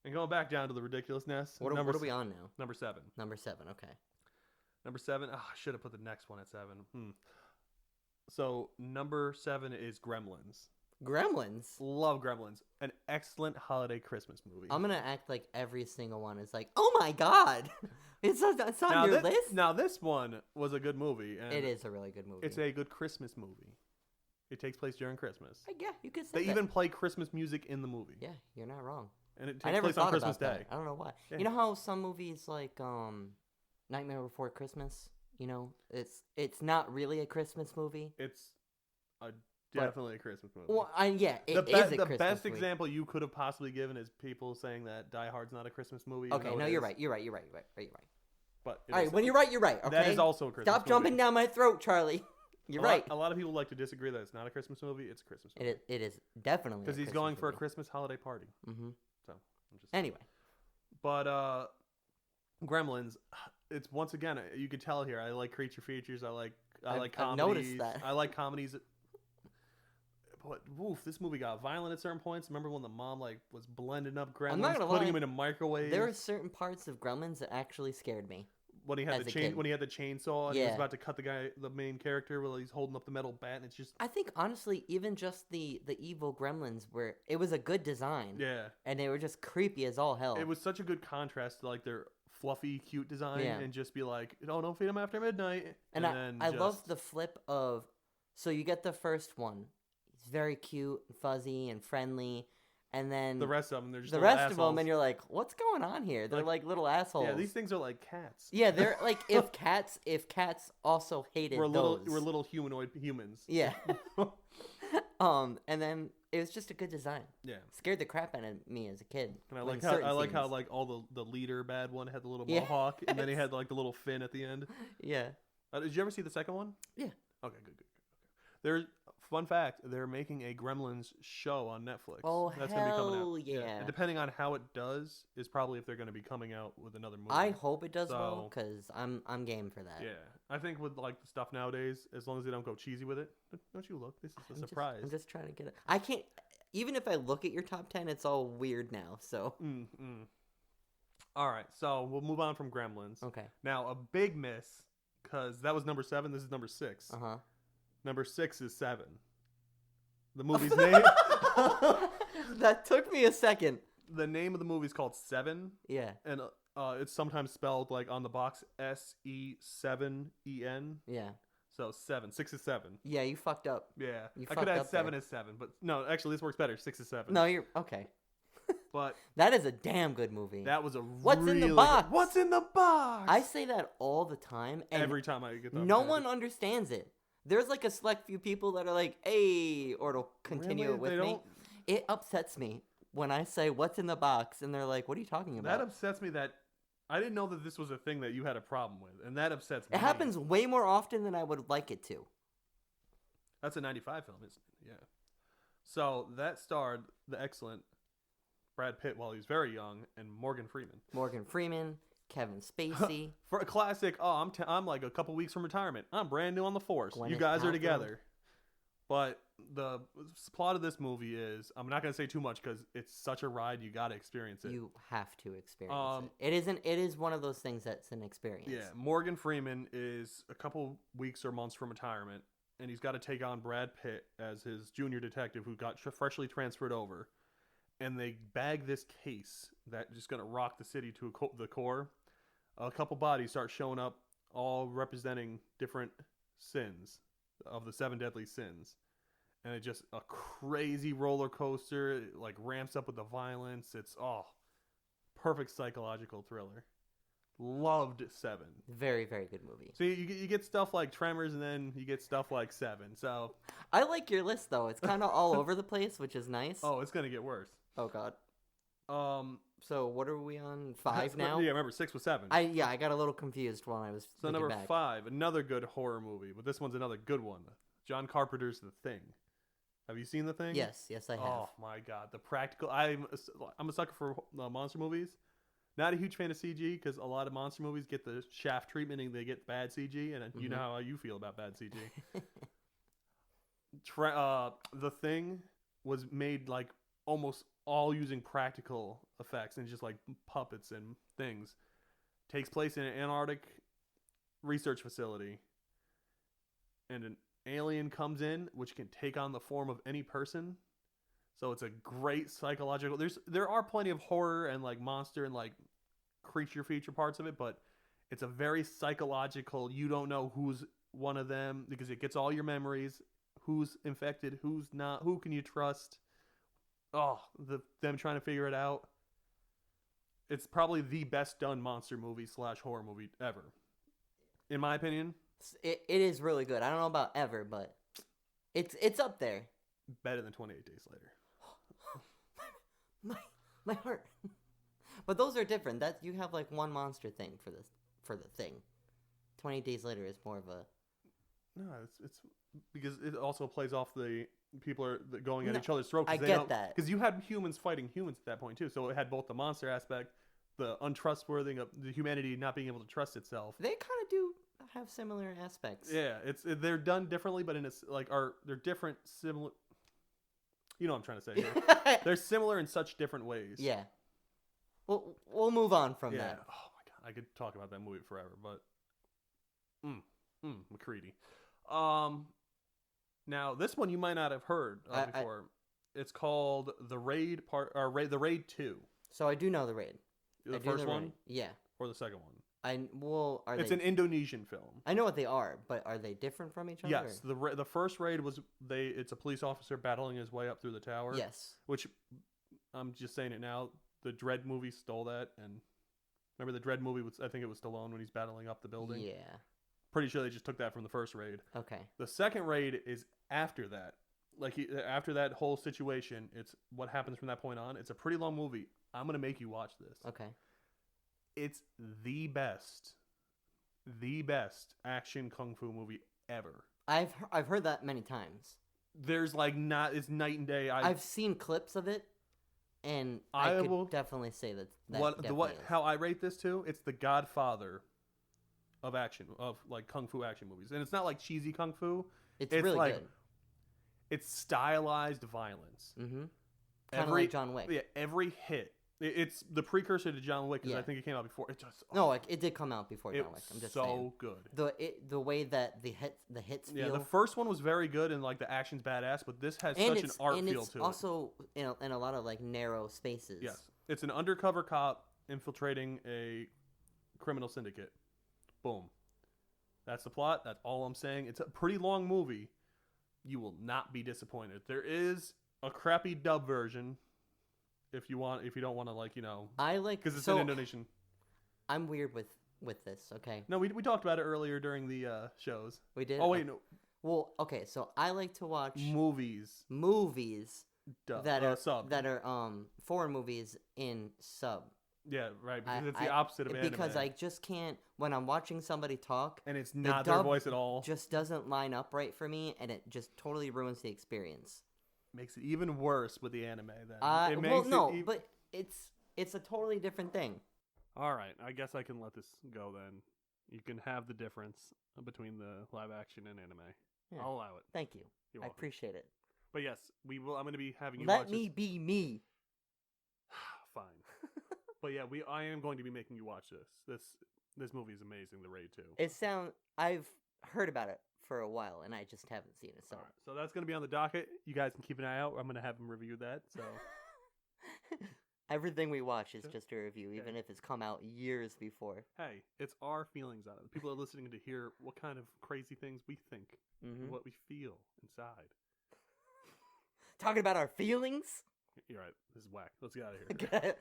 And going back down to the ridiculousness. What are we on now? Number 7. Number 7. Okay. Number 7. Oh, I should have put the next one at 7. So number 7 is Gremlins. Gremlins. Love Gremlins. An excellent holiday Christmas movie. I'm gonna act like every single one is like, oh my god, it's on your list. Now this one was a good movie. And it is a really good movie. It's a good Christmas movie. It takes place during Christmas. Yeah, you could say They even play Christmas music in the movie. Yeah, you're not wrong. And it I takes never place thought on Christmas about Day. that. I don't know why. Yeah. You know how some movies like Nightmare Before Christmas, it's not really a Christmas movie. It's definitely a Christmas movie. Well, it is a The Christmas best movie. example you could have possibly given is people saying that Die Hard's not a Christmas movie. Okay, no, it you're is. right. You're right. But All right, when you're right, you're right. Okay. that is also a Christmas Stop movie. jumping down my throat, Charlie. You're right. A lot of people like to disagree that it's not a Christmas movie. It's a Christmas movie. It is definitely Because he's going for a Christmas holiday party. Mm-hmm. So, I'm just Anyway. But Gremlins, it's once again, you could tell here. I like creature features. I like comedies. I've noticed that. I like comedies. But this movie got violent at certain points. Remember when the mom was blending up Gremlins, I'm not gonna putting lie. them in a microwave? There are certain parts of Gremlins that actually scared me. When he had as a kid. when he had the chainsaw and he was Yeah. about to cut the main character while he's holding up the metal bat, and it's just I think honestly, even just the evil Gremlins it was a good design. yeah. And they were just creepy as all hell. It was such a good contrast to their fluffy, cute design, Yeah. and just be like, don't feed him after midnight. And I love the flip of, so you get the first one, he's very cute, and fuzzy, and friendly, and then the rest of them. They're just the little rest of them, assholes. and you're like, what's going on here? They're like little assholes. Yeah, these things are like cats. Yeah, they're like if cats also hated We're those. little humanoid humans. Yeah. And then it was just a good design. Yeah. Scared the crap out of me as a kid. And I in like certain how scenes. all the leader bad one had the little Yes. mohawk, and then he had the little fin at the end. Yeah. Did you ever see the second one? Yeah. Okay, good. There's fun fact, they're making a Gremlins show on Netflix. Oh, That's gonna be coming hell out. yeah. And depending on how it does is probably if they're going to be coming out with another movie. I hope it does well So- because I'm game for that. Yeah. I think with the stuff nowadays, as long as they don't go cheesy with it, don't you look? This is a surprise. I'm just trying to get it. I can't. Even if I look at your top 10, it's all weird now. So All right, so we'll move on from Gremlins. okay. Now, a big miss, because that was number 7. This is number 6. Uh huh. Number 6 is 7. The movie's name. That took me a second. The name of the movie is called Seven, Yeah. and it's sometimes spelled on the box SE7EN. Yeah. So 7. 6 is 7. Yeah. You fucked up. Yeah, You I fucked could add up 7 there. as 7, but no, actually this works better. 6 is 7. No, you're okay. But That is a damn good movie. that was a What's in the really box? good- What's in the box? I say that all the time, and Every time I get that. no one understands it. There's a select few people that are like, "Hey," or it'll continue Really? it with They me. don't- It upsets me when I say, "What's in the box?" and they're like, "What are you talking That about?" upsets me that I didn't know that this was a thing that you had a problem with, and that upsets me. It happens way more often than I would like it to. That's a 95 film, isn't it? Yeah. So that starred the excellent Brad Pitt while he was very young, and Morgan Freeman. Kevin Spacey. For a classic, I'm like a couple weeks from retirement. I'm brand new on the force. Gwyneth You guys Paltrow. are together. But the plot of this movie is, I'm not going to say too much because it's such a ride. You got to experience it. You have to experience it. It is one of those things that's an experience. Yeah, Morgan Freeman is a couple weeks or months from retirement, and he's got to take on Brad Pitt as his junior detective who got freshly transferred over. And they bag this case that's just going to rock the city to the core. A couple bodies start showing up, all representing different sins of the 7 deadly sins. And it's just a crazy roller coaster. It like ramps up with the violence. It's perfect psychological thriller. Loved 7. Very, very good movie. So you get stuff like Tremors, and then you get stuff like 7. So I like your list though. It's kind of all over the place, which is nice. Oh, it's gonna get worse. Oh God. So what are we on? 5 now? Yeah, remember 6 was 7. I got a little confused when I was. So number back. 5, another good horror movie, but this one's another good one. John Carpenter's The Thing. Have you seen The Thing? Yes, I have. Oh my God, the practical. I'm a sucker for monster movies. Not a huge fan of CG because a lot of monster movies get the Shaft treatment and they get bad CG, and you know how you feel about bad CG. The Thing was made like almost all using practical effects and just like puppets and things. Takes place in an Antarctic research facility, and an alien comes in which can take on the form of any person. So it's a great psychological. There are plenty of horror and like monster and like creature feature parts of it, but it's a very psychological. You don't know who's one of them because it gets all your memories. Who's infected? Who's not? Who can you trust? Them trying to figure it out. It's probably the best done monster movie / horror movie ever, in my opinion. It is really good. I don't know about ever, but it's up there. Better than 28 Days Later. my heart. But those are different. That you have like one monster thing for the Thing. 28 Days Later is more of a. No, it's because it also plays off the people are going at each other's throats. I get that because you had humans fighting humans at that point too. So it had both the monster aspect, the untrustworthy of the humanity not being able to trust itself. They kind of do have similar aspects. Yeah, they're done differently, but they're different, similar. You know what I'm trying to say here. They're similar in such different ways. Yeah. We'll move on from that. Oh my God, I could talk about that movie forever, but McCready. Now this one you might not have heard before. It's called The Raid The Raid 2. So I do know The Raid. The first one? Yeah. Or the second one? It's an Indonesian film. I know what they are, but are they different from each other? Yes, the first raid was it's a police officer battling his way up through the tower. Yes. Which I'm just saying it now. The Dredd movie stole that, and remember the Dredd movie I think it was Stallone when he's battling up the building. Yeah. Pretty sure they just took that from the first raid. Okay. The second raid is after that. After that whole situation, it's what happens from that point on. It's a pretty long movie. I'm gonna make you watch this. Okay. It's the best action kung fu movie ever. I've heard that many times. There's it's night and day. I've seen clips of it, and I could definitely say that. How I rate this too? It's the Godfather of action, of like kung fu action movies, and it's not like cheesy kung fu. It's really like, good. It's stylized violence. Mm-hmm. Kind of like John Wick. Yeah, every hit. It's the precursor to John Wick because I think it came out before. It did come out before John Wick. I'm just saying. Good. The way that the hits feel. Yeah, the first one was very good and like the action's badass, but this has such an art feel to it. Also in a lot of like narrow spaces. Yes, it's an undercover cop infiltrating a criminal syndicate. Boom. That's the plot. That's all I'm saying. It's a pretty long movie. You will not be disappointed. There is a crappy dub version. If you don't want to I like because it's in Indonesian. I'm weird with this. Okay. No, we talked about it earlier during the shows. We did. Oh wait, no. Well, okay. So I like to watch movies that are sub. that are foreign movies in sub. Yeah, right. Because it's the opposite of anime. Because I just can't, when I'm watching somebody talk, and it's the not their dub voice at all. just doesn't line up right for me, and it just totally ruins the experience. Makes it even worse with the anime then. But it's a totally different thing. All right, I guess I can let this go then. You can have the difference between the live action and anime. Yeah. I'll allow it. Thank you. You're I welcome. appreciate it. But yes, we will. I'm going to be having you Let watch me this. be me. Fine. But yeah, I am going to be making you watch this. This movie is amazing. The Raid 2. I've heard about it for a while, and I just haven't seen it. So, all right, so that's going to be on the docket. You guys can keep an eye out. I'm going to have him review that. So. Everything we watch is just a review, even if it's come out years before. Hey, it's our feelings on it. People are listening to hear what kind of crazy things we think, what we feel inside. Talking about our feelings? You're right. This is whack. Let's get out of here.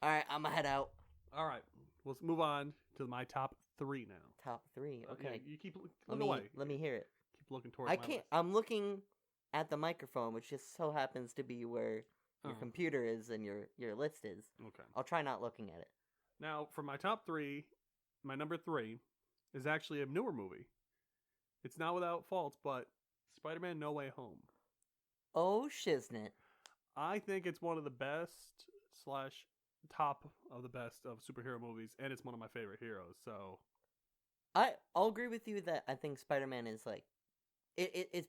All right, I'm going to head out. All right. Let's move on to my top 3 now. Top 3. Okay. Yeah, you keep looking away. Let me hear it. Keep looking towards my list. I'm looking at the microphone, which just so happens to be where your computer is and your list is. Okay. I'll try not looking at it. Now, for my top 3, my number 3 is actually a newer movie. It's not without faults, but Spider-Man No Way Home. Oh, shiznit. I think it's one of the best / top of the best of superhero movies, and it's one of my favorite heroes, so... I'll agree with you that I think Spider-Man is like... It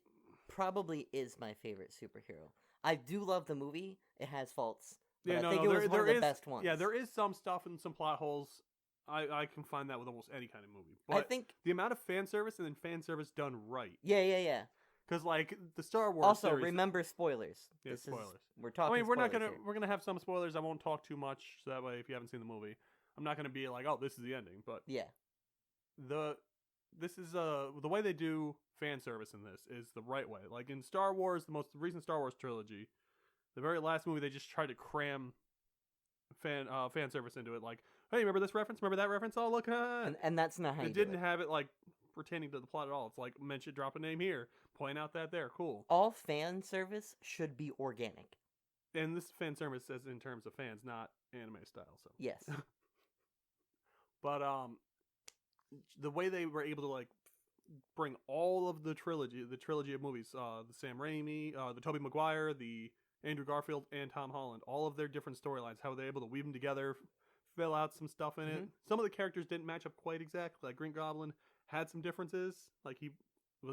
probably is my favorite superhero. I do love the movie. It has faults. But I think it was one of the best ones. Yeah, there is some stuff and some plot holes. I can find that with almost any kind of movie. But I think the amount of fan service and then fan service done right. Yeah. Because like the Star Wars. Also, series, remember spoilers. Yeah, spoilers. We're talking. I mean, we're we're gonna have some spoilers. I won't talk too much, so that way, if you haven't seen the movie, I'm not gonna be like, oh, this is the ending. But yeah, the way they do fan service in this is the right way. Like in Star Wars, the most recent Star Wars trilogy, the very last movie, they just tried to cram fan service into it. Like, hey, remember this reference? Remember that reference? Oh, look, and that's not how it didn't have it like pertaining to the plot at all. It's like mention, drop a name here, point out that there, cool. All fan service should be organic. And this fan service says in terms of fans, not anime style. So yes, but the way they were able to like bring all of the trilogy of movies, the Sam Raimi, the Tobey Maguire, the Andrew Garfield, and Tom Holland, all of their different storylines, how they're able to weave them together, fill out some stuff in it. Some of the characters didn't match up quite exactly. Like Green Goblin had some differences. Like he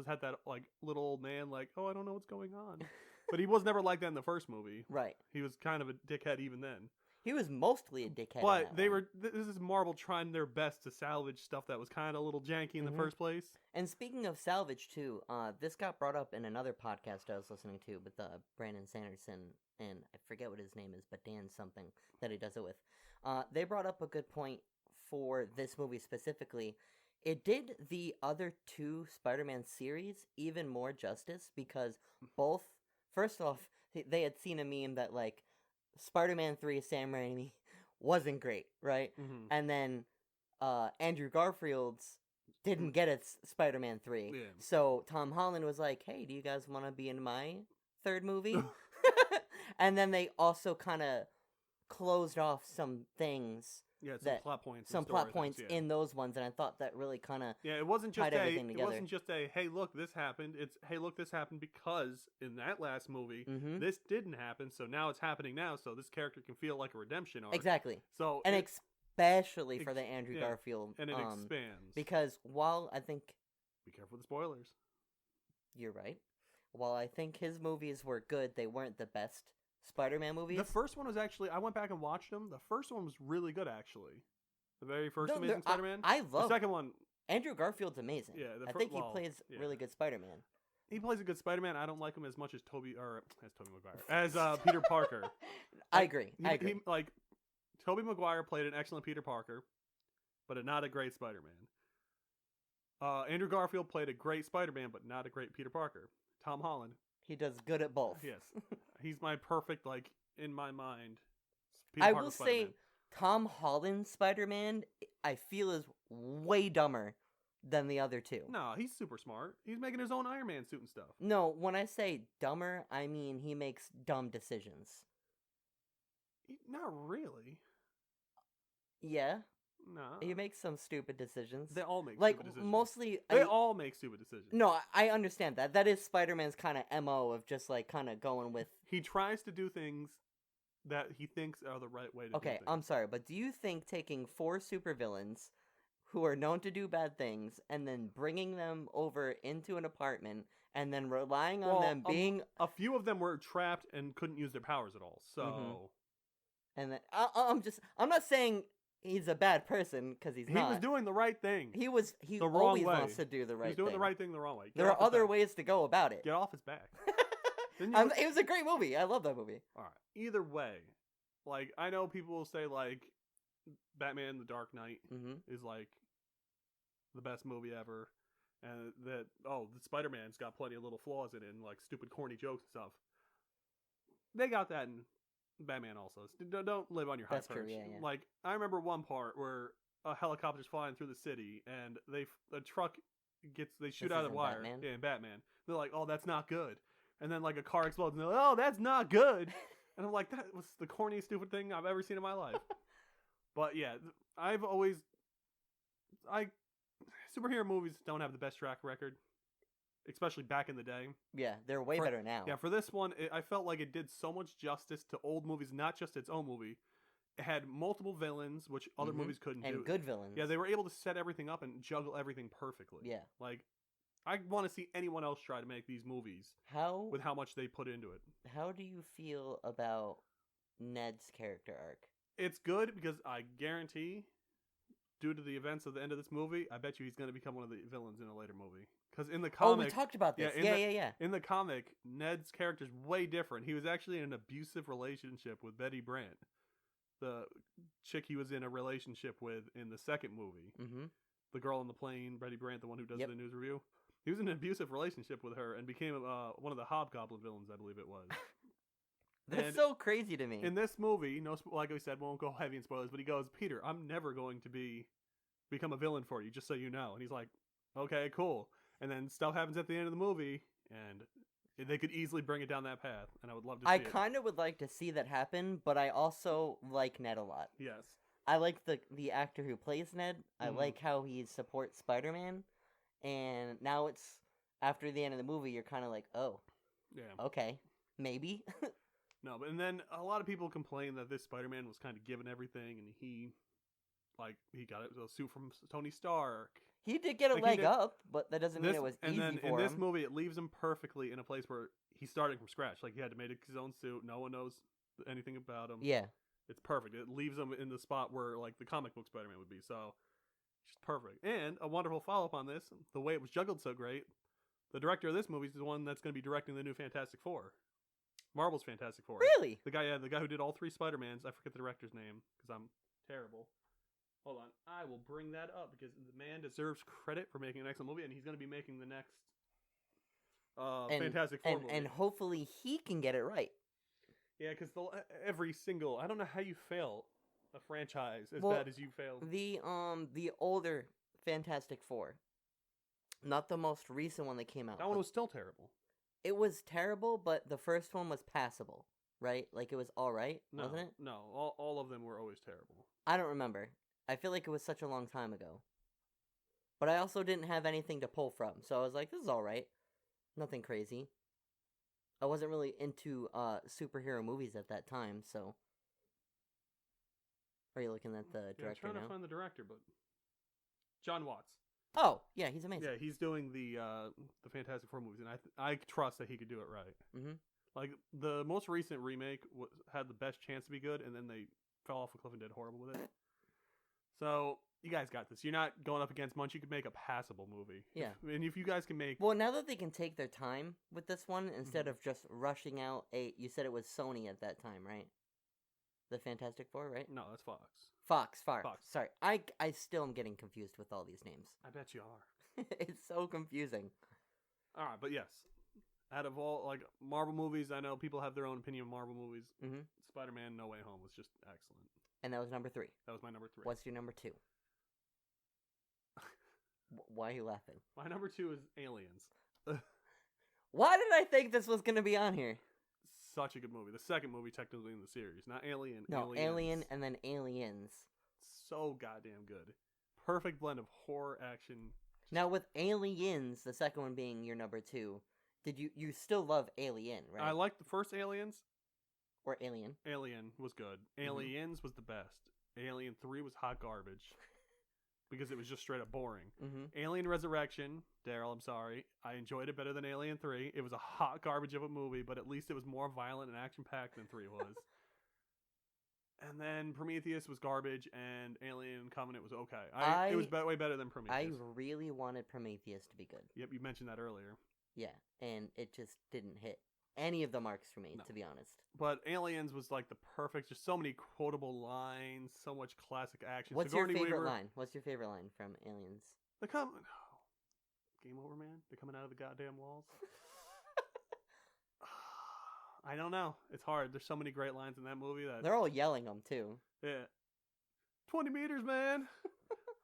had that like little old man, like, oh, I don't know what's going on. But he was never like that in the first movie. Right. He was kind of a dickhead even then. He was mostly a dickhead. But this is Marvel trying their best to salvage stuff that was kind of a little janky in the first place. And speaking of salvage too, this got brought up in another podcast I was listening to with Brandon Sanderson, and I forget what his name is, but Dan something that he does it with. They brought up a good point for this movie specifically. It did the other 2 Spider-Man series even more justice because both, first off, they had seen a meme that like Spider-Man 3 Sam Raimi wasn't great, right? And then Andrew Garfield's didn't get a Spider-Man 3. Yeah. So Tom Holland was like, hey, do you guys want to be in my 3rd movie? And then they also kind of closed off some things. Yeah, some plot points. In those ones, and I thought that really kind of it wasn't just everything together. It wasn't just a hey look this happened. It's hey look this happened because in that last movie this didn't happen, so now it's happening now. So this character can feel like a redemption arc. Exactly. So and especially for the Andrew Garfield, and it expands because while I think be careful with the spoilers. You're right. While I think his movies were good, they weren't the best Spider-Man movies. The first one was actually, I went back and watched them. The first one was really good, actually. The very first Amazing Spider-Man. I love the second one. Andrew Garfield's amazing. Yeah, I think he plays really good Spider-Man. He plays a good Spider-Man. I don't like him as much as Tobey Maguire, as Peter Parker. I agree. Like Tobey Maguire played an excellent Peter Parker, but not a great Spider-Man. Andrew Garfield played a great Spider-Man, but not a great Peter Parker. Tom Holland. He does good at both. Yes. He's my perfect, like, in my mind, Peter Parker Spider-Man. Say Tom Holland's Spider-Man, I feel, is way dumber than the other 2. No, he's super smart. He's making his own Iron Man suit and stuff. No, when I say dumber, I mean he makes dumb decisions. Not really. Yeah, No, he makes some stupid decisions. they all make Like stupid decisions. mostly, They all make stupid decisions. No, I understand that. That is Spider-Man's kind of MO of just like kind of going with. He tries to do things that he thinks are the right way to do Okay, things. I'm sorry, but do you think taking 4 supervillains who are known to do bad things and then bringing them over into an apartment and then relying on them being a few of them were trapped and couldn't use their powers at all. So and then I'm not saying he's a bad person because he's he not. was doing the right thing. He the wrong always way. wants to do the right He's doing thing. the right thing the wrong way. There are other ways to go about it. Get off his back. It was a great movie. I love that movie. All right. Either way, like I know people will say like Batman: The Dark Knight is like the best movie ever, and that the Spider-Man's got plenty of little flaws in it and like stupid corny jokes and stuff. They got that in Batman also. Don't live on your high That's perch. true, yeah. Like I remember one part where a helicopter's flying through the city and the truck they shoot out of the wire. Batman? Yeah, in Batman. They're like, "Oh, that's not good." And then like a car explodes and they're like, "Oh, that's not good." And I'm like, that was the corniest stupid thing I've ever seen in my life. But yeah, superhero movies don't have the best track record, especially back in the day. Yeah, they're way better now. Yeah, for this one, I felt like it did so much justice to old movies, not just its own movie. It had multiple villains, which other movies couldn't do. And good villains. Yeah, they were able to set everything up and juggle everything perfectly. Yeah. Like, I want to see anyone else try to make these movies with how much they put into it. How do you feel about Ned's character arc? It's good because I guarantee, due to the events of the end of this movie, I bet you he's going to become one of the villains in a later movie. Because in the comic... Oh, we talked about this. Yeah. In the comic, Ned's character's way different. He was actually in an abusive relationship with Betty Brant, the chick he was in a relationship with in the second movie. Mm-hmm. The girl on the plane, Betty Brant, the one who does the news review. He was in an abusive relationship with her and became one of the Hobgoblin villains, I believe it was. That's so crazy to me. In this movie, like we said, won't go heavy in spoilers, but he goes, "Peter, I'm never going to become a villain for you, just so you know." And he's like, "Okay, cool." And then stuff happens at the end of the movie, and they could easily bring it down that path, and I would love to see it. I kind of would like to see that happen, but I also like Ned a lot. Yes. I like the actor who plays Ned. I like how he supports Spider-Man. And now it's, after the end of the movie, you're kind of like, oh, yeah, okay, maybe. No, and then a lot of people complain that this Spider-Man was kind of given everything, and he got a suit from Tony Stark. He did get a leg up, but that doesn't mean it was easy for him. And then in this movie, it leaves him perfectly in a place where he's starting from scratch. Like, he had to make his own suit. No one knows anything about him. Yeah. It's perfect. It leaves him in the spot where, like, the comic book Spider-Man would be. So, just perfect. And a wonderful follow-up on this, the way it was juggled so great, the director of this movie is the one that's going to be directing the new Fantastic Four. Marvel's Fantastic Four. Really? The guy who did all 3 Spider-Mans. I forget the director's name because I'm terrible. Hold on. I will bring that up because the man deserves credit for making an excellent movie, and he's going to be making the next Fantastic Four movie. And hopefully he can get it right. Yeah, because every single... I don't know how you fail a franchise as bad as you failed. The older Fantastic Four. Not the most recent one that came out. That one was still terrible. It was terrible, but the first one was passable, right? Like, it was alright, wasn't it? No, all of them were always terrible. I don't remember. I feel like it was such a long time ago. But I also didn't have anything to pull from, so I was like, this is alright. Nothing crazy. I wasn't really into superhero movies at that time, so... Are you looking at the director I'm trying now? to find the director, but... John Watts. Oh, yeah, he's amazing. Yeah, he's doing the Fantastic Four movies, and I trust that he could do it right. Mm-hmm. Like, the most recent remake had the best chance to be good, and then they fell off a cliff and did horrible with it. So, you guys got this. You're not going up against Munch. You could make a passable movie. Yeah. And if you guys can make... Well, now that they can take their time with this one, instead of just rushing out you said it was Sony at that time, right? The Fantastic Four, right? No, that's Fox. Fox. Fox. Sorry, I still am getting confused with all these names. I bet you are. It's so confusing. All right, but yes. Out of all, like, Marvel movies, I know people have their own opinion of Marvel movies. Mm-hmm. Spider-Man No Way Home was just excellent. And that was number 3. That was my number 3. What's your number 2? Why are you laughing? My number 2 is Aliens. Why did I think this was going to be on here? Such a good movie. The second movie technically in the series. Not Alien. No, Alien and then Aliens. so goddamn good. Perfect blend of horror, action. Now with Aliens, the second one being your number 2, did you still love Alien, right? I liked the first Aliens. Or Alien. Alien was good. Aliens was the best. Alien 3 was hot garbage. Because it was just straight up boring. Alien Resurrection, Daryl, I'm sorry. I enjoyed it better than Alien 3. It was a hot garbage of a movie, but at least it was more violent and action-packed than 3 was. And then Prometheus was garbage, and Alien Covenant was okay. It was way better than Prometheus. I really wanted Prometheus to be good. Yep, you mentioned that earlier. Yeah, and it just didn't hit any of the marks for me, to be honest. But Aliens was like the perfect, just so many quotable lines, so much classic action. What's your favorite line? What's your favorite line from Aliens? Game over, man. They're coming out of the goddamn walls. I don't know. It's hard. There's so many great lines in that movie that they're all yelling them too. Yeah. 20 meters, man.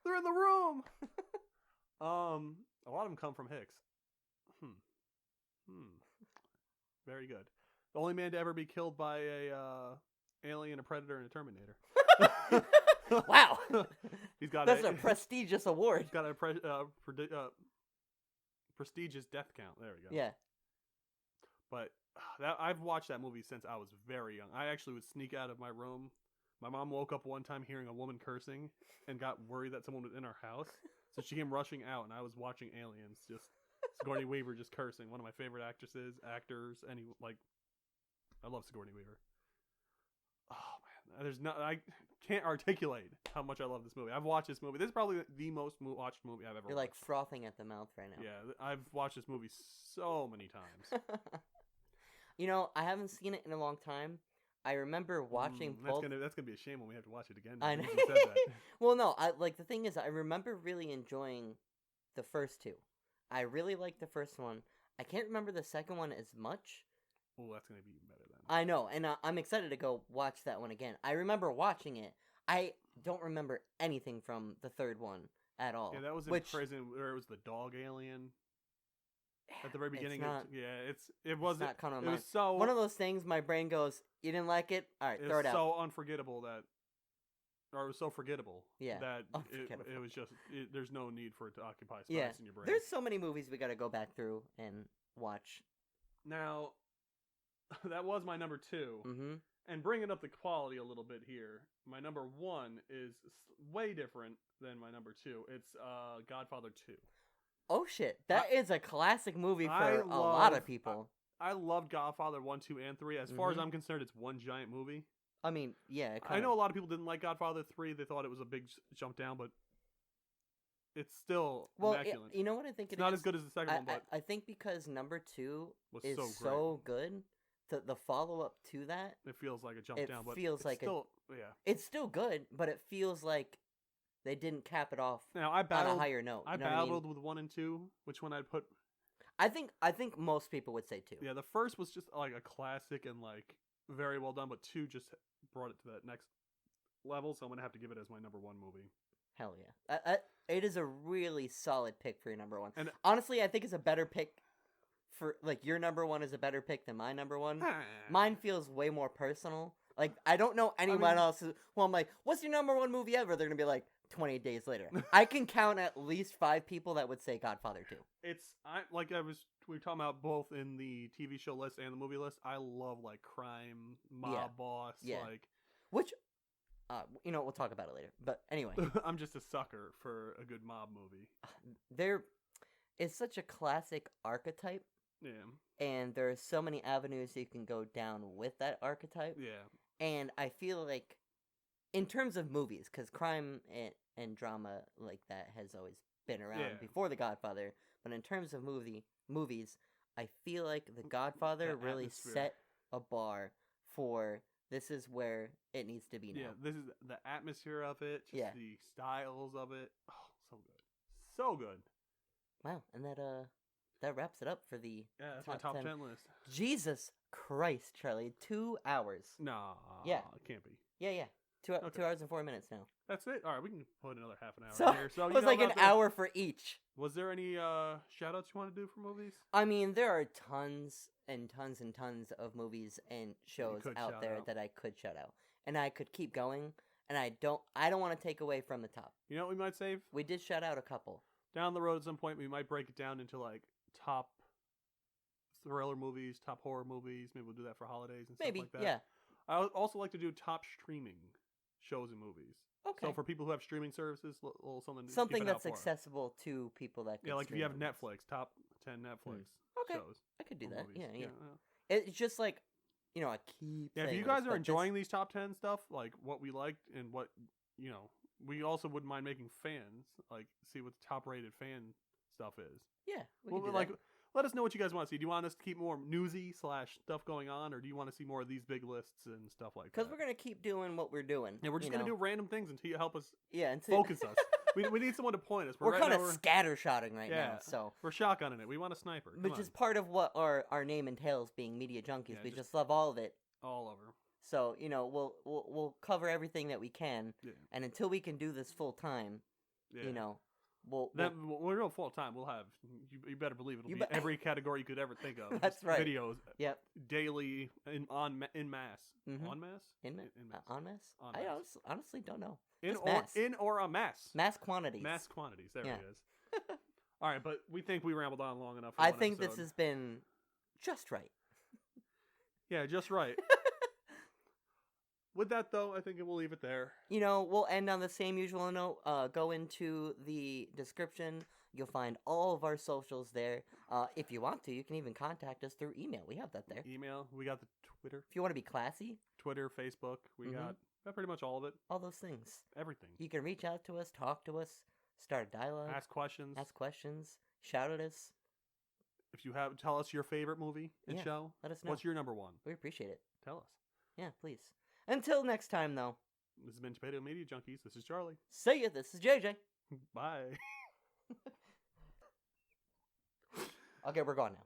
They're in the room. A lot of them come from Hicks. Very good. The only man to ever be killed by a alien, a predator, and a Terminator. Wow. That's a prestigious award. He's got a prestigious death count. There we go. Yeah. But I've watched that movie since I was very young. I actually would sneak out of my room. My mom woke up one time hearing a woman cursing and got worried that someone was in our house. So she came rushing out, and I was watching Aliens, just Sigourney Weaver just cursing. One of my favorite actors. I love Sigourney Weaver. Oh man, I can't articulate how much I love this movie. I've watched this movie. This is probably the most watched movie I've ever watched. You're like frothing at the mouth right now. Yeah, I've watched this movie so many times. You know, I haven't seen it in a long time. I remember watching both. That's gonna be a shame when we have to watch it again. I know. You said that. Well, no, the thing is, I remember really enjoying the first 2. I really liked the first one. I can't remember the second one as much. Oh, that's gonna be even better then. I know, and I'm excited to go watch that one again. I remember watching it. I don't remember anything from the third one at all. Yeah, that was in prison where it was the dog alien. At the very beginning, it wasn't. Not kind of it was so one of those things. My brain goes, "You didn't like it? All right, throw it out." It was so unforgettable that, or it was so forgettable. Yeah, that it was just. There's no need for it to occupy space in your brain. There's so many movies we got to go back through and watch. Now, that was my number 2, and bringing up the quality a little bit here. My number 1 is way different than my number 2. It's Godfather 2. Oh shit, that is a classic movie for a lot of people. I loved Godfather 1, 2, and 3. As far as I'm concerned, it's one giant movie. I mean, yeah. I know a lot of people didn't like Godfather 3. They thought it was a big jump down, but it's still immaculate. You know what I think? It's not as good as the second one, but I think because number 2 is so good, the follow-up to that... It feels like a jump down, but it's still good, but it feels like they didn't cap it off on a higher note. I battled with 1 and 2. Which one I'd put? I think most people would say 2. Yeah, the first was just like a classic and like very well done, but 2 just brought it to that next level. So I'm gonna have to give it as my number 1 movie. Hell yeah, it is a really solid pick for your number 1. And honestly, I think it's a better pick for like your number 1 is a better pick than my number 1. Mine feels way more personal. Like I don't know anyone else who I'm like, what's your number 1 movie ever? They're gonna be like 28 Days Later. I can count at least 5 people that would say Godfather 2. We were talking about both in the TV show list and the movie list. I love like crime, mob boss, like which, we'll talk about it later. But anyway, I'm just a sucker for a good mob movie. It's such a classic archetype. Yeah. And there are so many avenues you can go down with that archetype. Yeah. And I feel like, in terms of movies, because crime and drama like that has always been around before The Godfather, but in terms of movies, I feel like The Godfather really set a bar for this is where it needs to be now. Yeah, this is the atmosphere of it, the styles of it. Oh, so good. So good. Wow, and that wraps it up for the that's my top 10 list. Jesus Christ, Charlie, 2 hours. Nah, yeah, it can't be. Yeah. 2 hours and 4 minutes now. That's it. All right, we can put another half an hour in here. So it was like an hour for each. Was there any shout-outs you want to do for movies? I mean, there are tons and tons and tons of movies and shows out there that I could shout out, and I could keep going. and I don't want to take away from the top. You know what we might save? We did shout out a couple. Down the road at some point, we might break it down into like top thriller movies, top horror movies. Maybe we'll do that for holidays and Maybe, stuff like that. yeah. I would also like to do top streaming shows and movies. Okay. So for people who have streaming services, little something to Something keep an eye that's out for. accessible to people that. Yeah, like if you have movies. Netflix, top 10 Netflix Okay. shows. I could do or that. movies. Yeah. It's just like, I keep. Yeah, if saying you guys this, are but enjoying these top 10 stuff, like what we liked and what, we also wouldn't mind making fans, like see what the top rated fan stuff is. yeah, we Well, could do like, that. let us know what you guys want to see. Do you want us to keep more newsy / stuff going on, or do you want to see more of these big lists and stuff like that? Because we're gonna keep doing what we're doing. Yeah, we're just gonna do random things until you help us focus us. We need someone to point us. We're right kind now of scattershotting right now, so we're shotgunning it. We want a sniper, which is part of what our name entails, being Media Junkies. Yeah, we just just love all of it. all over. So we'll cover everything that we can, Yeah. and until we can do this full time, Yeah. we'll Then when we're real full time, we'll have you better believe it'll be every category you could ever think of. That's Just right. Videos. Yep. Daily in mass. Mhm. En masse. En masse. masse. En I masse. honestly don't know. In Just or mass. in or a mass. Mass quantities. Mass quantities. There Yeah. it is. All right, but we think we rambled on long enough. For I one think this episode. has been just right. Yeah, just right. With that, though, I think we'll leave it there. We'll end on the same usual note. Go into the description. You'll find all of our socials there. If you want to, you can even contact us through email. We have that there. Email. We got the Twitter. If you want to be classy, Twitter, Facebook. We got pretty much all of it. all those things. Everything. You can reach out to us, talk to us, start a dialogue, Ask questions. ask questions, shout at us. If you have, tell us your favorite movie and Yeah, show. let us know. What's your number one? We appreciate it. Tell us. Yeah, please. Until next time, though. This has been Topadoes Media Junkies. This is Charlie. See ya. This is JJ. Bye. Okay, we're gone now.